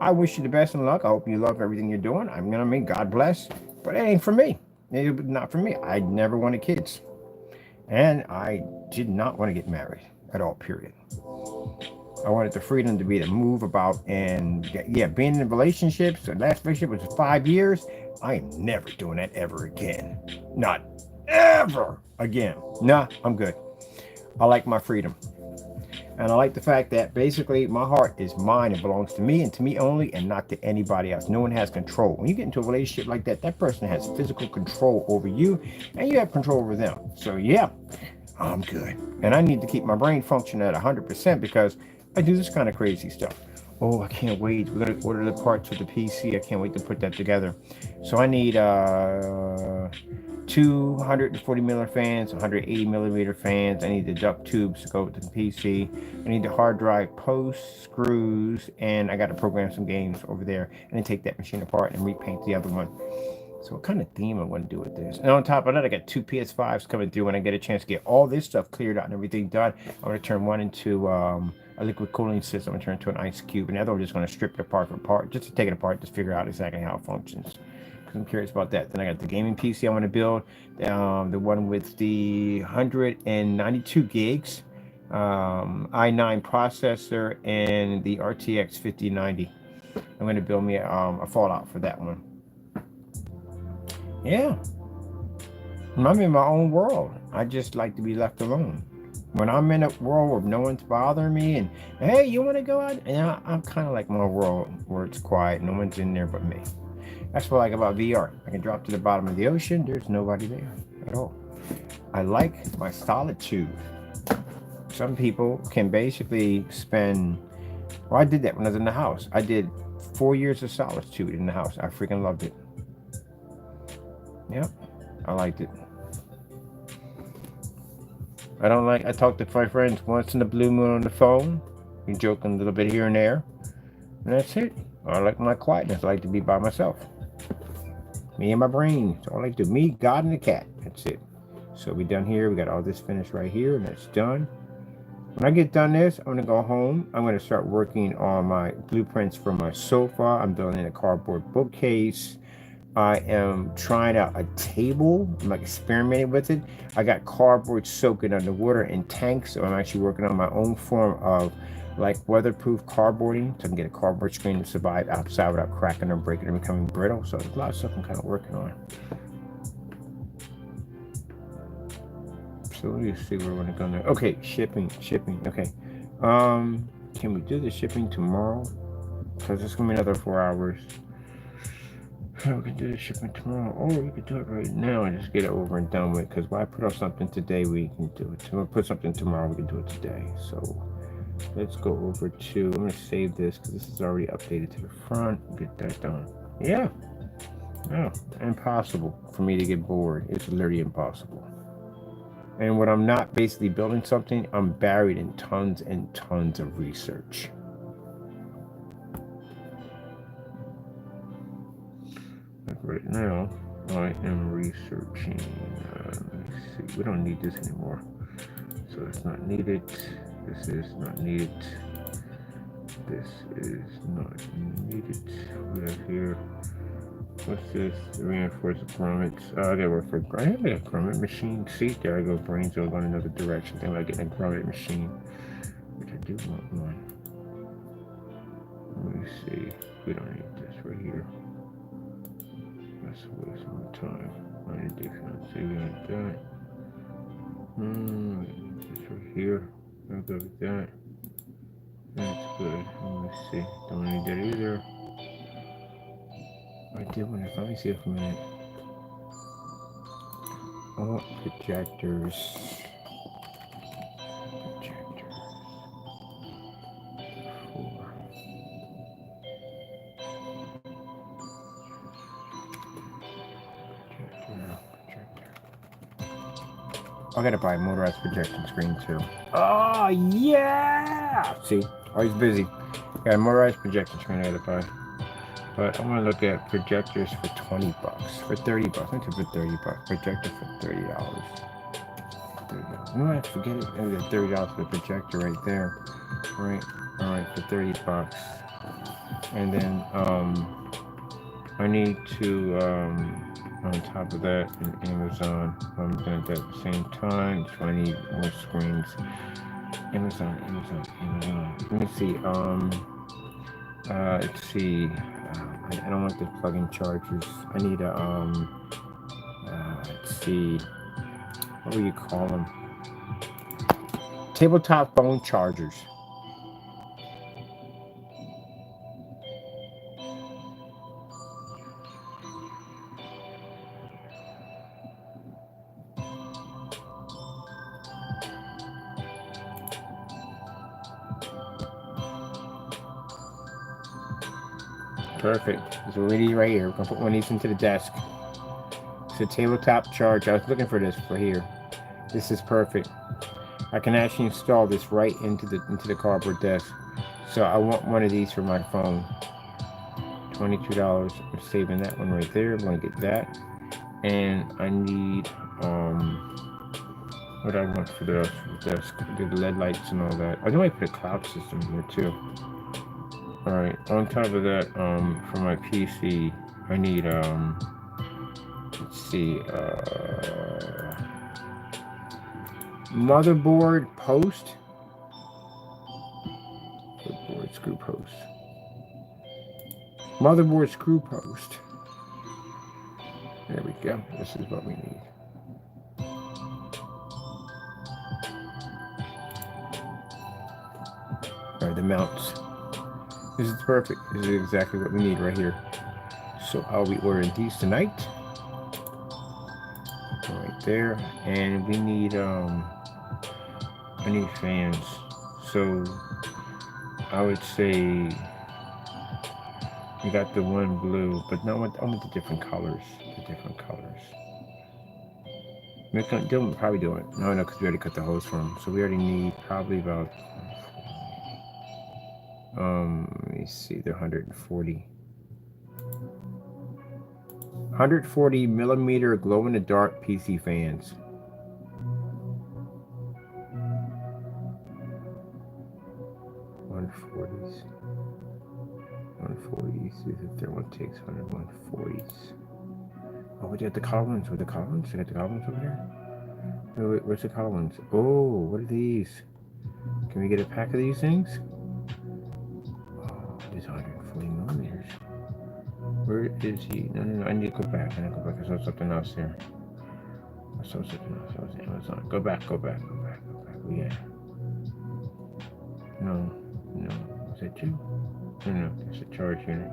I wish you the best in luck. I hope you love everything you're doing. I'm going to mean, God bless. But it ain't for me. It's not for me. I never wanted kids. And I did not want to get married at all, period. I wanted the freedom to be to move about and, yeah, being in relationships. The last relationship was 5 years. I am never doing that ever again. Not ever again. Nah, I'm good. I like my freedom. And I like the fact that basically my heart is mine. It belongs to me and to me only and not to anybody else. No one has control. When you get into a relationship like that, that person has physical control over you and you have control over them. So yeah, I'm good. And I need to keep my brain functioning at 100% because I do this kind of crazy stuff. Oh, I can't wait. We're going to order the parts for the PC. I can't wait to put that together. So I need 240 millimeter fans, 180 millimeter fans. I need the duct tubes to go with the PC. I need the hard drive posts, screws, and I got to program some games over there and then take that machine apart and repaint the other one. So what kind of theme I want to do with this? And on top of that, I got 2 PS5s coming through. When I get a chance to get all this stuff cleared out and everything done, I'm going to turn one into a liquid cooling system. I'm going to turn it into an ice cube. And the other one, I'm just going to strip it apart for part, just to take it apart, just figure out exactly how it functions. Because I'm curious about that. Then I got the gaming PC I want to build, the one with the 192 gigs, i9 processor, and the RTX 5090. I'm going to build me a Fallout for that one. Yeah, I'm in my own world. I just like to be left alone. When I'm in a world where no one's bothering me and, hey, you want to go out? And I'm kind of like my world where it's quiet. No one's in there but me. That's what I like about VR. I can drop to the bottom of the ocean. There's nobody there at all. I like my solitude. Some people can basically spend, well, I did that when I was in the house. I did 4 years of solitude in the house. I freaking loved it. Yep, I liked it. I talk to my friends once in a blue moon on the phone. We joke a little bit here and there. And that's it. I like my quietness. I like to be by myself. Me and my brain. That's all I like to do. Me, God, and the cat. That's it. So we done here. We got all this finished right here, and that's done. When I get done this, I'm going to go home. I'm going to start working on my blueprints for my sofa. I'm building a cardboard bookcase. I am trying out a table. I'm like experimenting with it. I got cardboard soaking underwater in tanks, so I'm actually working on my own form of like weatherproof cardboarding, so I can get a cardboard screen to survive outside without cracking or breaking or becoming brittle. So there's a lot of stuff I'm kind of working on. So let me see where we're gonna go now. Okay, shipping. Okay, can we do the shipping tomorrow? Because it's gonna be another 4 hours. We can do the shipping tomorrow, or we could do it right now and just get it over and done with. Because why put off something today? We can do it. We'll put something tomorrow. We can do it today. So let's go over to. I'm gonna save this because this is already updated to the front. Get that done. Yeah. No, impossible for me to get bored. It's literally impossible. And when I'm not basically building something, I'm buried in tons and tons of research. Like right now, I am researching. Let me see. We don't need this anymore. So it's not needed. This is not needed. This is not needed. We have here. What's this? Reinforced grommets. I gotta work for. I have a grommet machine. See, there I go. Brains are going another direction. Think about getting a grommet machine, which I do want one. Let me see. We don't need this right here. That's a waste of my time. I need different. See, we like that. This right here. I'll go with that. That's good. Let me see. Don't need that either. I did want to. Let me see it for a minute. I want projectors. Projectors. 4. Projector. I gotta buy a motorized projection screen too. Oh yeah! See, always busy. Got a motorized projection screen I gotta buy. But I'm gonna look at projectors for $20, for $30. I think for $30. Projector for $30. No, I forget it. I got $30 for the projector right there. Right. All right, for $30. And then I need to on top of that in Amazon. I'm doing that at the same time. So I need more screens. Amazon. Let me see. Let's see. I don't want the plug-in chargers. I need a let's see. What do you call them? Tabletop phone chargers. Perfect. That's what we need right here. We're gonna put one of these into the desk. It's a tabletop charge. I was looking for this for here. This is perfect. I can actually install this right into the cardboard desk. So I want one of these for my phone. $22. I'm saving that one right there. I'm gonna get that. And I need what I want for the desk. Do the LED lights and all that. I know I put a cloud system here too. Alright, on top of that, for my PC, I need let's see, motherboard post. Motherboard screw post. Motherboard screw post. There we go. This is what we need. Alright, the mounts. This is perfect. This is exactly what we need right here. So I'll be ordering these tonight. Right there. And we need I need fans. So I would say we got the one blue, but no, I want the different colors. They'll probably do it. No, because we already cut the hose from them. So we already need probably about let me see, they're 140 millimeter glow in the dark PC fans. One forties. If that one takes 140s. Oh, we got the collar ones. With the collar ones? You got the collar ones over there? Wait, where's the collar ones? Oh, what are these? Can we get a pack of these things? Oh, these 140 millimeters. Where is he? No. I need to go back. I need to go back. I saw something else here. I saw something else. I was Amazon. Go back. Yeah. No. Is that you? No. It's a charge unit.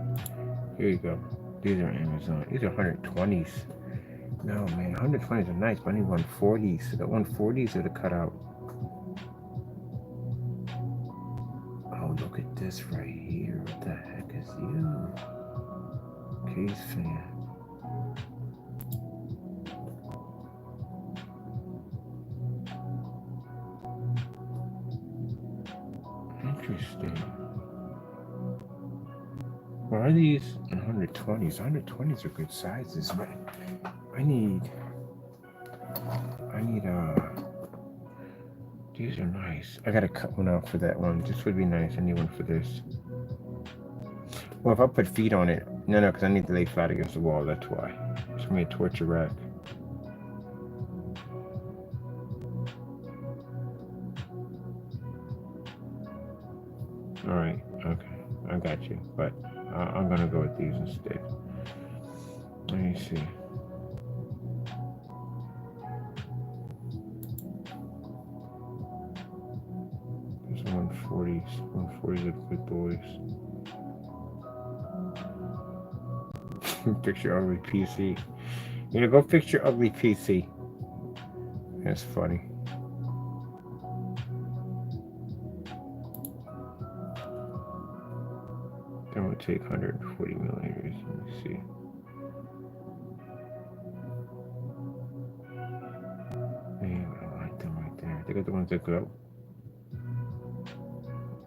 Here you go. These are Amazon. These are 120s. No, man. 120s are nice, but I need 140s. The 140s are the cutout. Oh, look at this right here. What the heck is you? Case fan. Interesting. Why are these 120s? 120s are good sizes, but I need these are nice. I gotta cut one out for that one. This would be nice. I need one for this. Well, if I put feet on it, no, because I need to lay flat against the wall. That's why. It's gonna be a torture rack. All right, okay, I got you. But I'm gonna go with these instead. Let me see. There's 140s. 140s are good boys. Fix your ugly PC. Yeah, go fix your ugly PC. That's funny. Then we'll take 140 millimeters. Let me see. Man, I like them right there. They got the ones that go.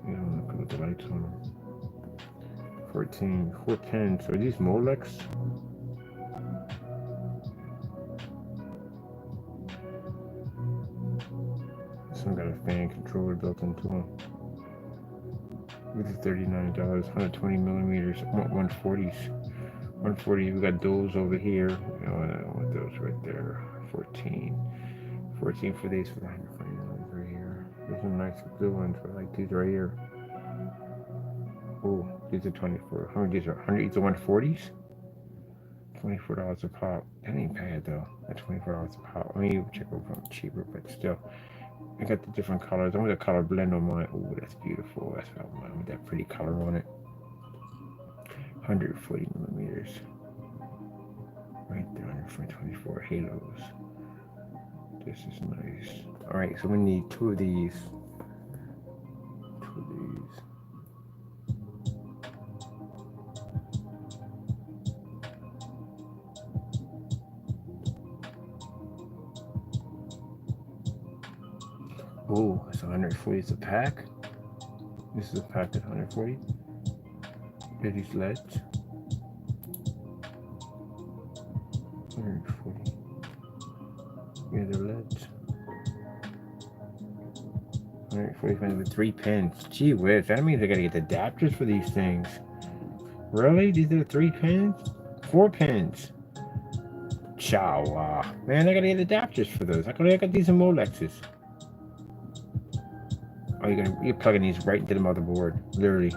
You don't look at the lights on them. 14, 4 pins. Are these Molex? This one got a fan controller built into them. These are $39, 120 millimeters. I want 140s. 140s, we got those over here. I want those right there. 14 for these for the 140 millimeters right here. These are nice blue ones. I like these right here. Oh, these are 24. How many these are? 100. These are 140s. $24 a pop. That ain't bad though. That's $24 a pop. I mean, you check over them cheaper, but still. I got the different colors. I want the color blend on mine. Oh, that's beautiful. That's what I want with that pretty color on it. 140 millimeters. Right there, 124 halos. This is nice. All right, so we need two of these. Oh, it's 140. It's a pack. This is a pack at 140. There's these LEDs. 140. Yeah, they're LEDs. 145 with 3 pins. Gee whiz, that means I gotta get the adapters for these things. Really? These are 3 pins? 4 pins. Chow. Man, I gotta get adapters for those. I got these in Molexes. Oh, you're plugging these right into the motherboard, literally.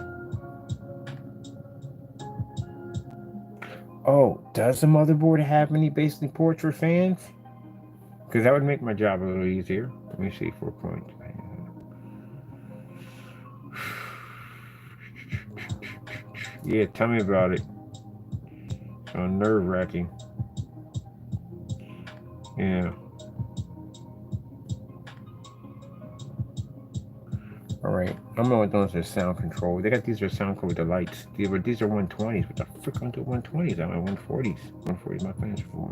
Oh, does the motherboard have any basically ports for fans? Because that would make my job a little easier. Let me see, 4 points. Yeah, tell me about it. So nerve-wracking. Yeah. All right, I'm going with those sound control. They got these are sound control with the lights. These are 120s. What the frick on the 120s? I'm at 140s. 140s. My fans are for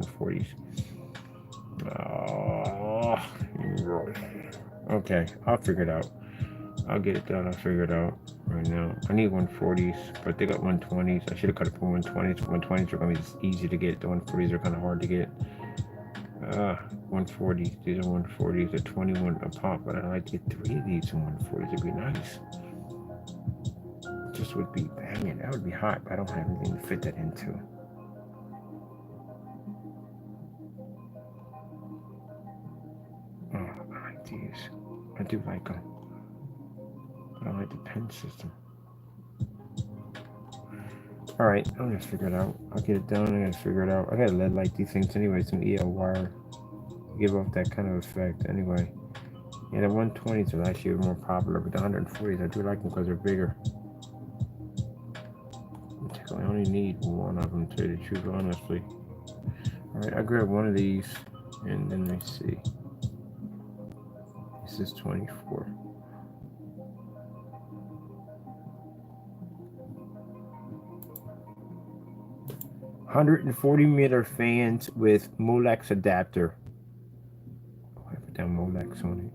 140s. Okay, I'll figure it out. I'll get it done. I'll figure it out right now. I need 140s, but they got 120s. I should have cut it for 120s. 120s are going to be easy to get. The 140s are kind of hard to get. 140s. These are 140s. They're 21 a pop, but I'd like to get 3 of these in 140s. It'd be nice. Just would be banging. That would be hot. But I don't have anything to fit that into. these. I do like them. But I like the pen system. Alright, I'm gonna figure it out. I'll get it done. I gotta figure it out. I gotta lead light these things anyway. Some EL wire. Give off that kind of effect anyway. Yeah, the 120s are actually more popular, but the 140s I do like them because they're bigger. I only need one of them, to tell you the truth, honestly. Alright, I grab one of these, and then let me see. This is 24. $140 fans with Molex adapter. Oh, I put down Molex on it.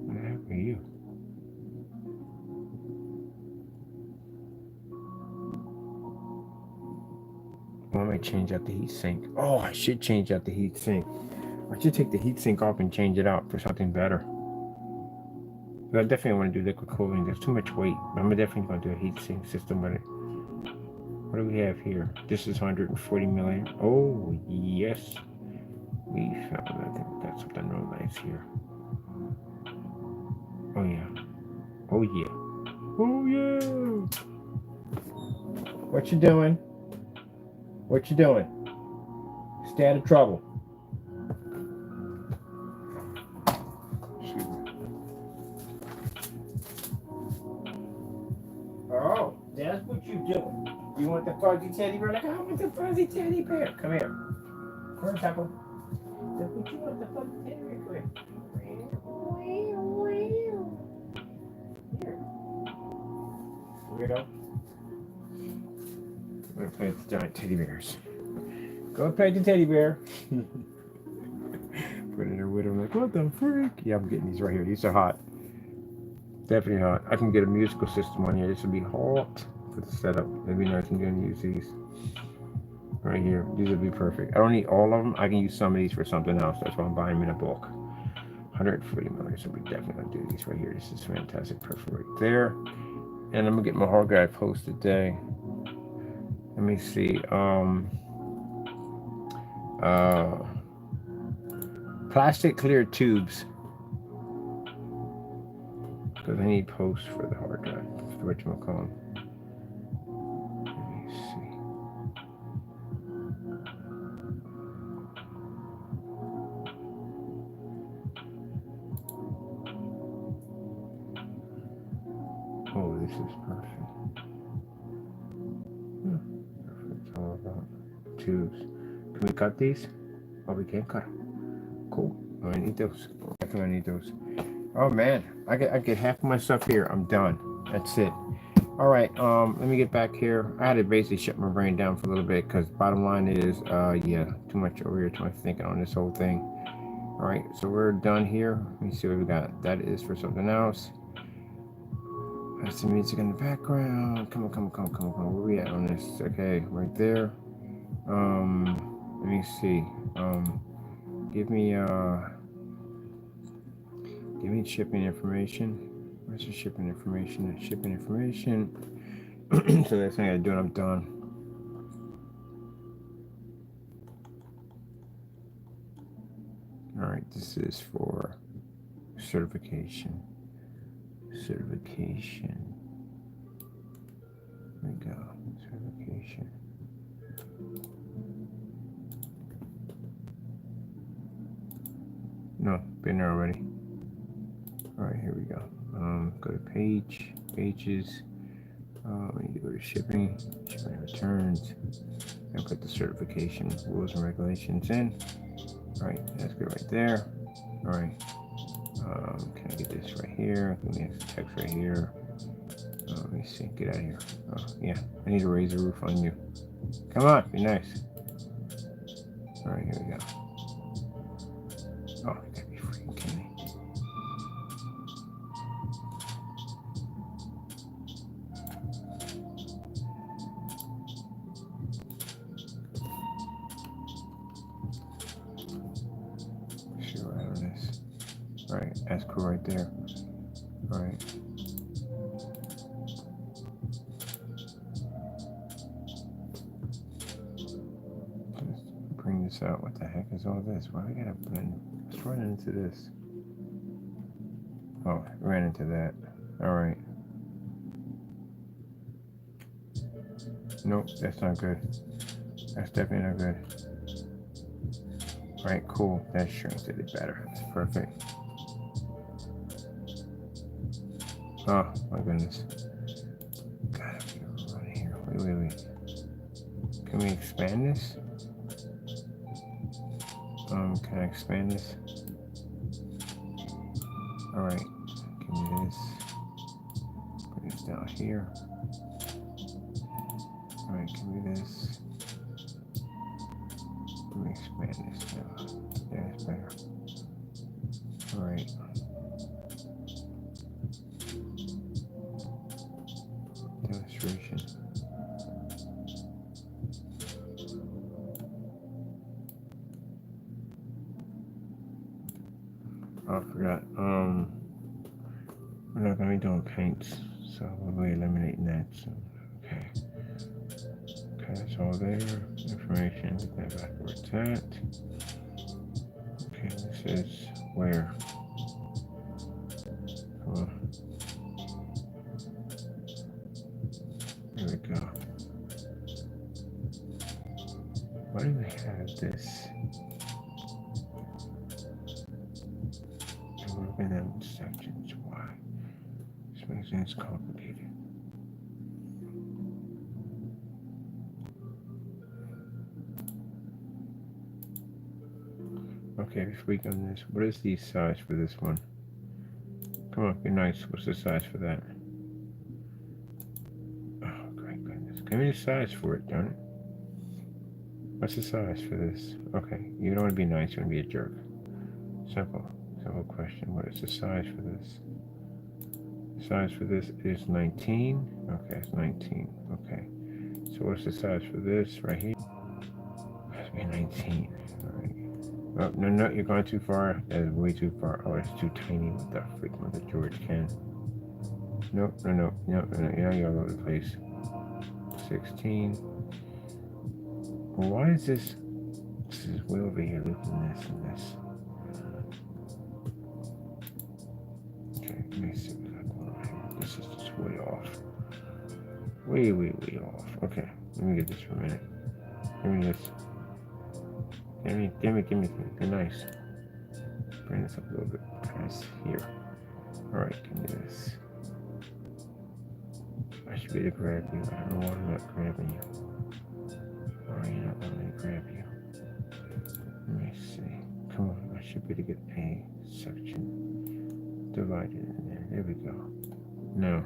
What happened to you? Oh, I might change out the heat sink. Oh, I should change out the heat sink. I should take the heat sink off and change it out for something better. But I definitely want to do liquid cooling. There's too much weight. I'm definitely going to do a heat sink system with it. What do we have here? This is 140 million. Oh, yes. We found, I think we got something real nice here. Oh, yeah. Oh, yeah. Oh, yeah. What you doing? What you doing? Stay out of trouble. Oh, that's what you doing. You want the fuzzy teddy bear? Like, I want the fuzzy teddy bear. Come here. Come here, Taco. That's what you want, the fuzzy teddy bear. Come here. Here. Weirdo. I'm going to play with the giant teddy bears. Go play with the teddy bear. Put in there with him, like, what the freak? Yeah, I'm getting these right here. These are hot. Definitely hot. I can get a musical system on here. This would be hot for the setup. It'd be nice. I'm going to use these right here. These would be perfect. I don't need all of them. I can use some of these for something else. That's why I'm buying them in a bulk. 140 millimeters. So we definitely going to do these right here. This is fantastic. Perfect right there. And I'm going to get my hard drive post today. Let me see. Plastic clear tubes. Because I need posts for the hard drive. Whatchamacallit. Let me see. Oh, this is perfect. Perfect. It's all about tubes. Can we cut these? Oh, we can't cut them. Cool. Oh, I need those. Definitely I need those. Oh man, I get half of my stuff here. I'm done. That's it. All right. Let me get back here. I had to basically shut my brain down for a little bit because bottom line is, yeah, too much over here, too much thinking on this whole thing. All right, so we're done here. Let me see what we got. That is for something else. That's the music in the background. Come on. Where we at on this? Okay, right there. Let me see. Give me shipping information. Where's the shipping information? Shipping information. So that's what I gotta do and I'm done. All right, this is for certification. There we go. Certification. No, been there already. All right, here we go. Go to pages. We need to go to shipping and returns. And put the certification rules and regulations in. All right, that's good right there. All right. Can I get this right here? Give me this text right here. Let me see. Get out of here. Oh, yeah. I need to raise the roof on you. Come on, be nice. All right, here we go. Oh, you gotta be freaking kidding me. Sure, right on this. All right, that's cool right there. All right. bring this out. What the heck is all this? Why I gotta blend? Let's run into this. Oh, ran into that. Alright. Nope, that's not good. That's definitely not good. Alright, cool. That shrinks it better. That's perfect. Oh, my goodness. God, I'm gonna run here. Wait. Can we expand this? Can I expand this? Alright. Give me this. Put this down here. Alright, give me this. Let me expand this now. Yeah, it's better. Alright. Demonstration. Oh, I forgot. We're not gonna be doing paints, so we'll be eliminating that soon. Okay. Okay, that's all there. Information, get that back where it's at. Okay, this is where? Come on. There we go. Why do we have this? And we're gonna have sections. Why? This makes things complicated. Okay, before we go on this, what is the size for this one? Come on, be nice. What's the size for that? Oh, great goodness. Give me the size for it, darn it. What's the size for this? Okay, you don't want to be nice, you want to be a jerk. Simple question. What is the size for this? The size for this is 19. Okay, it's 19. Okay. So what's the size for this right here? It has to be 19. Alright. Oh, no, you're going too far. That is way too far. Oh, it's too tiny. What the freak, Mother George can. No, you're all over the place. 16. Well, why is this? This is way over here. Looking at this and this. Okay, let me see what I going on here. This is just way off. Way off. Okay, let me get this for a minute. Give me this. Give me. Be nice. Bring this up a little bit past here. Alright, give me this. I should be able to grab you. I don't know why I'm not grabbing you. Alright, you're not letting me grab you. Let me see. Come on, I should be able to get a section divided in there. There we go. No.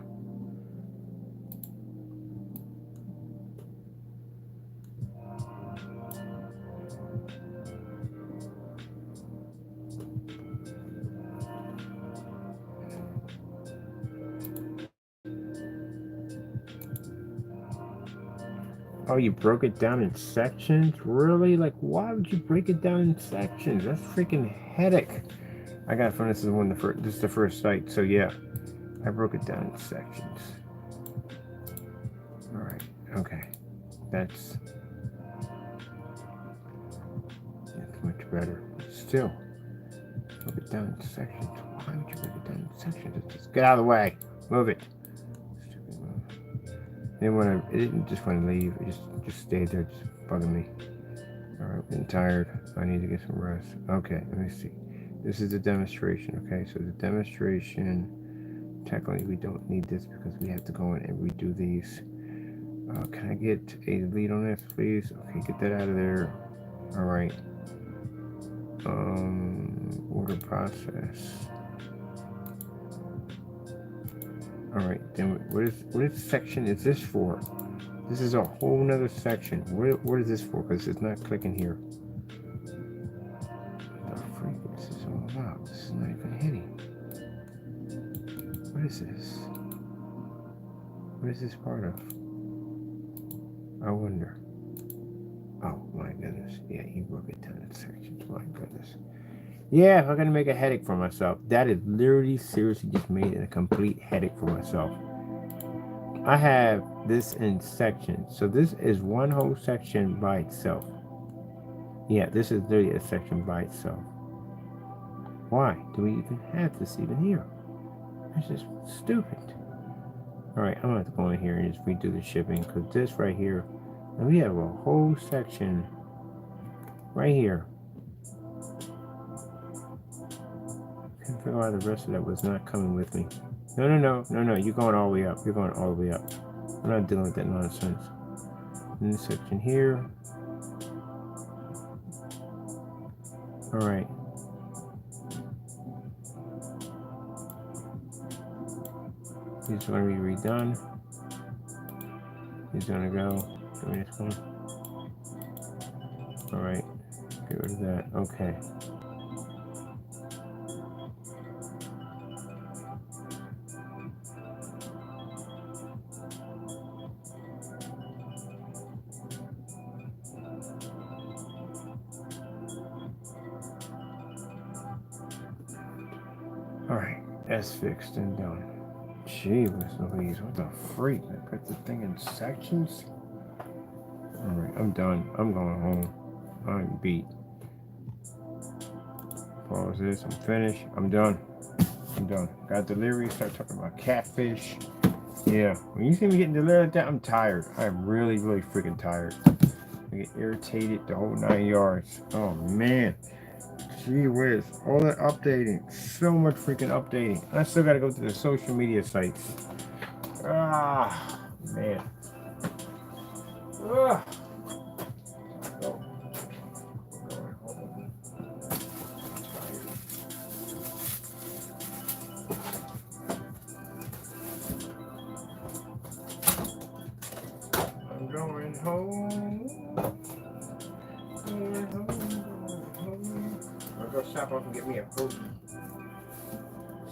Oh, you broke it down in sections? Really? Like, why would you break it down in sections? That's freaking headache. I got it from this is the first site, so yeah, I broke it down in sections. All right, okay, that's much better. Still, broke it down in sections. Why would you break it down in sections? Just get out of the way. Move it. It didn't just want to leave. It just stayed there, just bugging me. All right, I'm getting tired. I need to get some rest. Okay, let me see. This is the demonstration. Okay, so the demonstration. Technically, we don't need this because we have to go in and redo these. Can I get a lead on this, please? Okay, get that out of there. All right. Order process. All right, then what section is this for? This is a whole nother section. What is this for? Because it's not clicking here. What the freak is this all about? This is not even hitting. What is this? What is this part of? I wonder. Oh my goodness. Yeah, you broke it down in sections. My goodness. Yeah, I'm gonna make a headache for myself. That is literally seriously just made a complete headache for myself. I have this in sections. So this is one whole section by itself. Yeah, this is literally a section by itself. Why do we even have this even here? This is stupid. Alright, I'm gonna have to go in here and just redo the shipping, because this right here, and we have a whole section right here. Couldn't figure out the rest of that was not coming with me. No, you're going all the way up. You're going all the way up. I'm not dealing with that nonsense. In this section here. Alright. These are going to be redone. He's going to go. Give me this one. Alright. Get rid of that. Okay. Alright. That's fixed and done. Gee, Louise, what the freak? I put the thing in sections? Alright, I'm done. I'm going home. I'm beat. Pause this. I'm finished. I'm done. I'm done. Got delivery. Start talking about catfish. Yeah. When you see me getting delivered like that, I'm tired. I'm really, really freaking tired. I get irritated the whole 9 yards. Oh, man. Gee whiz. All that updating. So much freaking updating. I still got to go to the social media sites. Ah, man. Ah. Oh. I'm going home. I'll go shop up and get me a hoagie.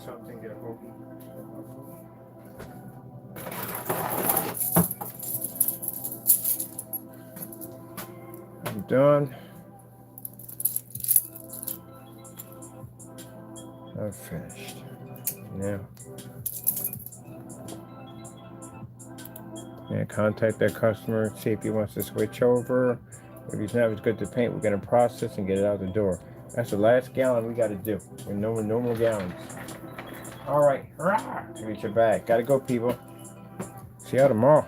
Something, get a hoagie. I'm done. I'm finished. Yeah. And contact that customer, see if he wants to switch over. If he's not as good to paint, we're gonna process and get it out the door. That's the last gallon we gotta do. With no more gallons. All right, reach your bag. Gotta go, people. See y'all tomorrow.